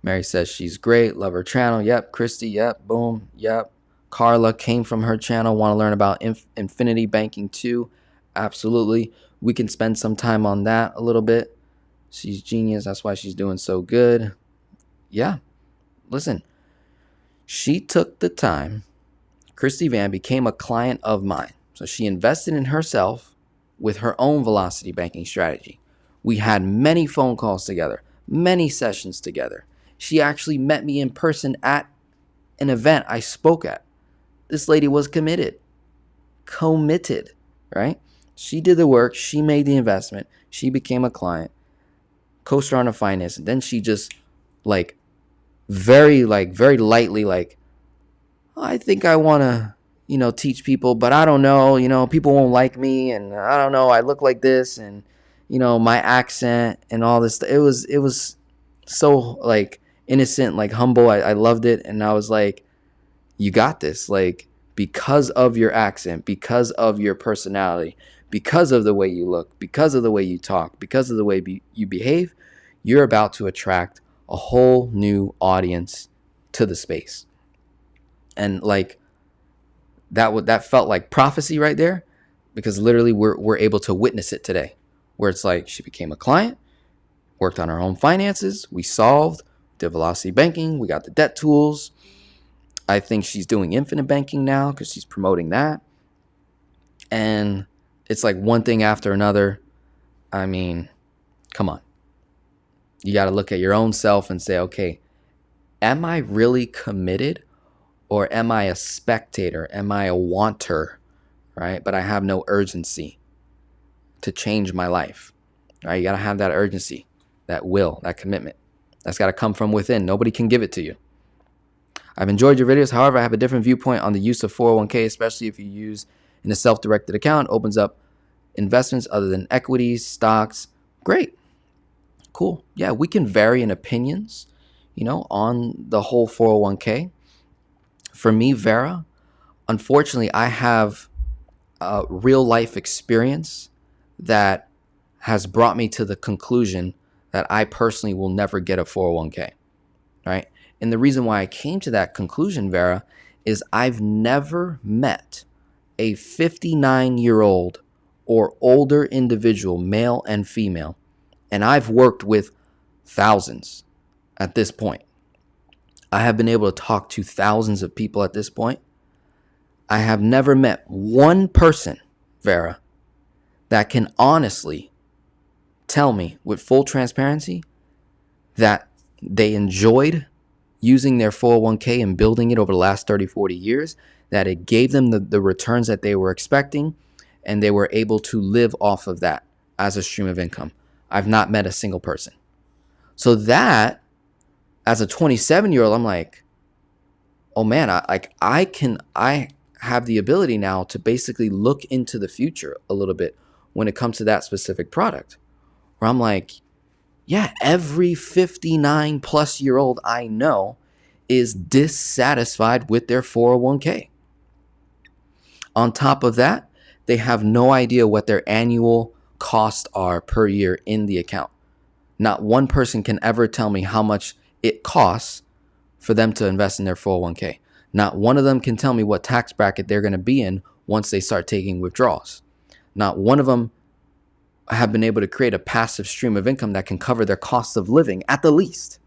Mary says she's great. Love her channel. Yep. Christy. Yep. Boom. Yep. Carla came from her channel. Want to learn about infinity banking too. Absolutely. We can spend some time on that a little bit. She's genius. That's why she's doing so good. Yeah. Listen, she took the time. Christy Van became a client of mine. So she invested in herself with her own velocity banking strategy. We had many phone calls together, many sessions together. She actually met me in person at an event I spoke at. This lady was committed, right? She did the work. She made the investment. She became a client, coached her on the finance. And then she just very lightly, I think I want to, teach people, but I don't know, people won't like me. And I don't know, I look like this and, my accent and all this. It was so innocent, humble. I loved it. And I was like, you got this. Because of your accent, because of your personality, because of the way you look, because of the way you talk, because of the way you behave, you're about to attract a whole new audience to the space. And that felt like prophecy right there, because literally we're able to witness it today, where it's like she became a client, worked on her own finances, we solved, did velocity banking, we got the debt tools. I think she's doing infinite banking now because she's promoting that. And it's like one thing after another. I mean, come on. You got to look at your own self and say, okay, am I really committed, or am I a spectator? Am I a wanter, right? But I have no urgency to change my life, right? You got to have that urgency, that will, that commitment. That's got to come from within. Nobody can give it to you. I've enjoyed your videos. However, I have a different viewpoint on the use of 401k, especially if you use in a self-directed account, opens up investments other than equities, stocks. Great. Cool. Yeah, we can vary in opinions, on the whole 401k. For me, Vera, unfortunately, I have a real life experience that has brought me to the conclusion that I personally will never get a 401k, right? And the reason why I came to that conclusion, Vera, is I've never met a 59-year-old or older individual, male and female, and I've worked with thousands at this point. I have been able to talk to thousands of people at this point. I have never met one person, Vera, that can honestly tell me with full transparency that they enjoyed using their 401k and building it over the last 30, 40 years, that it gave them the returns that they were expecting, and they were able to live off of that as a stream of income. I've not met a single person. So that, as a 27-year-old, I'm like, oh man, I have the ability now to basically look into the future a little bit when it comes to that specific product, where I'm like, yeah, every 59 plus year old I know is dissatisfied with their 401k. On top of that, they have no idea what their annual costs are per year in the account. Not one person can ever tell me how much it costs for them to invest in their 401k. Not one of them can tell me what tax bracket they're going to be in once they start taking withdrawals. Not one of them have been able to create a passive stream of income that can cover their cost of living at the least.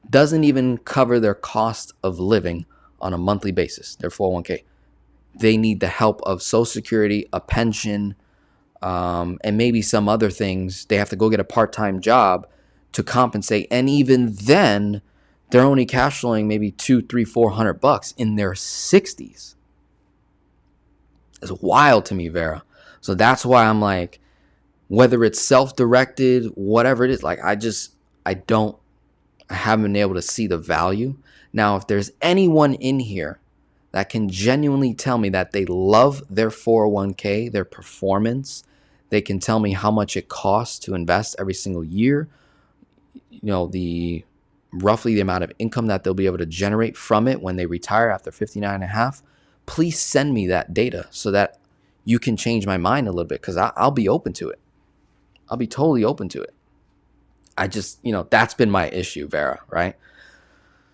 Doesn't even cover their cost of living on a monthly basis, their 401k. They need the help of Social Security, a pension, and maybe some other things. They have to go get a part-time job to compensate. And even then, they're only cash flowing maybe $200, $300, $400 in their 60s. It's wild to me, Vera. So that's why I'm like, whether it's self-directed, whatever it is, like I haven't been able to see the value. Now, if there's anyone in here that can genuinely tell me that they love their 401k, their performance, they can tell me how much it costs to invest every single year, roughly the amount of income that they'll be able to generate from it when they retire after 59 and a half, please send me that data so that you can change my mind a little bit, because I'll be open to it. I'll be totally open to it. I just, that's been my issue, Vera, right?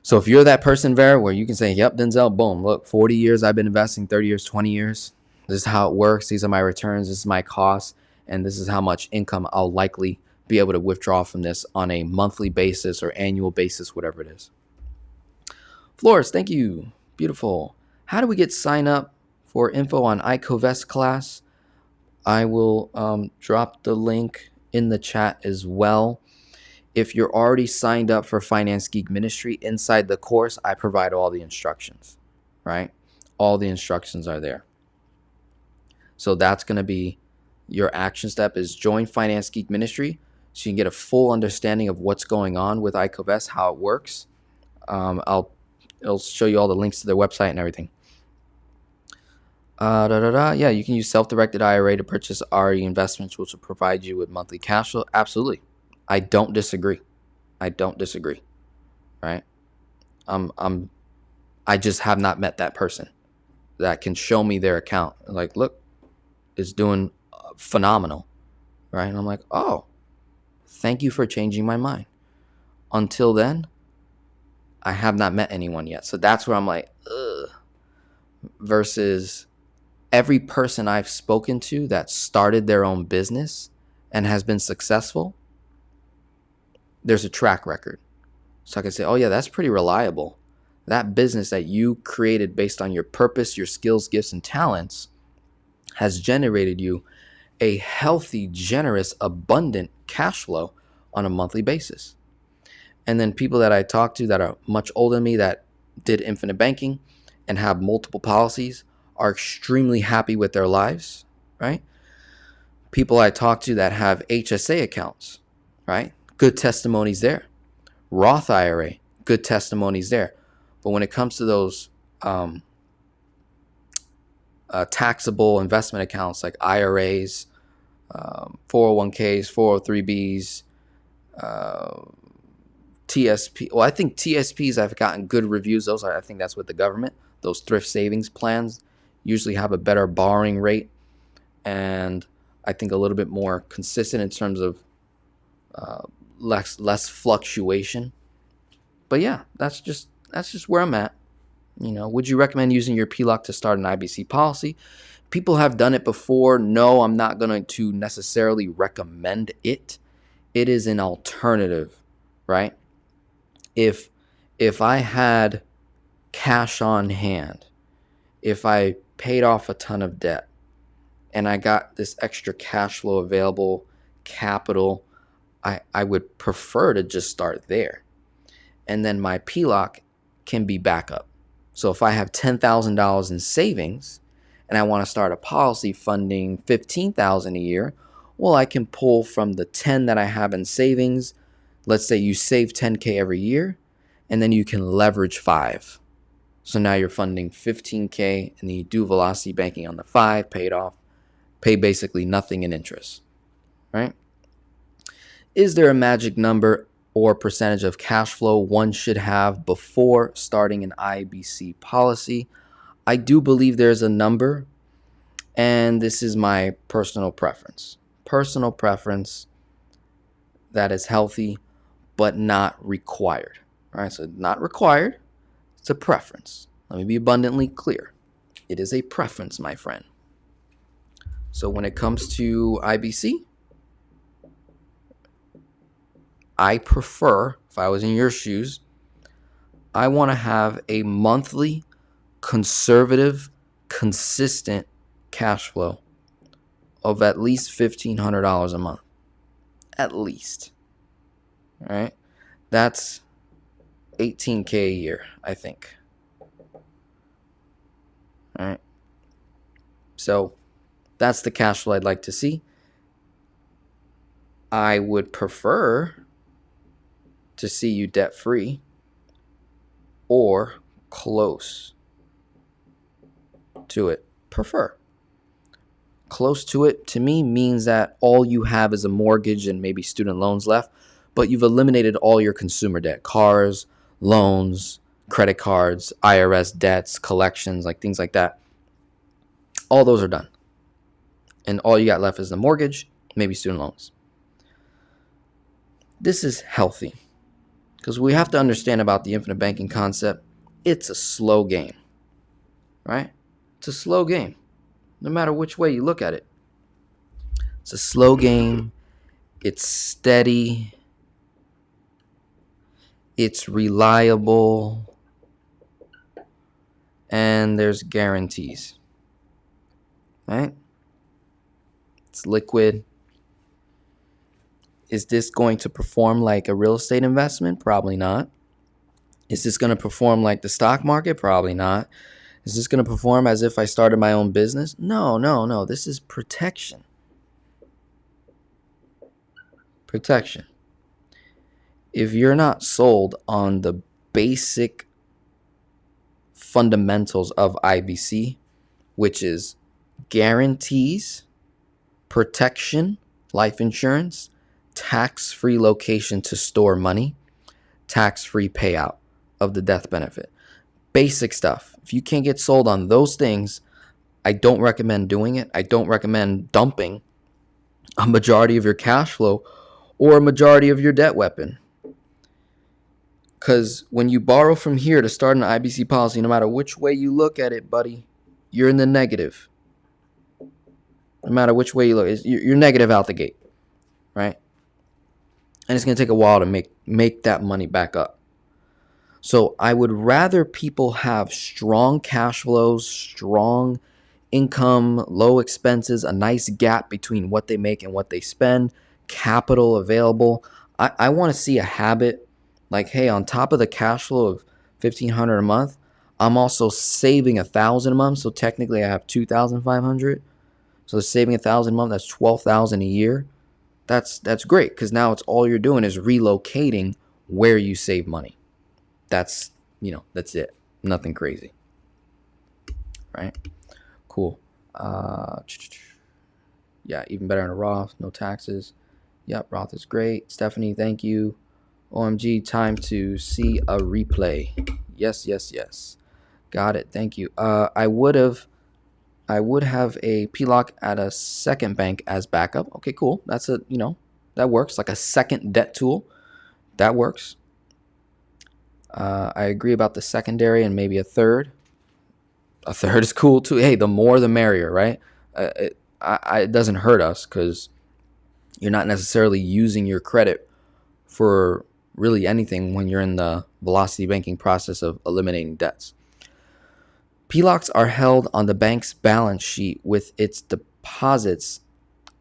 So if you're that person, Vera, where you can say, yep, Denzel, boom, look, 40 years I've been investing, 30 years, 20 years. This is how it works. These are my returns. This is my costs. And this is how much income I'll likely be able to withdraw from this on a monthly basis or annual basis, whatever it is. Flores, thank you. Beautiful. How do we get signed up for info on ICOVEST class? I will drop the link in the chat as well. If you're already signed up for Finance Geek Ministry, inside the course, I provide all the instructions, right? All the instructions are there. So that's going to be your action step, is join Finance Geek Ministry so you can get a full understanding of what's going on with ICOVEST, how it works. It'll show you all the links to their website and everything. Yeah, you can use self-directed IRA to purchase RE investments, which will provide you with monthly cash flow. Absolutely. I don't disagree. Right? I just have not met that person that can show me their account. Like, look, it's doing phenomenal. Right? And I'm like, oh, thank you for changing my mind. Until then, I have not met anyone yet. So that's where I'm like, ugh. Versus every person I've spoken to that started their own business and has been successful, there's a track record. So I can say, oh yeah, that's pretty reliable. That business that you created based on your purpose, your skills, gifts, and talents has generated you a healthy, generous, abundant cash flow on a monthly basis. And then people that I talk to that are much older than me that did infinite banking and have multiple policies are extremely happy with their lives, right? People I talk to that have HSA accounts, right? Good testimonies there. Roth IRA, good testimonies there. But when it comes to those taxable investment accounts like IRAs, 401ks, 403bs, TSP. Well, I think TSPs have gotten good reviews. I think that's with the government. Those thrift savings plans usually have a better borrowing rate, and I think a little bit more consistent in terms of less fluctuation. But yeah, that's just where I'm at. Would you recommend using your PLOC to start an IBC policy? People have done it before. No, I'm not going to necessarily recommend it. It is an alternative, right? If I had cash on hand, if I paid off a ton of debt and I got this extra cash flow available, capital, I would prefer to just start there. And then my PLOC can be backup. So if I have $10,000 in savings and I want to start a policy funding $15,000 a year, well, I can pull from the 10 that I have in savings. Let's say you save $10K every year, and then you can leverage 5. So now you're funding $15K, and then you do velocity banking on the 5, pay it off, pay basically nothing in interest, right? Is there a magic number or percentage of cash flow one should have before starting an IBC policy? I do believe there's a number, and this is my personal preference. Personal preference that is healthy, but not required. All right, so not required, it's a preference. Let me be abundantly clear. It is a preference, my friend. So when it comes to IBC, I prefer, if I was in your shoes, I want to have a monthly, conservative, consistent cash flow of at least $1,500 a month. At least. All right? That's $18K a year, I think. All right? So that's the cash flow I'd like to see. I would prefer to see you debt-free or close to it. Prefer. Close to it to me means that all you have is a mortgage and maybe student loans left, but you've eliminated all your consumer debt, cars, loans, credit cards, IRS debts, collections, like things like that. All those are done. And all you got left is the mortgage, maybe student loans. This is healthy because we have to understand about the infinite banking concept. It's a slow game, right? It's a slow game. No matter which way you look at it. It's a slow game. It's steady. It's reliable. And there's guarantees. Right? It's liquid. Is this going to perform like a real estate investment? Probably not. Is this going to perform like the stock market? Probably not. Is this going to perform as if I started my own business? No. This is protection. Protection. If you're not sold on the basic fundamentals of IBC, which is guarantees, protection, life insurance, tax-free location to store money, tax-free payout of the death benefit. Basic stuff. If you can't get sold on those things, I don't recommend doing it. I don't recommend dumping a majority of your cash flow or a majority of your debt weapon. Because when you borrow from here to start an IBC policy, no matter which way you look at it, buddy, you're in the negative. No matter which way you look, you're negative out the gate, right? And it's going to take a while to make that money back up. So I would rather people have strong cash flows, strong income, low expenses, a nice gap between what they make and what they spend, capital available. I want to see a habit like, hey, on top of the cash flow of $1,500 a month, I'm also saving 1,000 a month, so technically I have 2,500. So saving 1,000 a month, that's 12,000 a year. That's great, because now it's all you're doing is relocating where you save money. That's that's it. Nothing crazy, right? Cool. Yeah, even better in a Roth, no taxes. Yep, Roth is great. Stephanie, thank you. OMG, time to see a replay. Yes, yes, yes. Got it. Thank you. I would have a PLOC at a second bank as backup. Okay, cool. That's that works, like a second debt tool. That works. I agree about the secondary and maybe a third. A third is cool too. Hey, the more the merrier, right? It doesn't hurt us, because you're not necessarily using your credit for really anything when you're in the velocity banking process of eliminating debts. PLOCs are held on the bank's balance sheet with its deposits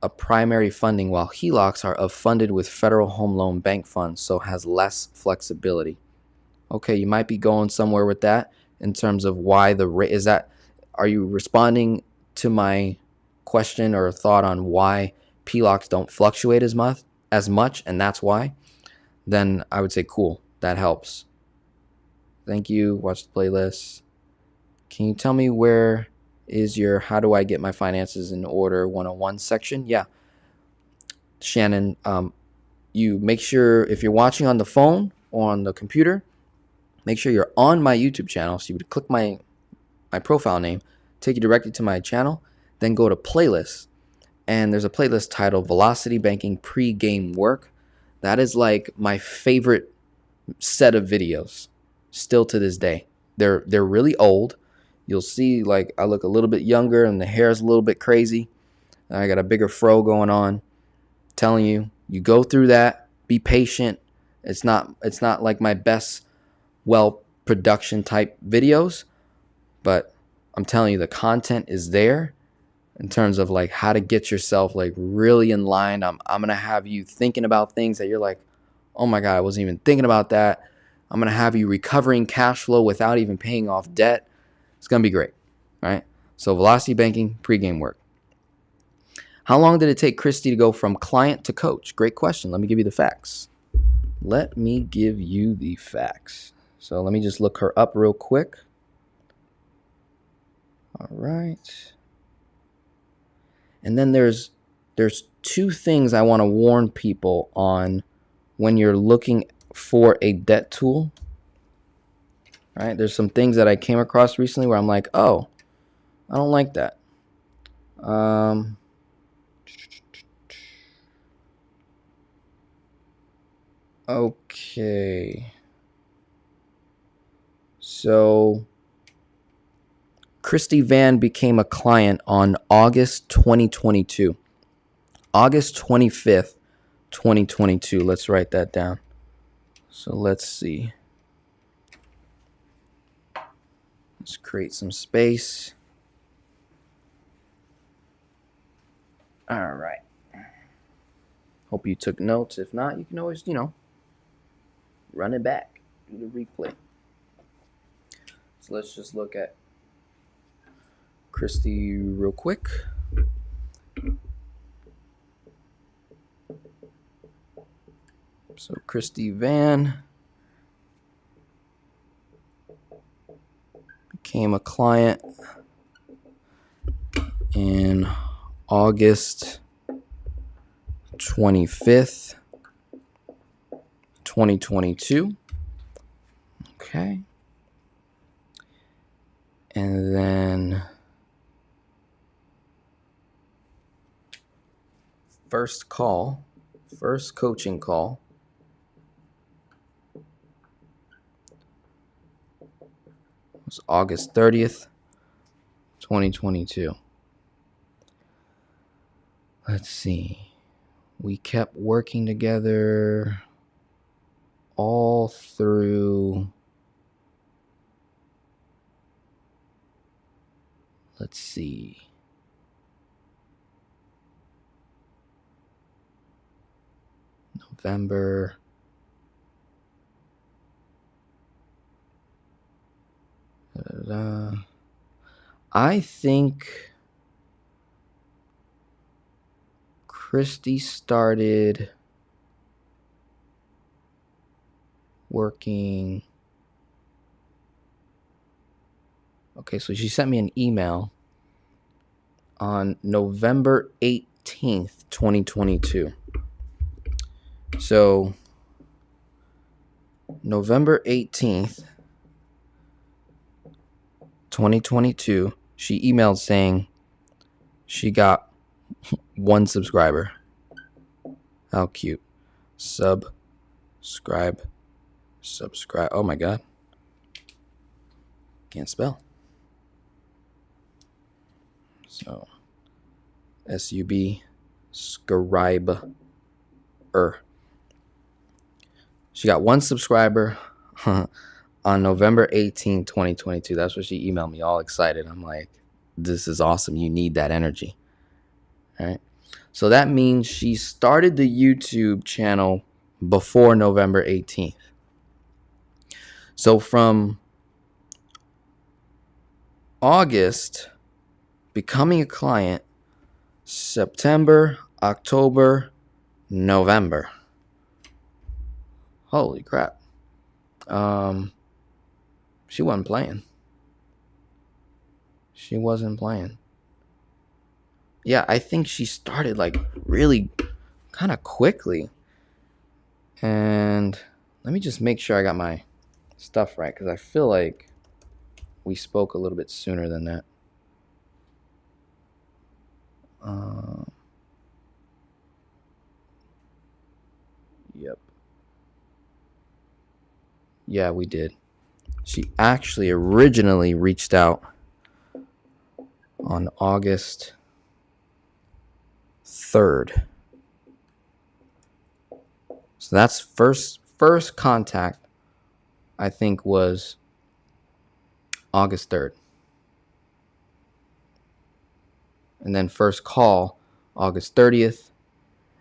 a primary funding, while HELOCs are funded with Federal Home Loan Bank funds, so has less flexibility. Okay, you might be going somewhere with that in terms of why the rate is that. Are you responding to my question or thought on why PLOCs don't fluctuate as much, and that's why? Then I would say cool, that helps. Thank you. Watch the playlist. Can you tell me where is your how do I get my finances in order 101 section? Yeah. Shannon, you make sure if you're watching on the phone or on the computer, make sure you're on my YouTube channel. So you would click my profile name, take you directly to my channel, then go to playlists. And there's a playlist titled Velocity Banking Pre-Game Work. That is like my favorite set of videos still to this day. They're really old. You'll see like I look a little bit younger and the hair is a little bit crazy. I got a bigger fro going on. Telling you, you go through that, be patient. It's not like my best production type videos, but I'm telling you the content is there in terms of like how to get yourself like really in line. I'm going to have you thinking about things that you're like, "Oh my God, I wasn't even thinking about that." I'm going to have you recovering cash flow without even paying off debt. It's going to be great, right? So velocity banking, pre-game work. How long did it take Christy to go from client to coach? Great question. Let me give you the facts. So let me just look her up real quick. All right. And then there's two things I want to warn people on when you're looking for a debt tool. All right. There's some things that I came across recently where I'm like, oh, I don't like that. Okay. So Christy Van became a client on August 2022. August 25th, 2022. Let's write that down. So let's see. Let's create some space. All right. Hope you took notes. If not, you can always, run it back. Do the replay. So let's just look at Christy real quick. So Christy Van became a client in August 25th, 2022. Okay. And then first coaching call was August 30th, 2022. Let's see. We kept working together all through, let's see, November. I think Christy started working. Okay, so she sent me an email on November 18th, 2022. So November 18th, 2022, she emailed saying she got 1 subscriber. How cute. Subscribe. Oh my God. Can't spell. So SUB scribe. She got 1 subscriber on November 18, 2022. That's what she emailed me, all excited. I'm like, this is awesome. You need that energy. All right. So that means she started the YouTube channel before November 18th. So from August, becoming a client, September, October, November. Holy crap. She wasn't playing. She wasn't playing. Yeah, I think she started like really kind of quickly. And let me just make sure I got my stuff right, because I feel like we spoke a little bit sooner than that. Yep. Yeah, we did. She actually originally reached out on August 3rd. So that's first contact, I think, was August 3rd. And then first call, August 30th.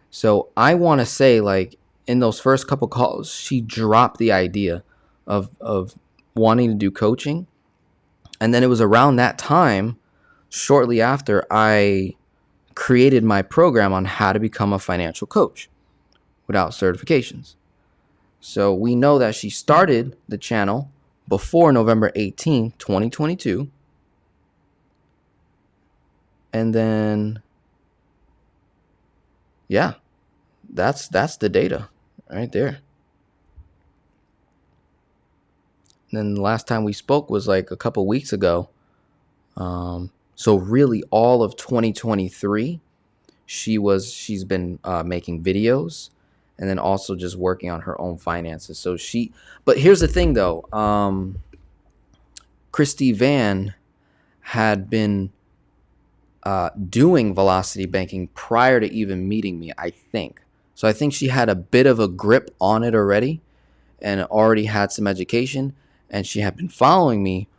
So I want to say, like, in those first couple calls, she dropped the idea of wanting to do coaching. And then it was around that time, shortly after, I created my program on how to become a financial coach without certifications. So we know that she started the channel before November 18, 2022. And then, yeah, that's the data right there. And then the last time we spoke was like a couple weeks ago. So really all of 2023, she's been making videos and then also just working on her own finances. But here's the thing though. Christy Van had been doing velocity banking prior to even meeting me, I think. So I think she had a bit of a grip on it already and already had some education, and she had been following me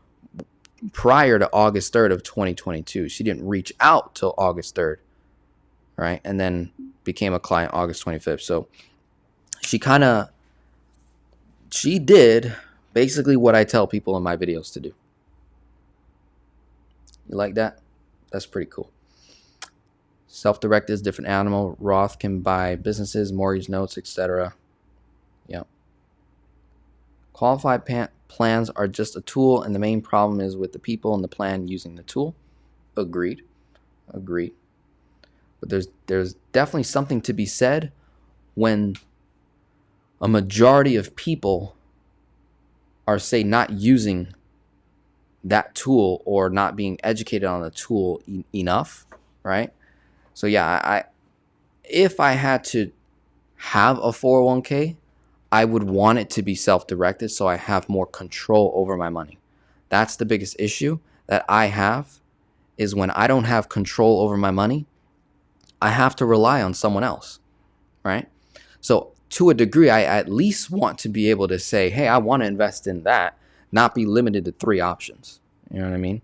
prior to August 3rd of 2022. She didn't reach out till August 3rd, right? And then became a client August 25th. So she did basically what I tell people in my videos to do. You like that? That's pretty cool. Self-directed is different animal. Roth can buy businesses, mortgage notes, etc. Yeah. Qualified plans are just a tool, and the main problem is with the people in the plan using the tool. Agreed. But there's definitely something to be said when a majority of people are, say, not using that tool or not being educated on the tool enough, right? So yeah, if I had to have a 401k, I would want it to be self-directed so I have more control over my money. That's the biggest issue that I have, is when I don't have control over my money, I have to rely on someone else, right? So to a degree, I at least want to be able to say, hey, I want to invest in that, not be limited to 3 options. You know what I mean?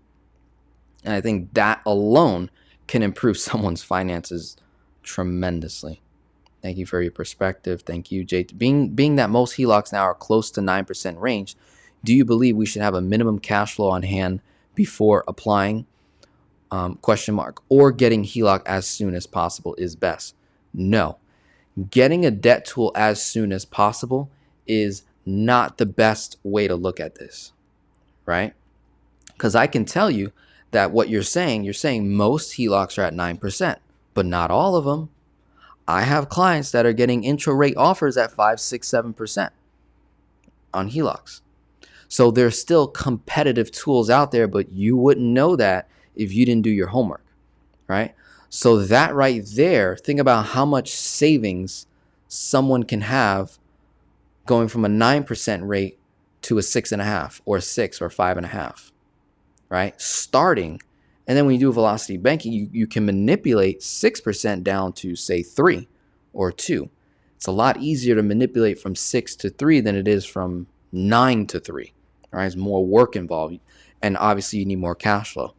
And I think that alone can improve someone's finances tremendously. Thank you for your perspective. Thank you, Jay. Being that most HELOCs now are close to 9% range, Do you believe we should have a minimum cash flow on hand before applying? Question mark. Or getting HELOC as soon as possible is best? No. Getting a debt tool as soon as possible is not the best way to look at this, right? Because I can tell you that what you're saying most HELOCs are at 9%, but not all of them. I have clients that are getting intro rate offers at 5, 6, 7% on HELOCs. So there's still competitive tools out there, but you wouldn't know that if you didn't do your homework, right? So that right there, think about how much savings someone can have going from a 9% rate to a 6.5 or 6 or 5.5, right? Starting. And then when you do velocity banking, you can manipulate 6% down to, say, 3 or 2. It's a lot easier to manipulate from 6 to 3 than it is from 9 to 3. All right, there's more work involved. And obviously, you need more cash flow.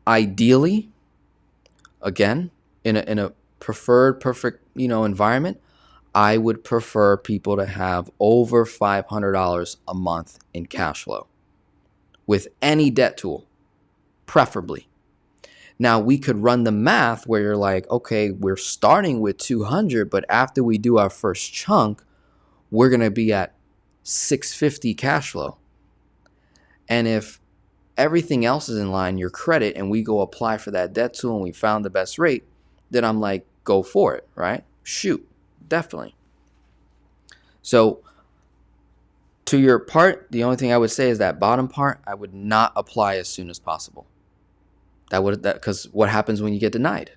Ideally, again, in a preferred perfect environment, I would prefer people to have over $500 a month in cash flow with any debt tool, preferably. Now, we could run the math where you're like, okay, we're starting with 200, but after we do our first chunk, we're going to be at 650 cash flow. And if everything else is in line, your credit, and we go apply for that debt tool and we found the best rate, then I'm like, go for it, right? Shoot, definitely. So to your part, the only thing I would say is that bottom part, I would not apply as soon as possible. Because what happens when you get denied,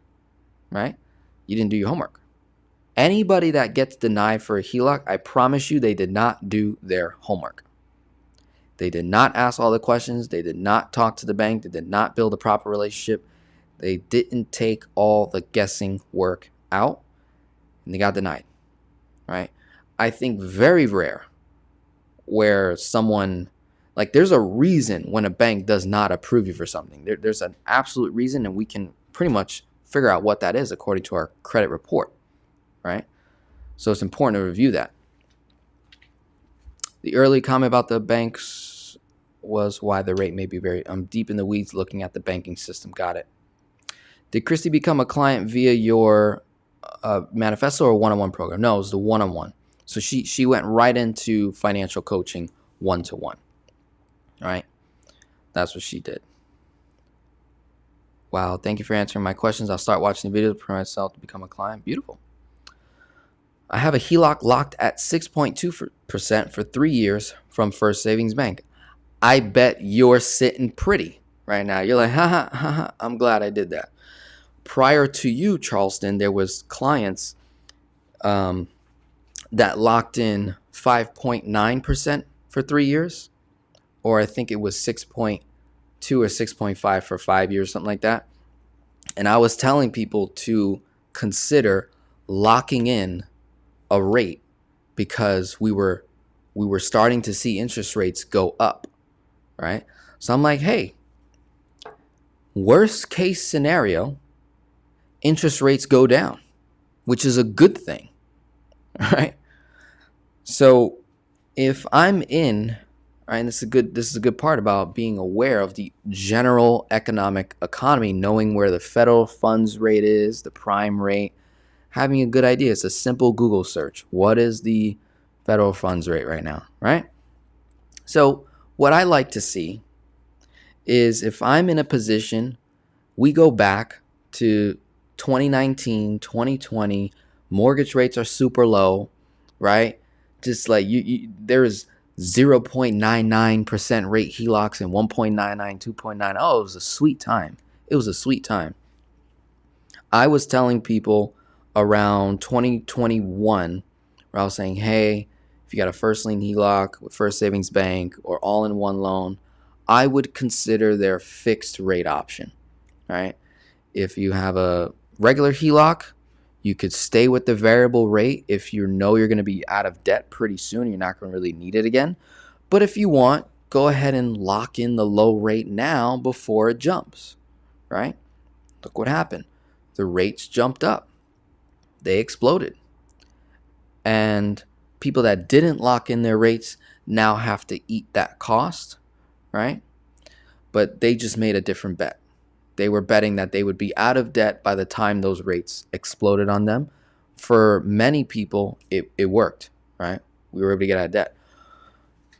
right? You didn't do your homework. Anybody that gets denied for a HELOC, I promise you, they did not do their homework. They did not ask all the questions. They did not talk to the bank. They did not build a proper relationship. They didn't take all the guessing work out, and they got denied, right? I think very rare where someone, like, there's a reason when a bank does not approve you for something. There's an absolute reason, and we can pretty much figure out what that is according to our credit report, right? So it's important to review that. The early comment about the banks was why the rate may be I'm deep in the weeds looking at the banking system. Got it. Did Christy become a client via your manifesto or one-on-one program? No, it was the one-on-one. So she went right into financial coaching one-to-one. All right. That's what she did. Wow. Thank you for answering my questions. I'll start watching the videos to prepare myself to become a client. Beautiful. I have a HELOC locked at 6.2% for 3 years from First Savings Bank. I bet you're sitting pretty right now. You're like, ha, I'm glad I did that. Prior to you, Charleston, there was clients that locked in 5.9% for 3 years, or I think it was 6.2 or 6.5 for 5 years, something like that. And I was telling people to consider locking in a rate because we were starting to see interest rates go up, right? So I'm like, hey, worst case scenario, interest rates go down, which is a good thing, right? So if I'm in, right, and this is a good part about being aware of the general economic economy, knowing where the federal funds rate is, the prime rate, having a good idea. It's a simple Google search. What is the federal funds rate right now, right? So what I like to see is if I'm in a position, we go back to 2019, 2020, mortgage rates are super low, right? Just like there's 0.99% rate HELOCs and 1.99, 2.9. Oh, it was a sweet time. It was a sweet time. I was telling people around 2021 where I was saying, hey, if you got a first lien HELOC with First Savings Bank or all-in-one loan, I would consider their fixed rate option, right? If you have a regular HELOC, you could stay with the variable rate if you know you're going to be out of debt pretty soon. You're not going to really need it again. But if you want, go ahead and lock in the low rate now before it jumps, right? Look what happened. The rates jumped up. They exploded. And people that didn't lock in their rates, now have to eat that cost, right? But they just made a different bet. They were betting that they would be out of debt by the time those rates exploded on them. For many people, it worked, right? We were able to get out of debt.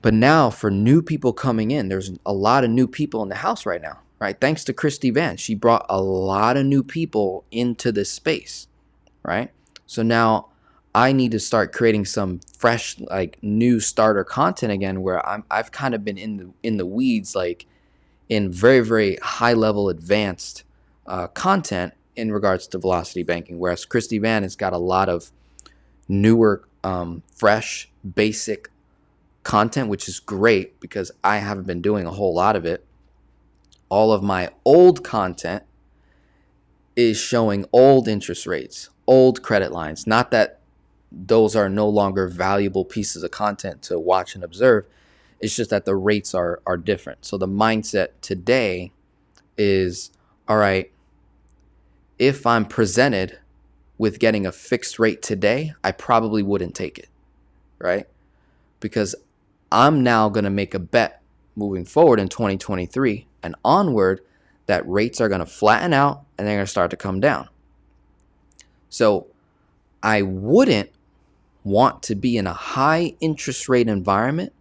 But now for new people coming in, there's a lot of new people in the house right now, right? Thanks to Christy Van. She brought a lot of new people into this space, right? So now I need to start creating some fresh, like new starter content again, where I've kind of been in the weeds, like in very, very high level advanced content in regards to velocity banking. Whereas Christy Van has got a lot of newer, fresh, basic content, which is great because I haven't been doing a whole lot of it. All of my old content is showing old interest rates, old credit lines. Not that those are no longer valuable pieces of content to watch and observe. It's just that the rates are different. So the mindset today is, all right, if I'm presented with getting a fixed rate today, I probably wouldn't take it, right? Because I'm now going to make a bet moving forward in 2023 and onward that rates are going to flatten out and they're going to start to come down. So I wouldn't want to be in a high interest rate environment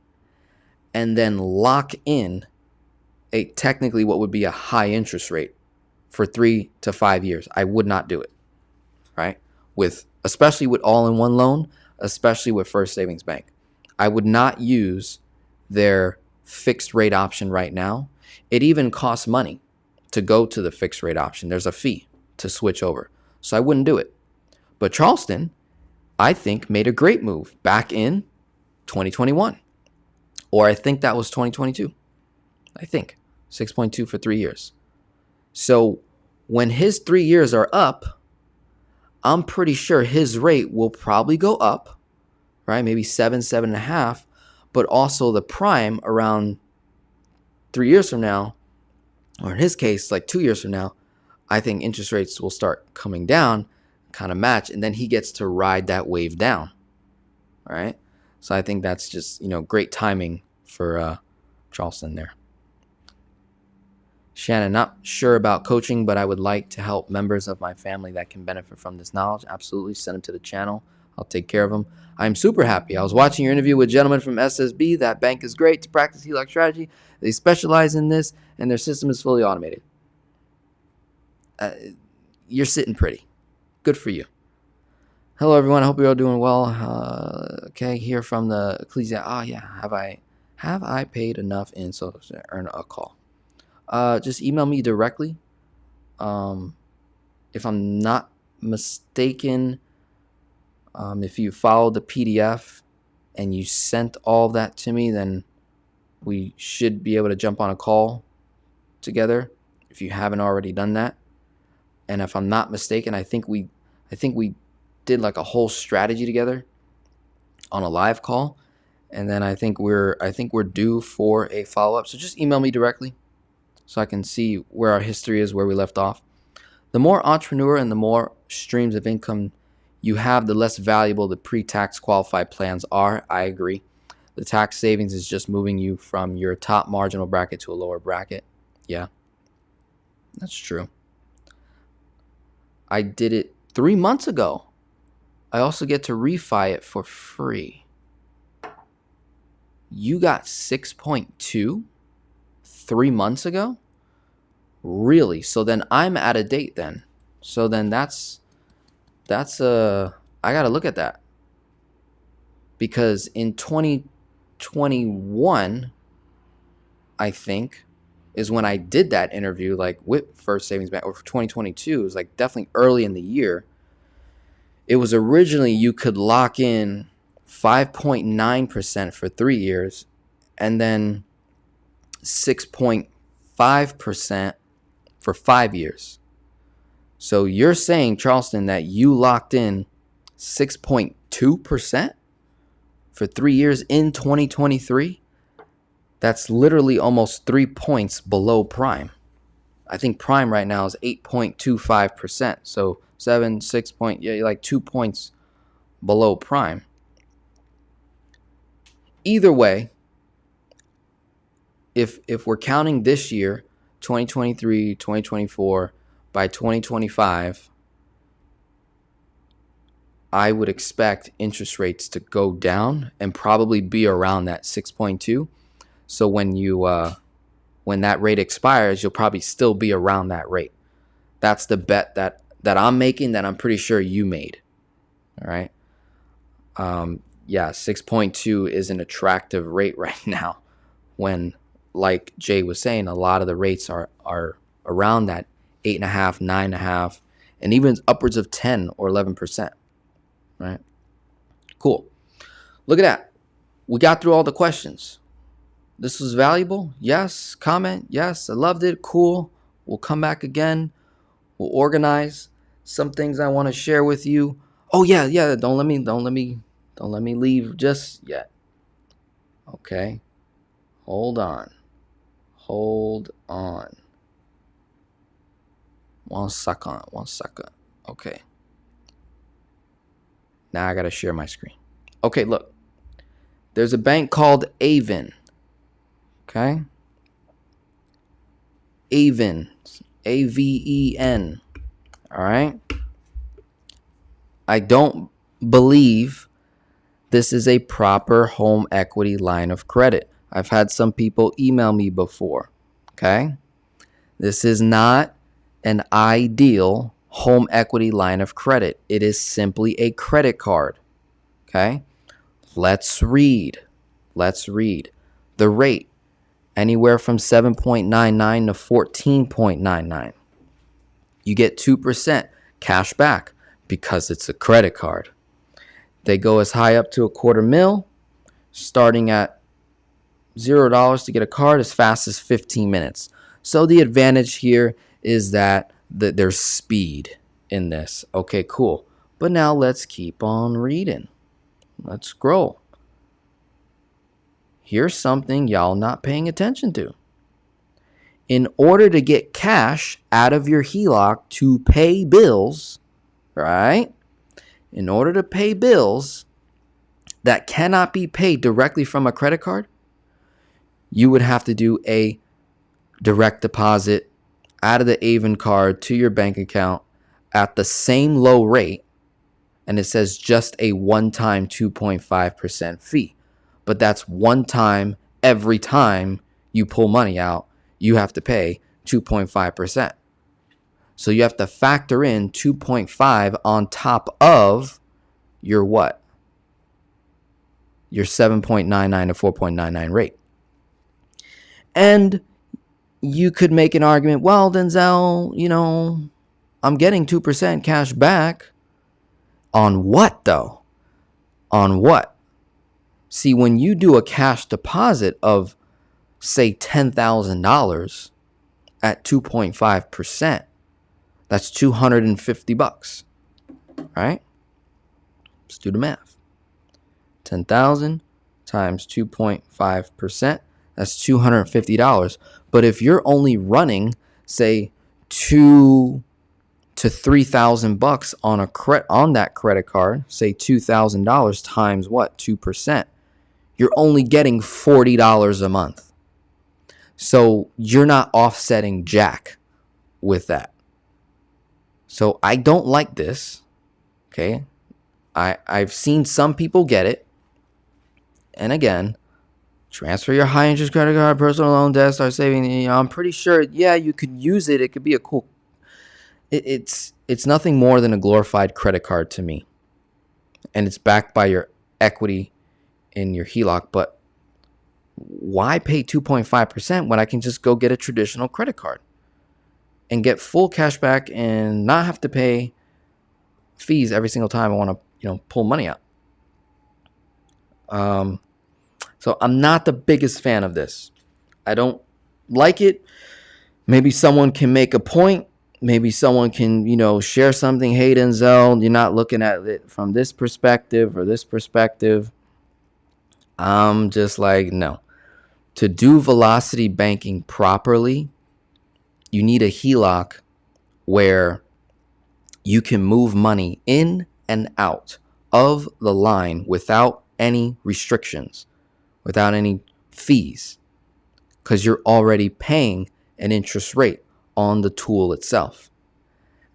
and then lock in a technically what would be a high interest rate for 3 to 5 years. I would not do it, right? Especially with all-in-one loan, especially with First Savings Bank. I would not use their fixed rate option right now. It even costs money to go to the fixed rate option. There's a fee to switch over. So I wouldn't do it. But Charleston, I think, made a great move back in 2021. Or I think that was 2022. I think 6.2 for 3 years. So when his 3 years are up, I'm pretty sure his rate will probably go up, right? Maybe 7.5, but also the prime around 3 years from now, or in his case, like 2 years from now, I think interest rates will start coming down, kind of match, and then he gets to ride that wave down, right? So I think that's just, great timing for Charleston there. Shannon, not sure about coaching, but I would like to help members of my family that can benefit from this knowledge. Absolutely. Send them to the channel. I'll take care of them. I'm super happy. I was watching your interview with a gentleman from SSB. That bank is great to practice HELOC strategy. They specialize in this, and their system is fully automated. You're sitting pretty. Good for you. Hello, everyone. I hope you're all doing well. Okay, here from the Ecclesia. Have I paid enough in so to earn a call? Just email me directly. If I'm not mistaken, if you follow the PDF and you sent all that to me, then we should be able to jump on a call together if you haven't already done that. And if I'm not mistaken, I think we did like a whole strategy together on a live call. And then I think we're due for a follow-up. So just email me directly so I can see where our history is, where we left off. The more entrepreneur and the more streams of income you have, the less valuable the pre-tax qualified plans are. I agree. The tax savings is just moving you from your top marginal bracket to a lower bracket. Yeah, that's true. I did it 3 months ago. I also get to refi it for free. You got 6.2 3 months ago? Really? So then I'm out of date then. So then that's I got to look at that. Because in 2021, I think, is when I did that interview, like with First Savings Bank, or for 2022, it was like definitely early in the year. It was originally you could lock in 5.9% for 3 years and then 6.5% for 5 years. So you're saying, Charleston, that you locked in 6.2% for 3 years in 2023? That's literally almost 3 points below prime. I think prime right now is 8.25%. So 6 point, like 2 points below prime. Either way, if we're counting this year, 2023, 2024, by 2025, I would expect interest rates to go down and probably be around that 6.2. So when that rate expires, you'll probably still be around that rate. That's the bet that I'm making, that I'm pretty sure you made. All right. Yeah, 6.2 is an attractive rate right now, when, like Jay was saying, a lot of the rates are around that 8.5%, 9.5%, and even upwards of 10 or 11%. Right. Cool. Look at that. We got through all the questions. This was valuable. Yes. Comment. Yes. I loved it. Cool. We'll come back again. We'll organize some things I want to share with you. Oh yeah. Don't let me leave just yet. Okay. Hold on. One second. Okay. Now I got to share my screen. Okay, look. There's a bank called Aven. Okay? Aven. AVEN. All right? I don't believe this is a proper home equity line of credit. I've had some people email me before. Okay? This is not an ideal home equity line of credit. It is simply a credit card. Okay? Let's read. The rate, anywhere from 7.99 to 14.99. You get 2% cash back because it's a credit card. They go as high up to $250,000, starting at $0 to get a card as fast as 15 minutes. So the advantage here is that there's speed in this. Okay, cool. But now let's keep on reading. Let's scroll. Here's something y'all not paying attention to. In order to get cash out of your HELOC to pay bills, right? In order to pay bills that cannot be paid directly from a credit card, you would have to do a direct deposit out of the Aven card to your bank account at the same low rate. And it says just a one-time 2.5% fee. But that's one time every time you pull money out, you have to pay 2.5%. So you have to factor in 2.5 on top of your what? Your 7.99 to 4.99 rate. And you could make an argument, well, Denzel, I'm getting 2% cash back. On what, though? On what? See, when you do a cash deposit of, say, $10,000 at 2.5%, that's $250, right? Let's do the math. 10,000 times 2.5%, that's $250. But if you're only running, say, $2,000 to $3,000 on that credit card, say $2,000 times what? 2%. You're only getting $40 a month. So you're not offsetting jack with that. So I don't like this. Okay. I've seen some people get it. And again, transfer your high interest credit card, personal loan debt, start saving. I'm pretty sure, yeah, you could use it. It could be a cool. It's nothing more than a glorified credit card to me. And it's backed by your equity in your HELOC. But why pay 2.5% when I can just go get a traditional credit card and get full cash back and not have to pay fees every single time I want to, pull money out? So I'm not the biggest fan of this. I don't like it. Maybe someone can make a point. Maybe someone can, share something. Hey, Denzel, you're not looking at it from this perspective or this perspective. I'm just like, no. To do velocity banking properly, you need a HELOC where you can move money in and out of the line without any restrictions, without any fees. because you're already paying an interest rate on the tool itself.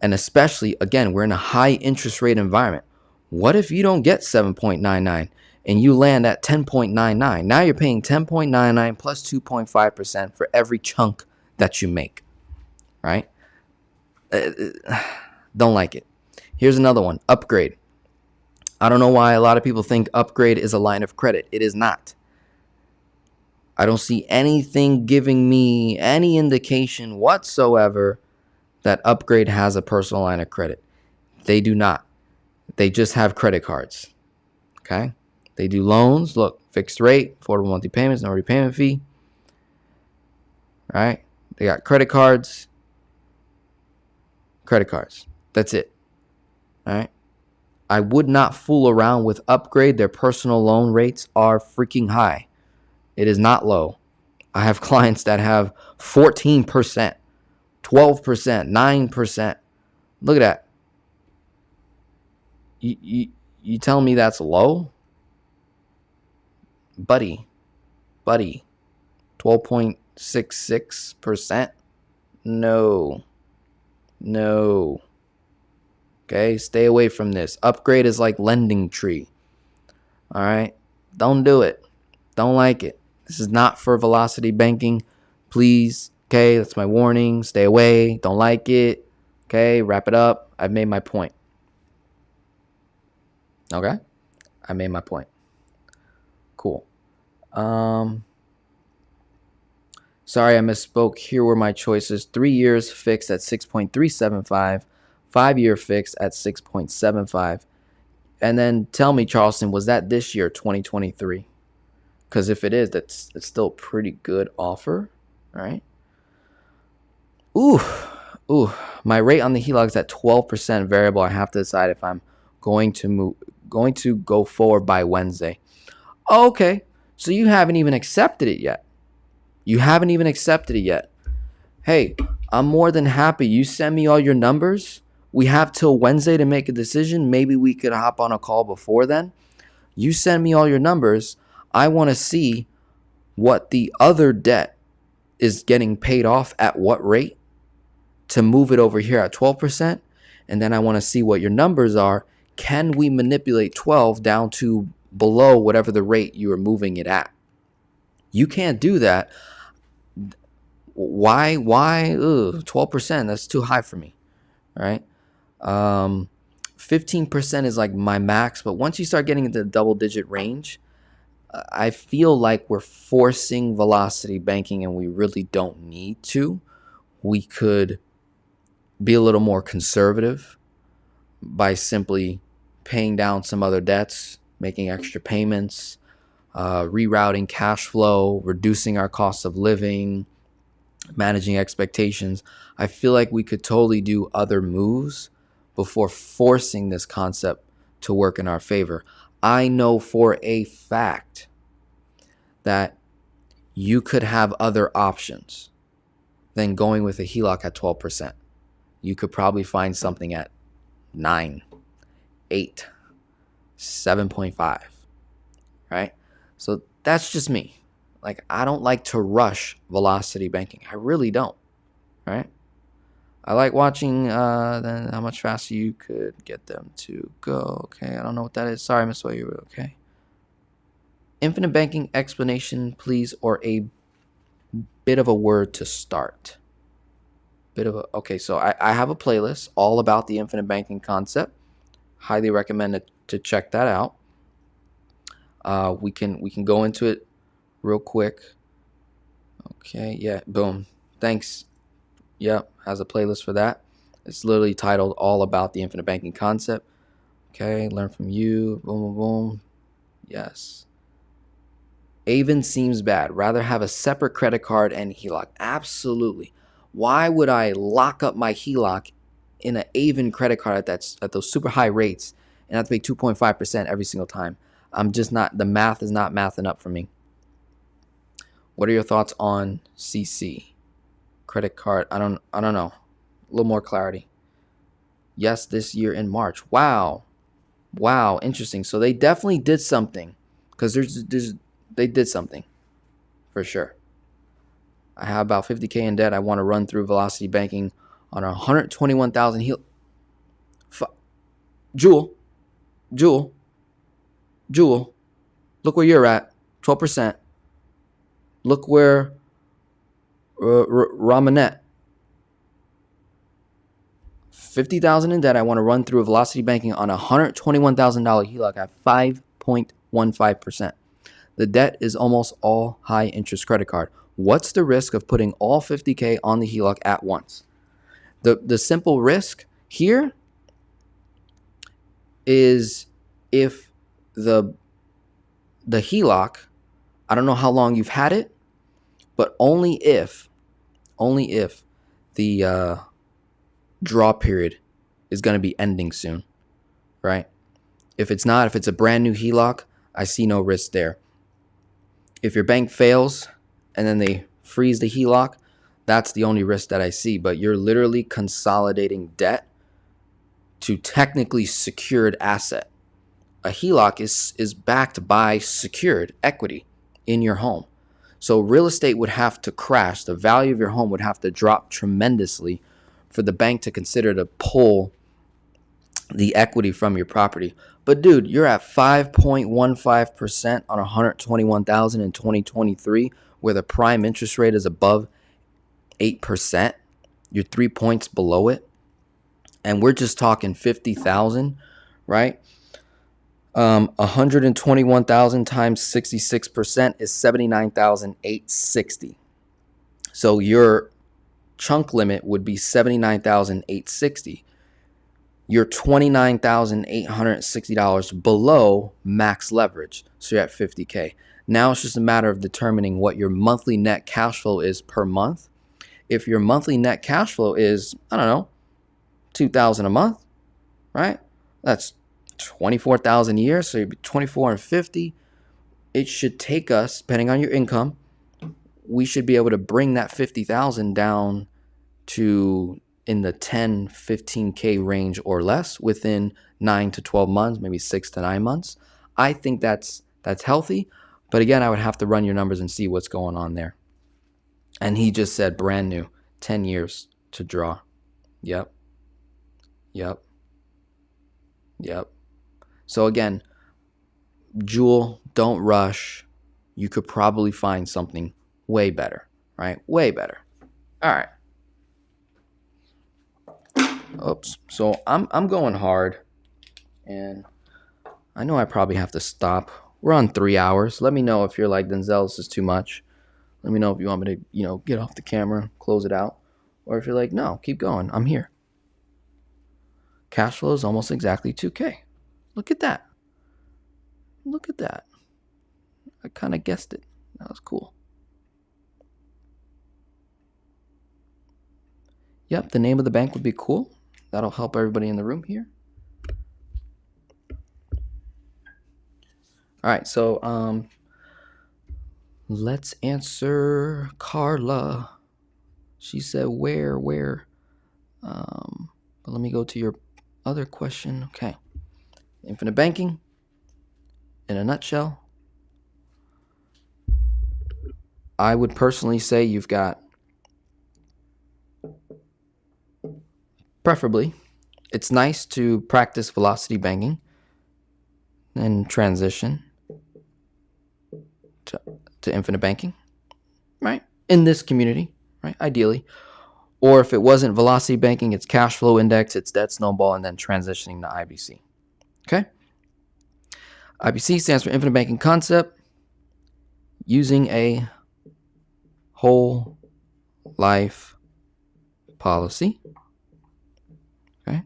And especially, again, we're in a high interest rate environment. What if you don't get 7.99 and you land at 10.99? Now you're paying 10.99 plus 2.5% for every chunk that you make, right? Don't like it. Here's another one, upgrade. I don't know why a lot of people think upgrade is a line of credit. It is not. I don't see anything giving me any indication whatsoever that upgrade has a personal line of credit. They do not. They just have credit cards. Okay? They do loans. Look, fixed rate, affordable monthly payments, no repayment fee. Right? They got credit cards. Credit cards. That's it. All right? I would not fool around with upgrade. Their personal loan rates are freaking high. It is not low. I have clients that have 14%, 12%, 9%. Look at that. You telling me that's low? Buddy, 12.66%? No. Okay, stay away from this. Upgrade is like lending tree. All right, don't do it. Don't like it. This is not for velocity banking. Please, okay, that's my warning. Stay away. Don't like it. Okay, wrap it up. I've made my point. Okay, I made my point. Cool. Sorry, I misspoke. Here were my choices. 3 years fixed at 6.375. 5-year fixed at 6.75. And then tell me, Charleston, was that this year, 2023? Because if it is, that's still a pretty good offer, right? Ooh. My rate on the HELOC is at 12% variable. I have to decide if I'm going to go forward by Wednesday. Oh, okay, so you haven't even accepted it yet. Hey, I'm more than happy. You send me all your numbers. We have till Wednesday to make a decision. Maybe we could hop on a call before then. You send me all your numbers. I want to see what the other debt is getting paid off at what rate to move it over here at 12%. And then I want to see what your numbers are. Can we manipulate 12 down to below whatever the rate you are moving it at? You can't do that. Why? 12%, that's too high for me, right? 15% is like my max, but once you start getting into the double-digit range, I feel like we're forcing velocity banking and we really don't need to. We could be a little more conservative by simply paying down some other debts, making extra payments, rerouting cash flow, reducing our cost of living, managing expectations. I feel like we could totally do other moves before forcing this concept to work in our favor. I know for a fact that you could have other options than going with a HELOC at 12%. You could probably find something at 9, 8, 7.5, right? So that's just me. Like, I don't like to rush velocity banking. I really don't, right? I like watching then how much faster you could get them to go. Okay, I don't know what that is. Sorry, Miss Way. Okay. Infinite banking explanation, please, or a bit of a word to start. Okay, so I have a playlist all about the infinite banking concept. Highly recommend it to check that out. We can go into it real quick. Okay, yeah, boom. Thanks. Yep, has a playlist for that. It's literally titled All About the Infinite Banking Concept. Okay, learn from you. Boom, boom, boom. Yes. Avon seems bad. Rather have a separate credit card and HELOC. Absolutely. Why would I lock up my HELOC in an Avon credit card that's at those super high rates and have to pay 2.5% every single time? I'm just not, the math is not mathing up for me. What are your thoughts on CC? Credit card, I don't know. A little more clarity. Yes, this year in March. Wow, interesting. So they definitely did something, because they did something for sure. I have about 50K in debt. I want to run through velocity banking on 121,000 HELOC. Jewel, look where you're at, 12%. Look where Ramanette, 50,000 in debt. I want to run through a velocity banking on $121,000 HELOC at 5.15%. The debt is almost all high interest credit card. What's the risk of putting all 50K on the HELOC at once? The simple risk here is if the HELOC, I don't know how long you've had it, but only if the draw period is going to be ending soon, right? If it's not, if it's a brand new HELOC, I see no risk there. If your bank fails and then they freeze the HELOC, that's the only risk that I see. But you're literally consolidating debt to technically secured asset. A HELOC is backed by secured equity in your home. So real estate would have to crash. The value of your home would have to drop tremendously for the bank to consider to pull the equity from your property. But dude, you're at 5.15% on 121,000 in 2023, where the prime interest rate is above 8%. You're 3 points below it. And we're just talking 50,000, right? 121,000 times 66% is 79,860. So your chunk limit would be 79,860. You're $29,860 below max leverage. So you're at 50K. Now it's just a matter of determining what your monthly net cash flow is per month. If your monthly net cash flow is, I don't know, $2,000 a month, right? That's 24,000 a year. So you'd be 24 and 50. It should take us, depending on your income, we should be able to bring that 50,000 down to in the 10, 15K range or less within 9 to 12 months, maybe 6 to 9 months. I think that's healthy. But again, I would have to run your numbers and see what's going on there. And he just said brand new, 10 years to draw. Yep. So again, Jewel, don't rush. You could probably find something way better, right? Way better. All right. Oops. So I'm going hard, and I know I probably have to stop. We're on 3 hours. Let me know if you're like, Denzel, this is too much. Let me know if you want me to, get off the camera, close it out, or if you're like, no, keep going. I'm here. Cash flow is almost exactly 2K. Look at that. I kind of guessed it. That was cool. Yep, the name of the bank would be cool. That'll help everybody in the room here. All right, so let's answer Carla. She said where? But let me go to your other question. Okay. Infinite banking, in a nutshell, I would personally say you've got, preferably, it's nice to practice velocity banking and transition to infinite banking, right? In this community, right? Ideally. Or if it wasn't velocity banking, it's cash flow index, it's debt snowball, and then transitioning to IBC. Okay? IBC stands for infinite banking concept, using a whole life policy. Okay?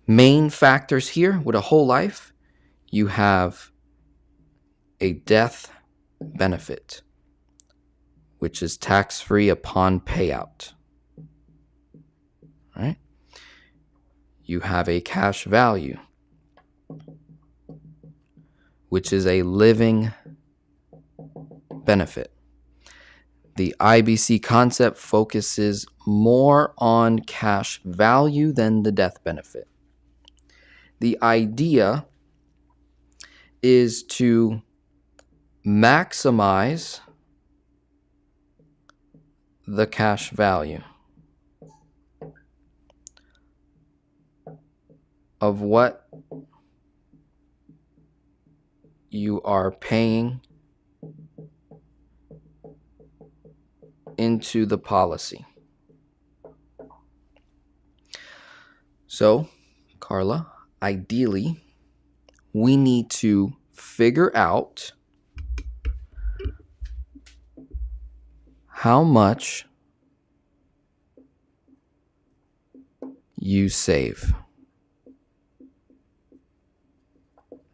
Main factors here with a whole life, you have a death benefit, which is tax-free upon payout. Right? You have a cash value, which is a living benefit. The IBC concept focuses more on cash value than the death benefit. The idea is to maximize the cash value of what you are paying into the policy. So, Carla, ideally, we need to figure out how much you save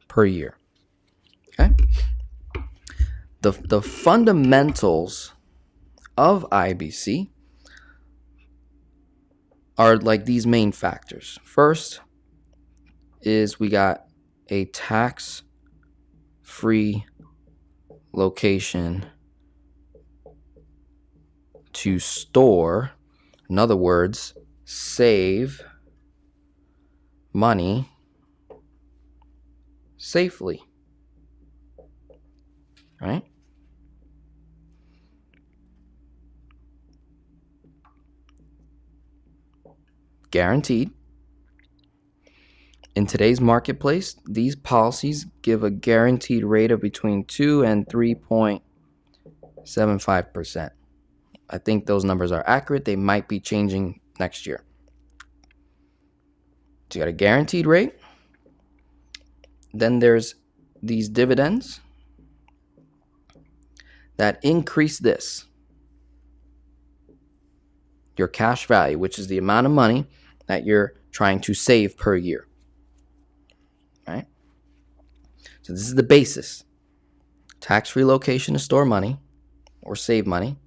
per year. Okay? The fundamentals of IBC are like these main factors. First is we got a tax-free location to store, in other words, save money safely, right? Guaranteed. In today's marketplace, these policies give a guaranteed rate of between 2 and 3.75%. I think those numbers are accurate. They might be changing next year. So you got a guaranteed rate. Then there's these dividends that increase this, your cash value, which is the amount of money that you're trying to save per year. Right? So this is the basis. Tax-free location to store money or save money.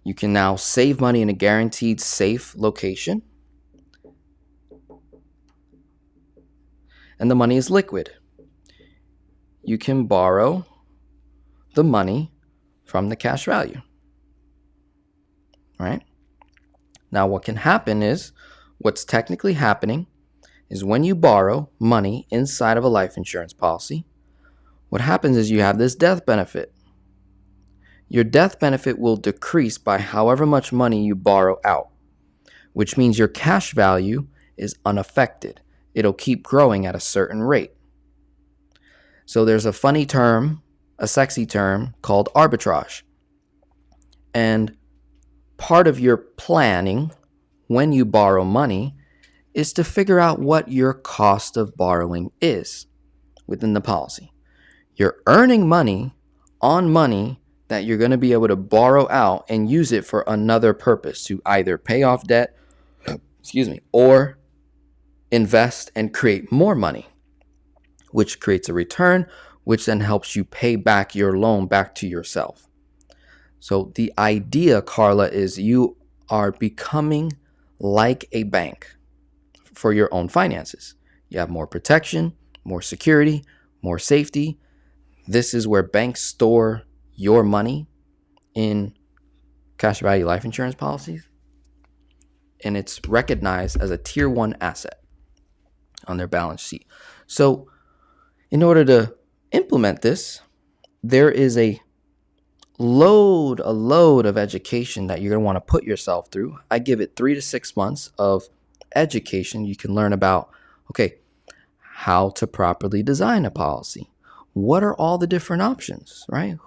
You can now save money in a guaranteed safe location. And the money is liquid. You can borrow the money from the cash value. Right? Now, what can happen is, what's technically happening is when you borrow money inside of a life insurance policy, what happens is you have this death benefit. Your death benefit will decrease by however much money you borrow out, which means your cash value is unaffected. It'll keep growing at a certain rate. So there's a funny term, a sexy term called arbitrage. And part of your planning when you borrow money is to figure out what your cost of borrowing is within the policy. You're earning money on money that you're going to be able to borrow out and use it for another purpose, to either pay off debt, or invest and create more money, which creates a return, which then helps you pay back your loan back to yourself. So the idea, Carla, is you are becoming like a bank for your own finances. You have more protection, more security, more safety. This is where banks store your money in cash value life insurance policies. And it's recognized as a tier 1 asset on their balance sheet. So in order to implement this, there is a load of education that you're going to want to put yourself through. I give it 3 to 6 months of education. You can learn about, okay, how to properly design a policy. What are all the different options, right?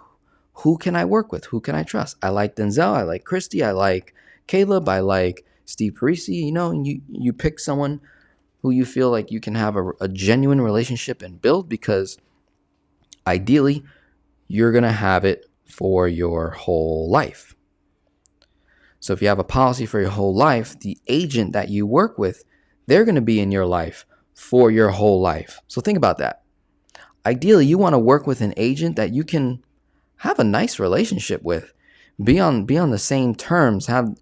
Who can I work with? Who can I trust? I like Denzel. I like Christy. I like Caleb. I like Steve Parisi. You pick someone who you feel like you can have a genuine relationship and build, because ideally you're going to have it for your whole life. So if you have a policy for your whole life, the agent that you work with, they're going to be in your life for your whole life. So think about that. Ideally, you want to work with an agent that you can have a nice relationship with, be on the same terms, have,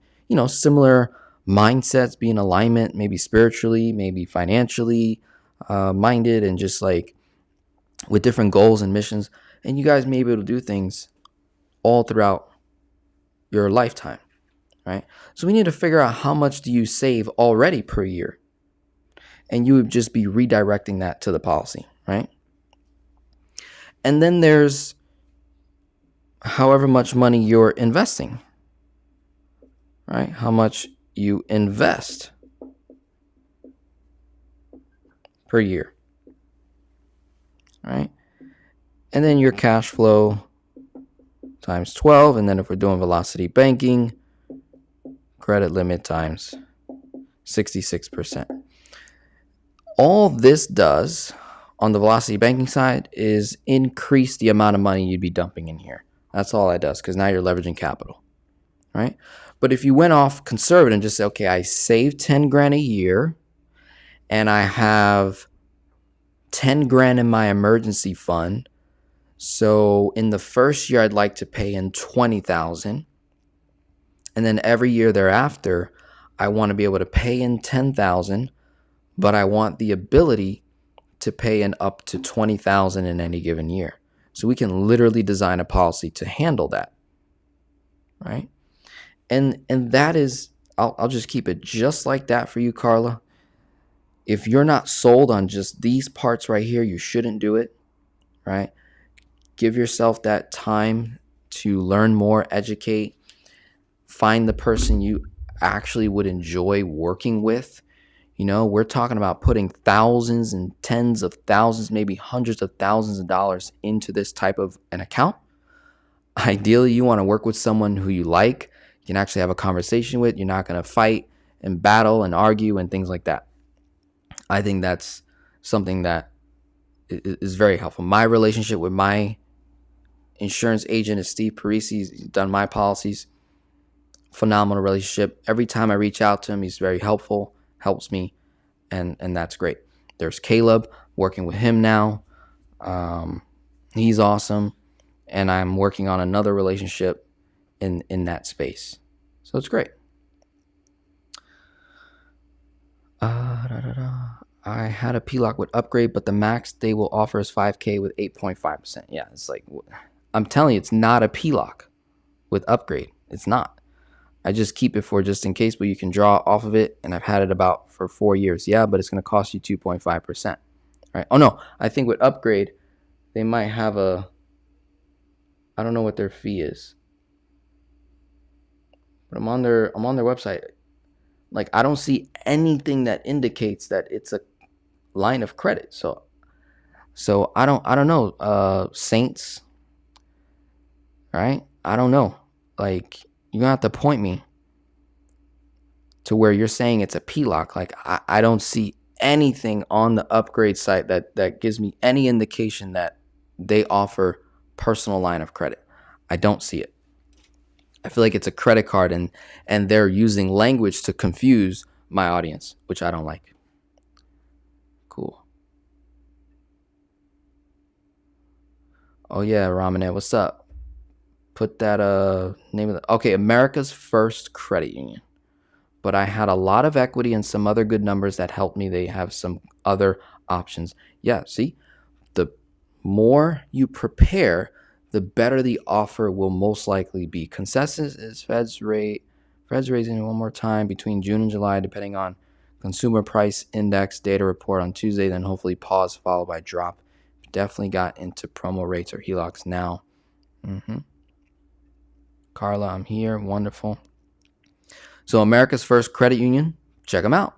similar mindsets, be in alignment, maybe spiritually, maybe financially minded, and just like with different goals and missions. And you guys may be able to do things all throughout your lifetime, right? So we need to figure out how much do you save already per year. And you would just be redirecting that to the policy, right? And then there's however much money you're investing. right? How much you invest per year, right? And then your cash flow times 12. And then if we're doing velocity banking, credit limit times 66%. All this does on the velocity banking side is increase the amount of money you'd be dumping in here. That's all it does, because now you're leveraging capital, right? But if you went off conservative and just say, okay, I save 10 grand a year and I have 10 grand in my emergency fund. So in the first year, I'd like to pay in 20,000. And then every year thereafter, I want to be able to pay in 10,000, but I want the ability to pay in up to 20,000 in any given year. So we can literally design a policy to handle that, right? And that is, I'll just keep it just like that for you, Carla. If you're not sold on just these parts right here, you shouldn't do it, right? Give yourself that time to learn more, educate, find the person you actually would enjoy working with. You know, we're talking about putting thousands and tens of thousands, maybe hundreds of thousands of dollars into this type of an account. Ideally, you want to work with someone who you like, you can actually have a conversation with. You're not going to fight and battle and argue and things like that. I think that's something that is very helpful. My relationship with my insurance agent is Steve Parisi. He's done my policies. Phenomenal relationship. Every time I reach out to him, he's very helpful, helps me, and that's great. There's Caleb, working with him now. He's awesome, and I'm working on another relationship in that space. So it's great. I had a PLOC with upgrade, but the max they will offer is 5K with 8.5%. Yeah, it's like, I'm telling you, it's not a PLOC with upgrade. It's not. I just keep it for just in case, but you can draw off of it, and I've had it about for 4 years. Yeah, but it's going to cost you 2.5%. Right? Oh, no, I think with upgrade, they might have I don't know what their fee is, but I'm on their website. Like, I don't see anything that indicates that it's a line of credit. So I don't know. Saints, right? I don't know. Like, you're gonna have to point me to where you're saying it's a PLOC. Like, I don't see anything on the upgrade site that gives me any indication that they offer personal line of credit. I don't see it. I feel like it's a credit card, and they're using language to confuse my audience, which I don't like. Cool. Oh yeah, Ramanet, what's up? Put that name of the okay, America's First Credit Union. But I had a lot of equity and some other good numbers that helped me. They have some other options. Yeah, see, the more you prepare, the better the offer will most likely be. Consensus is Fed's raising it one more time between June and July, depending on consumer price index data report on Tuesday, then hopefully pause followed by drop. Definitely got into promo rates or HELOCs now. Carla, I'm here. Wonderful. So America's First Credit Union, check them out.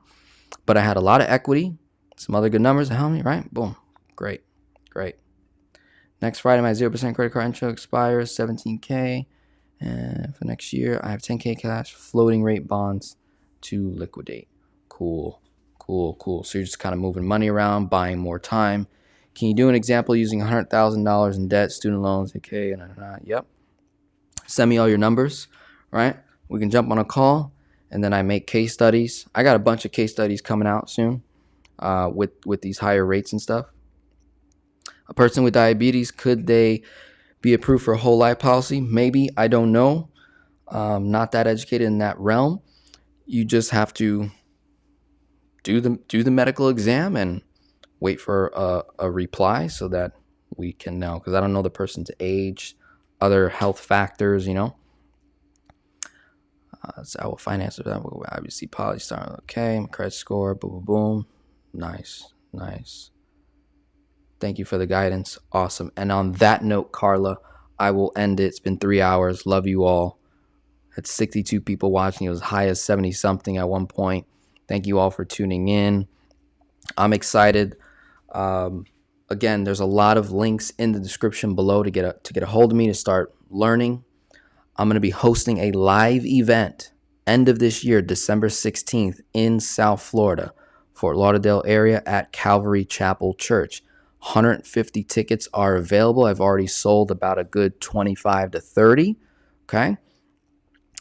But I had a lot of equity, some other good numbers. How many, right? Boom. Great. Next Friday, my 0% credit card intro expires, $17K. And for next year, I have $10K cash, floating rate bonds to liquidate. Cool. So you're just kind of moving money around, buying more time. Can you do an example using $100,000 in debt, student loans, okay? Yep. Send me all your numbers, right? We can jump on a call, and then I make case studies. I got a bunch of case studies coming out soon with these higher rates and stuff. A person with diabetes, could they be approved for a whole life policy? Maybe. I don't know. Not that educated in that realm. You just have to do the medical exam and wait for a reply so that we can know, because I don't know the person's age, other health factors, you know. So I will finance that. We'll obviously Polystar. Okay, my credit score. Boom, boom, boom. Nice. Thank you for the guidance. Awesome. And on that note, Carla, I will end it. It's been 3 hours. Love you all. Had 62 people watching. It was high as 70 something at one point. Thank you all for tuning in. I'm excited. Again, there's a lot of links in the description below to get a hold of me to start learning. I'm going to be hosting a live event end of this year, December 16th in South Florida, Fort Lauderdale area at Calvary Chapel Church. 150 tickets are available. I've already sold about a good 25 to 30. Okay.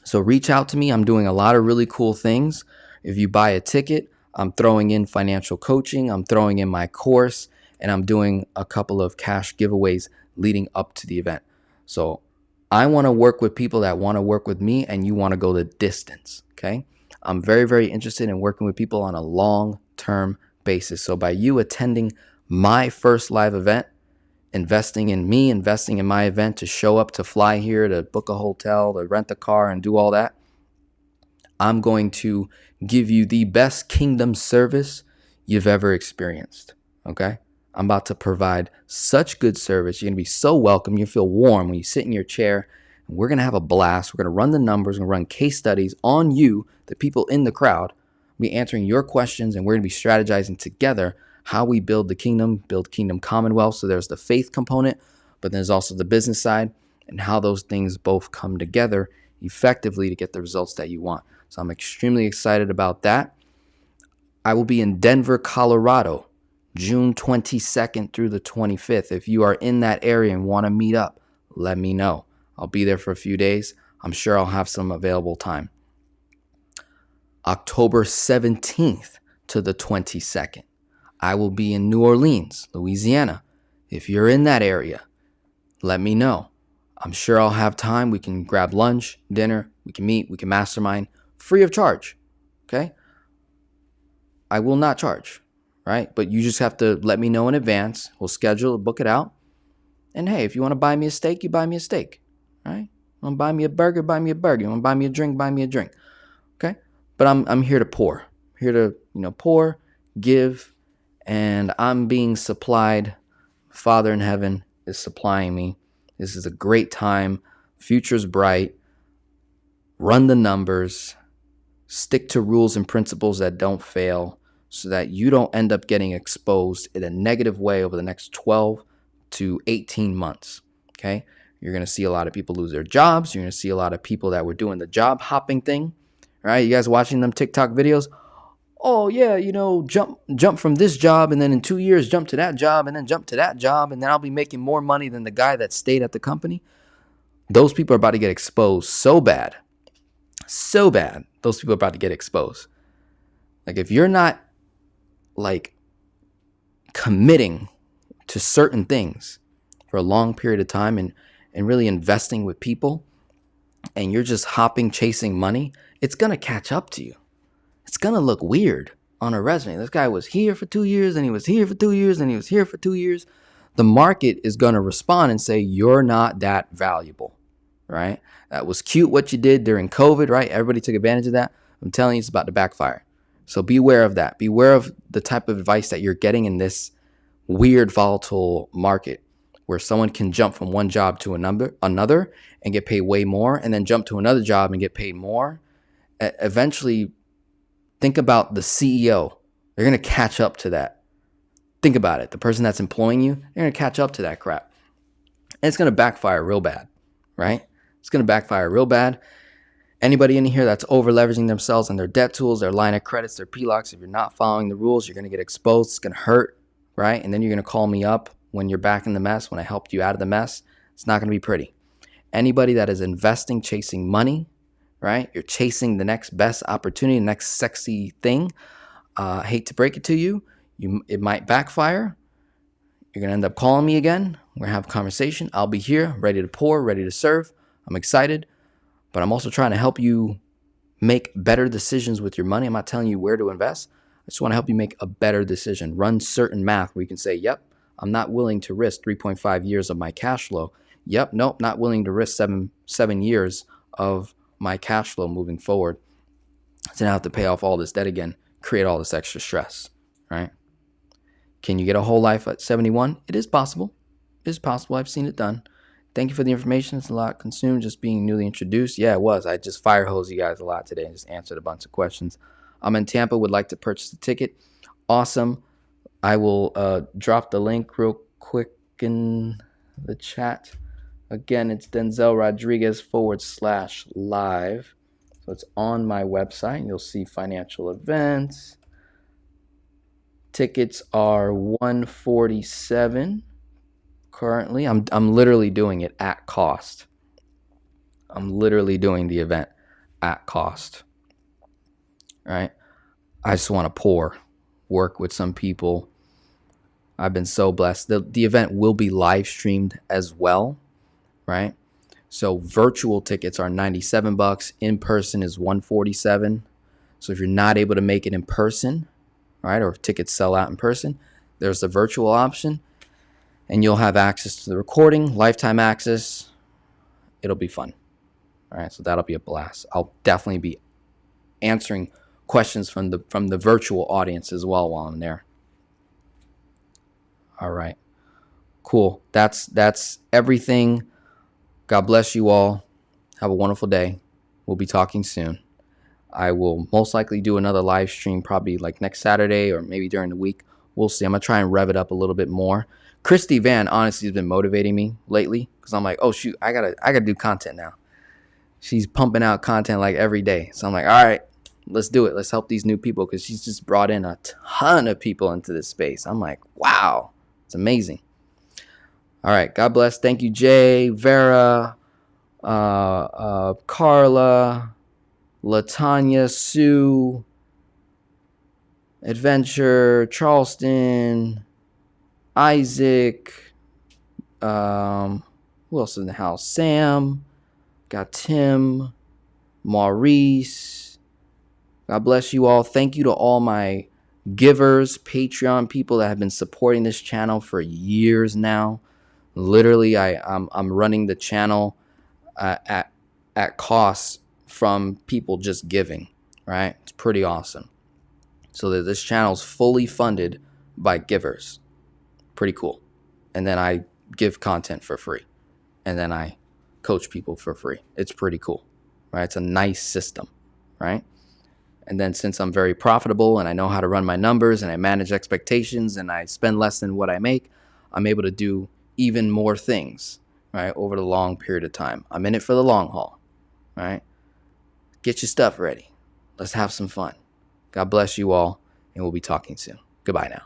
So reach out to me. I'm doing a lot of really cool things. If you buy a ticket, I'm throwing in financial coaching. I'm throwing in my course, and I'm doing a couple of cash giveaways leading up to the event. So I want to work with people that want to work with me, and you want to go the distance. Okay. I'm very, very interested in working with people on a long-term basis. So by you attending my first live event, investing in me, investing in my event, to show up, to fly here, to book a hotel, to rent a car and do all that, I'm going to give you the best kingdom service you've ever experienced. Okay. I'm about to provide such good service. You're going to be so welcome. You feel warm when you sit in your chair. And we're going to have a blast. We're going to run the numbers. We're going to run case studies on you, the people in the crowd. We'll be answering your questions, and we're going to be strategizing together how we build the kingdom, build kingdom commonwealth. So there's the faith component, but there's also the business side, and how those things both come together effectively to get the results that you want. So I'm extremely excited about that. I will be in Denver, Colorado, June 22nd through the 25th. If you are in that area and want to meet up, let me know. I'll be there for a few days. I'm sure I'll have some available time. October 17th to the 22nd, I will be in New Orleans, Louisiana. If you're in that area, let me know. I'm sure I'll have time. We can grab lunch, dinner, we can meet, we can mastermind free of charge. Okay? I will not charge, right? But you just have to let me know in advance. We'll schedule, book it out. And hey, if you want to buy me a steak, you buy me a steak, right? You want to buy me a burger, buy me a burger. You want to buy me a drink, buy me a drink. Okay? But I'm here to pour. Here to, pour, give, and I'm being supplied. Father in heaven is supplying me. This is a great time. Future's bright. Run the numbers. Stick to rules and principles that don't fail, so that you don't end up getting exposed in a negative way over the next 12 to 18 months. Okay? You're going to see a lot of people lose their jobs. You're going to see a lot of people that were doing the job hopping thing. Right? You guys watching them TikTok videos? Oh yeah, jump from this job, and then in 2 years jump to that job, and then jump to that job, and then I'll be making more money than the guy that stayed at the company. Those people are about to get exposed so bad. So bad. Those people are about to get exposed. Like, if you're not committing to certain things for a long period of time, and really investing with people, and you're just hopping, chasing money, it's going to catch up to you. It's going to look weird on a resume. This guy was here for 2 years, and he was here for 2 years, and he was here for 2 years. The market is going to respond and say, you're not that valuable, right? That was cute what you did during COVID, right? Everybody took advantage of that. I'm telling you, it's about to backfire. So beware of that. Beware of the type of advice that you're getting in this weird, volatile market, where someone can jump from one job to another and get paid way more, and then jump to another job and get paid more. Eventually, think about the CEO. They're going to catch up to that. Think about it. The person that's employing you, they're going to catch up to that crap. And it's going to backfire real bad, right? It's going to backfire real bad. Anybody in here that's over leveraging themselves and their debt tools, their line of credits, their PLOCs, if you're not following the rules, you're going to get exposed. It's going to hurt, right? And then you're going to call me up when you're back in the mess, when I helped you out of the mess. It's not going to be pretty. Anybody that is investing, chasing money, right? You're chasing the next best opportunity, the next sexy thing. I hate to break it to you. It might backfire. You're going to end up calling me again. We're going to have a conversation. I'll be here, ready to pour, ready to serve. I'm excited, but I'm also trying to help you make better decisions with your money. I'm not telling you where to invest. I just want to help you make a better decision. Run certain math where you can say, yep, I'm not willing to risk 3.5 years of my cash flow. Yep, nope, not willing to risk seven years of my cash flow moving forward. So now I have to pay off all this debt again, create all this extra stress, right? Can you get a whole life at 71? It is possible. It is possible. I've seen it done. Thank you for the information. It's a lot consumed just being newly introduced. Yeah, it was. I just fire hosed you guys a lot today and just answered a bunch of questions. I'm in Tampa, would like to purchase a ticket. Awesome. I will drop the link real quick in the chat. Again, it's Denzel Rodriguez /live. So it's on my website. You'll see financial events. Tickets are $147 currently. I'm literally doing it at cost. I'm literally doing the event at cost. Right? I just want to work with some people. I've been so blessed. The event will be live streamed as well, right? So virtual tickets are $97. In person is $147. So if you're not able to make it in person, right, or if tickets sell out in person, there's the virtual option, and you'll have access to the recording, lifetime access. It'll be fun. All right, so that'll be a blast. I'll definitely be answering questions from the virtual audience as well while I'm there. All right, cool. That's everything. God bless you all. Have a wonderful day. We'll be talking soon. I will most likely do another live stream probably like next Saturday or maybe during the week. We'll see. I'm going to try and rev it up a little bit more. Christy Van honestly has been motivating me lately because I'm like, oh, shoot, I gotta do content now. She's pumping out content like every day. So I'm like, all right, let's do it. Let's help these new people because she's just brought in a ton of people into this space. I'm like, wow, it's amazing. All right. God bless. Thank you, Jay, Vera, Carla, Latanya, Sue, Adventure, Charleston, Isaac. Who else is in the house? Sam. Got Tim, Maurice. God bless you all. Thank you to all my givers, Patreon people that have been supporting this channel for years now. Literally, I'm running the channel at cost from people just giving, right? It's pretty awesome. So that this channel is fully funded by givers. Pretty cool. And then I give content for free. And then I coach people for free. It's pretty cool, right? It's a nice system, right? And then since I'm very profitable and I know how to run my numbers and I manage expectations and I spend less than what I make, I'm able to do even more things, right? Over the long period of time. I'm in it for the long haul, right? Get your stuff ready. Let's have some fun. God bless you all, and we'll be talking soon. Goodbye now.